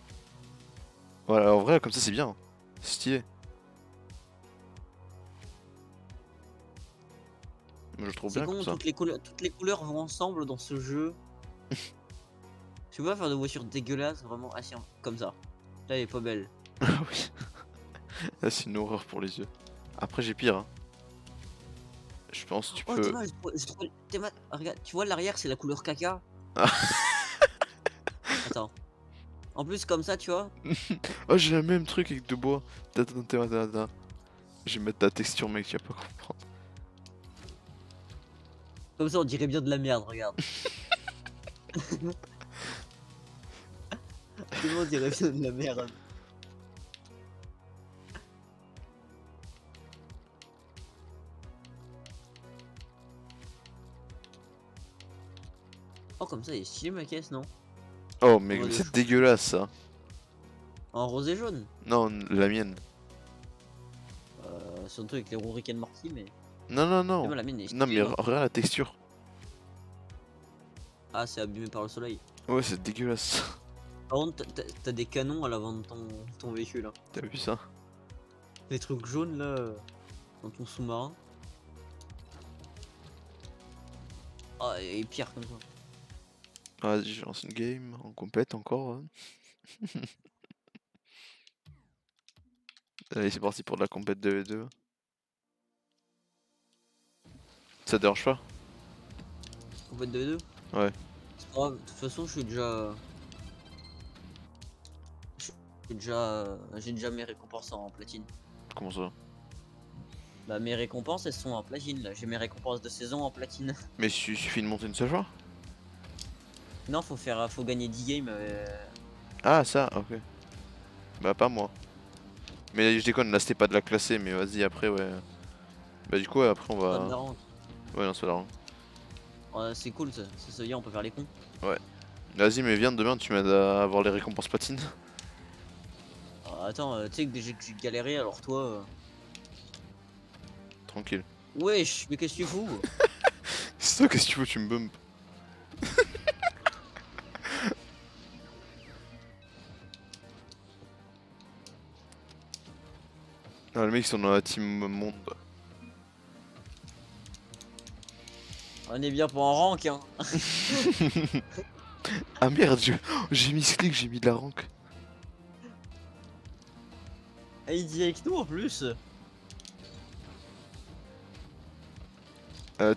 Voilà, en vrai, comme ça c'est bien. C'est stylé. Moi, je trouve C'est bien comme con, ça. toutes les couleurs vont ensemble dans ce jeu. Tu peux pas faire de voiture dégueulasse, vraiment. Ah si, hein, comme ça. Là, elle est pas belle. Ah oui. Là, c'est une horreur pour les yeux. Après, j'ai pire. Hein. Je pense que tu Oh, peux. Théma, regarde, tu vois l'arrière, c'est la couleur caca. Ah. Attends. En plus, comme ça, tu vois. Oh, j'ai le même truc avec de bois. Attends. Je vais mettre ta texture, mec, tu vas pas comprendre. Comme ça, on dirait bien de la merde, regarde. Tout le monde dirait bien de la merde. Oh, comme ça, il est stylé ma caisse, non? Oh, mec, Oh, mais de c'est fou. dégueulasse ça. En rose et jaune. Non, la mienne. Surtout avec les roues Rick and Morty, mais. Non, non, Mais non. moi, la mienne est Non, stylée, mais hein. regarde la texture. Ah, c'est abîmé par le soleil. Ouais, c'est dégueulasse. Par contre, t'as des canons à l'avant de ton véhicule. Hein. T'as vu ça? Les trucs jaunes là, dans ton sous-marin. Ah, et pire comme ça. Vas-y, je lance une game en compète encore. Hein. Allez, c'est parti pour de la compète 2v2. Ça te dérange pas? En fait, 2 2. Ouais. C'est pas grave, de toute façon, je suis déjà. J'ai déjà mes récompenses en platine. Comment ça? Bah, mes récompenses, elles sont en platine là. J'ai mes récompenses de saison en platine. Mais il suffit de monter une seule fois? Non, faut gagner 10 games. Ah, ça, ok. Bah, pas moi. Mais je déconne, là c'était pas de la classer, mais vas-y, après, ouais. Bah, du coup, ouais, après on Pas de va. la rente. Ouais, non, c'est pas la rang. C'est cool ça. Ça veut dire on peut faire les cons. Ouais. Vas-y, mais viens demain, tu m'aides à avoir les récompenses platines. Ah, attends, tu sais que déjà que j'ai galéré, alors toi. Tranquille. Wesh, mais qu'est-ce que tu fous? C'est toi, qu'est-ce que tu veux, tu me bump? Ah, les mecs ils sont dans la team monde. On est bien pour un rank, hein. Ah merde, j'ai mis clic, j'ai mis de la rank. Et il dit avec nous en plus.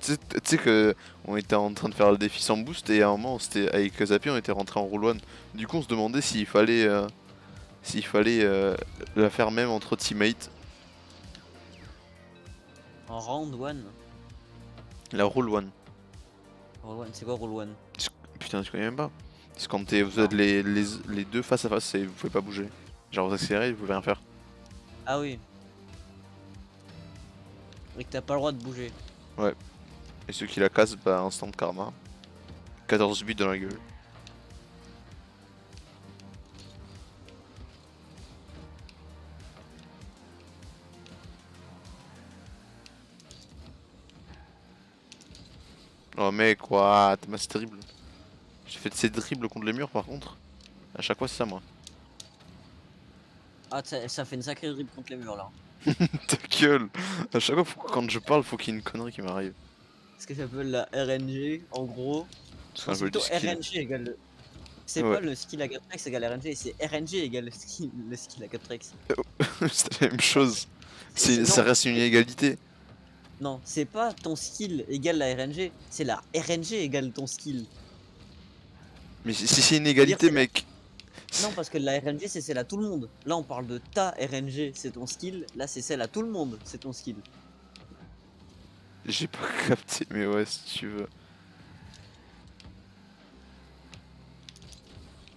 Tu sais que on était en train de faire le défi sans boost et à un moment c'était avec Zapi on était rentré en roll one. Du coup on se demandait s'il fallait la faire même entre teammates. En round 1. La roll one. Roll 1, c'est quoi roll 1? Putain tu connais même pas. C'est quand vous Non. êtes les deux face à face et vous pouvez pas bouger. Genre vous accélérez, vous pouvez rien faire. Ah oui. Et que t'as pas le droit de bouger. Et ceux qui la cassent, bah instant karma. 14 buts dans la gueule. Oh mec, quoi, c'est terrible. J'ai fait de ces dribbles contre les murs par contre. À chaque fois c'est ça moi. Ah, ça fait une sacrée dribble contre les murs là. Ta gueule. À chaque fois quand je parle faut qu'il y ait une connerie qui m'arrive. Ce que j'appelle la RNG, en gros. C'est Non, un c'est peu du plutôt skill. RNG égale le. C'est Ouais. pas le skill à Gutrex égale RNG, c'est RNG égale le skill à Gutrex. C'est la même chose. Ça Non, reste une inégalité. non, c'est pas ton skill égale la RNG, c'est la RNG égale ton skill. Mais si c'est une C'est-à-dire égalité que mec. non, parce que la RNG c'est celle à tout le monde. Là on parle de ta RNG, c'est ton skill. Là c'est celle à tout le monde, c'est ton skill. J'ai pas capté mais ouais si tu veux.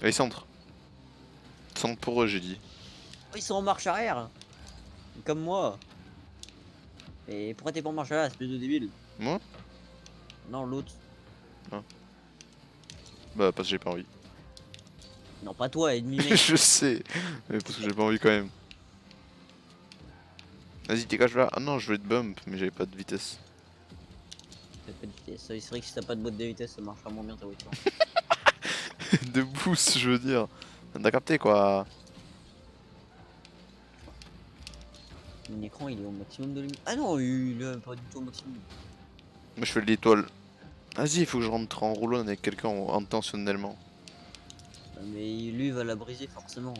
Allez centre. Centre pour eux j'ai dit. Oh, ils sont en marche arrière. Comme moi. Et pourquoi t'es pas en marche arrière, espèce de débile? Moi? Non, l'autre. Bah parce que j'ai pas envie. Non, pas toi, ennemi mec. Je sais. Mais parce que j'ai pas envie quand même. Vas-y dégage là. Ah non je voulais te bump mais j'avais pas de vitesse. T'as pas de vitesse. C'est vrai que si t'as pas de boîte de vitesse, ça marchera moins bien ta voiture. De boost je veux dire. T'as capté quoi. Mon écran il est au maximum de lumière. Ah non, il est pas du tout au maximum. Moi je fais de l'étoile. Vas-y il faut que je rentre en roulant avec quelqu'un intentionnellement. Mais lui il va la briser forcément.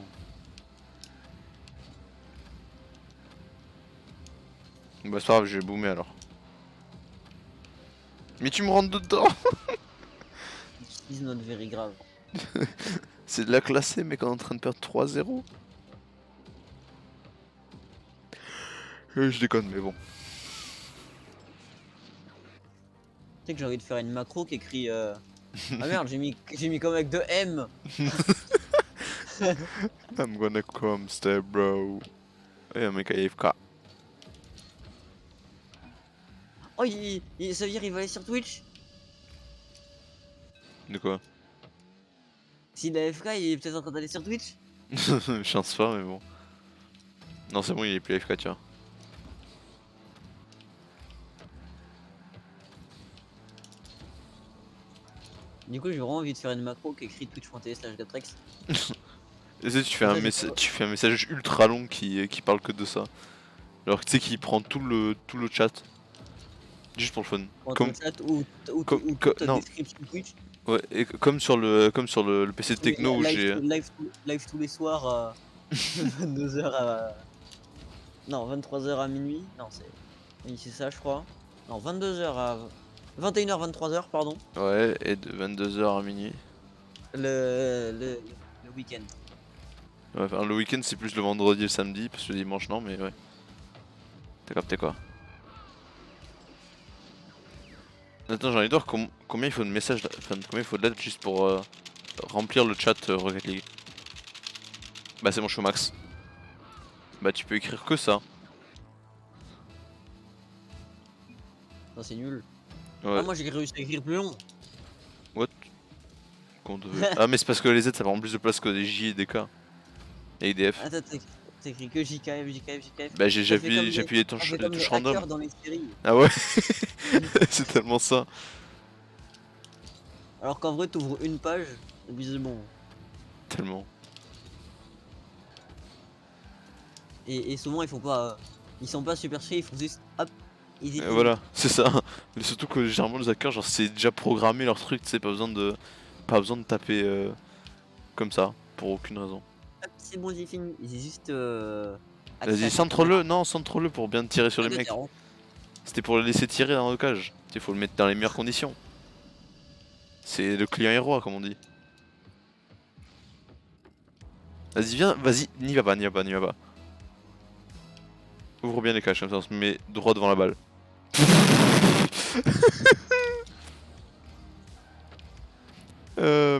Bah c'est pas grave je vais boomer alors. Mais tu me rentres dedans. It's not very grave. C'est de la classée mec on est en train de perdre 3-0. Je déconne mais bon. Tu sais que j'ai envie de faire une macro qui écrit Ah merde, j'ai mis comme avec 2 M. I'm gonna come stay bro. Et un mec AFK. Oh, ça veut dire il va aller sur Twitch. De quoi? S'il est AFK, il est peut-être en train d'aller sur Twitch. Je pense pas mais bon. Non c'est bon il est plus AFK tu vois. Du coup, j'ai vraiment envie de faire une macro qui écrit twitch.tv/Gatrex. Et tu sais, tu fais un message ultra long qui parle que de ça. Alors que tu sais qu'il prend tout le chat. Juste pour le fun. Comme, Comme chat ou comme- ta non. description Twitch. Ouais, et comme sur le PC de techno où live, j'ai. live tous les soirs à 22h à. Non, 23h à minuit. Non, c'est. Oui, c'est ça, je crois. Non, 22h à. 21h, 23h, pardon. Ouais, et de 22h à minuit. Le week-end. Ouais, enfin, le week-end c'est plus le vendredi et le samedi, parce que le dimanche non, mais ouais. T'as capté quoi? Attends, j'ai envie de voir combien il faut de messages, enfin combien il faut de lettres juste pour remplir le chat Rocket League. Bah c'est bon, je suis au max. Bah tu peux écrire que ça. Non, c'est nul. Ouais. Ah, moi j'ai réussi à écrire plus long. What? Ah mais c'est parce que les Z ça prend plus de place que des J et des K. Et des F. Attends, t'as écrit que JKF, JKF, JKF. Bah j'ai Ça fait comme appuyé les ça touches, fait comme les random. hackers dans les séries. Ah ouais. C'est tellement ça. Alors qu'en vrai, t'ouvres une page, et puis c'est bon. Tellement. Et souvent, ils font pas Ils sont pas super chiés, ils font juste hop, easy peasy. Voilà, c'est ça. Mais surtout que généralement les hackers, genre c'est déjà programmé leur truc, tu sais, pas besoin de taper comme ça, pour aucune raison. Hop, c'est bon, j'ai fini. J'ai juste. Vas-y, centre-le, non, centre-le pour bien tirer sur les mecs. C'était pour le laisser tirer dans le cage. Il faut le mettre dans les meilleures conditions. C'est le client est roi, comme on dit. Vas-y, viens, vas-y, n'y va pas, n'y va pas, n'y va pas. Ouvre bien les cages, comme ça on se met droit devant la balle.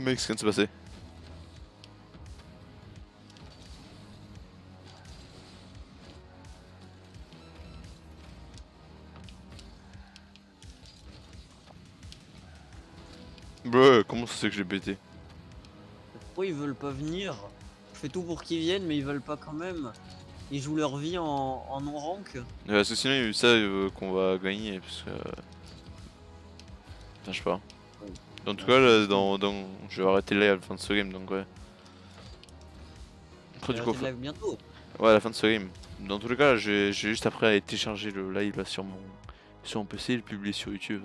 Mec, ce qui vient de se passer. Bruh, comment ça se fait que j'ai pété? Pourquoi ils veulent pas venir? Je fais tout pour qu'ils viennent, mais ils veulent pas quand même. Ils jouent leur vie en non-rank. Parce que sinon, il y a eu ça qu'on va gagner, parce que. Putain, je sais pas. En tout cas, là, je vais arrêter là à la fin de ce game, donc ouais. Après, du coup, Live bientôt. ouais, à la fin de ce game. Dans tous les cas, là, j'ai juste après aller télécharger le live là, sur mon PC et le publier sur YouTube.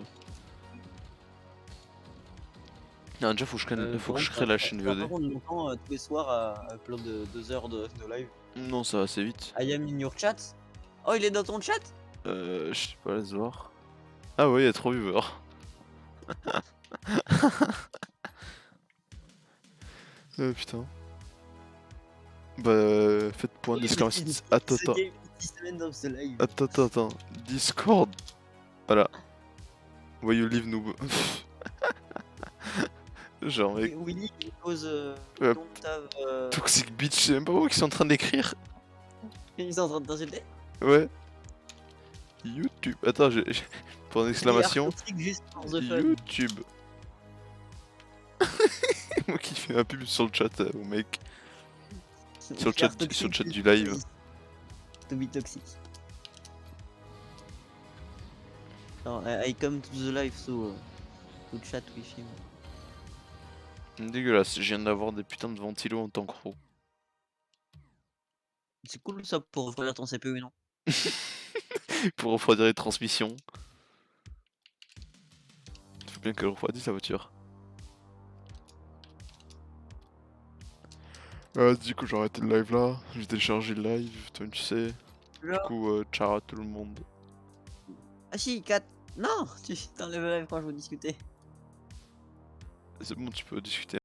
Non, déjà, faut que je crée la chaîne Par VOD. contre, longtemps, tous les soirs à upload de 2 heures de live. Non, ça va assez vite. I am in your chat. Oh, il est dans ton chat? Je sais pas, laisse voir. Ah ouais, il y a 3 viewers. Putain. Bah, faites point d'exclamation. Attends. Attends. Discord. Voilà. Why you leave noob. Genre, mec. Willy, because Ouais. don't have. Toxic bitch, c'est même pas moi qui sont en train d'écrire. Ils sont en train de t'insulter? Ouais. YouTube. Attends, point d'exclamation. Juste pour the fun. YouTube. Moi qui fais un pub sur le chat au mec. Sur le chat du live. To be toxic. Non, I come to the live so to chat with him. Dégueulasse, je viens d'avoir des putains de ventilos en tant que pro. C'est cool ça pour refroidir ton CPU, non? Pour refroidir les transmissions. Faut bien qu'elle refroidisse la voiture. Du coup j'ai arrêté le live là, j'ai téléchargé le live, toi tu sais. Du coup ciao à tout le monde. Ah si, 4. Non, tu t'enlèves le live quand je veux discuter. C'est bon, tu peux discuter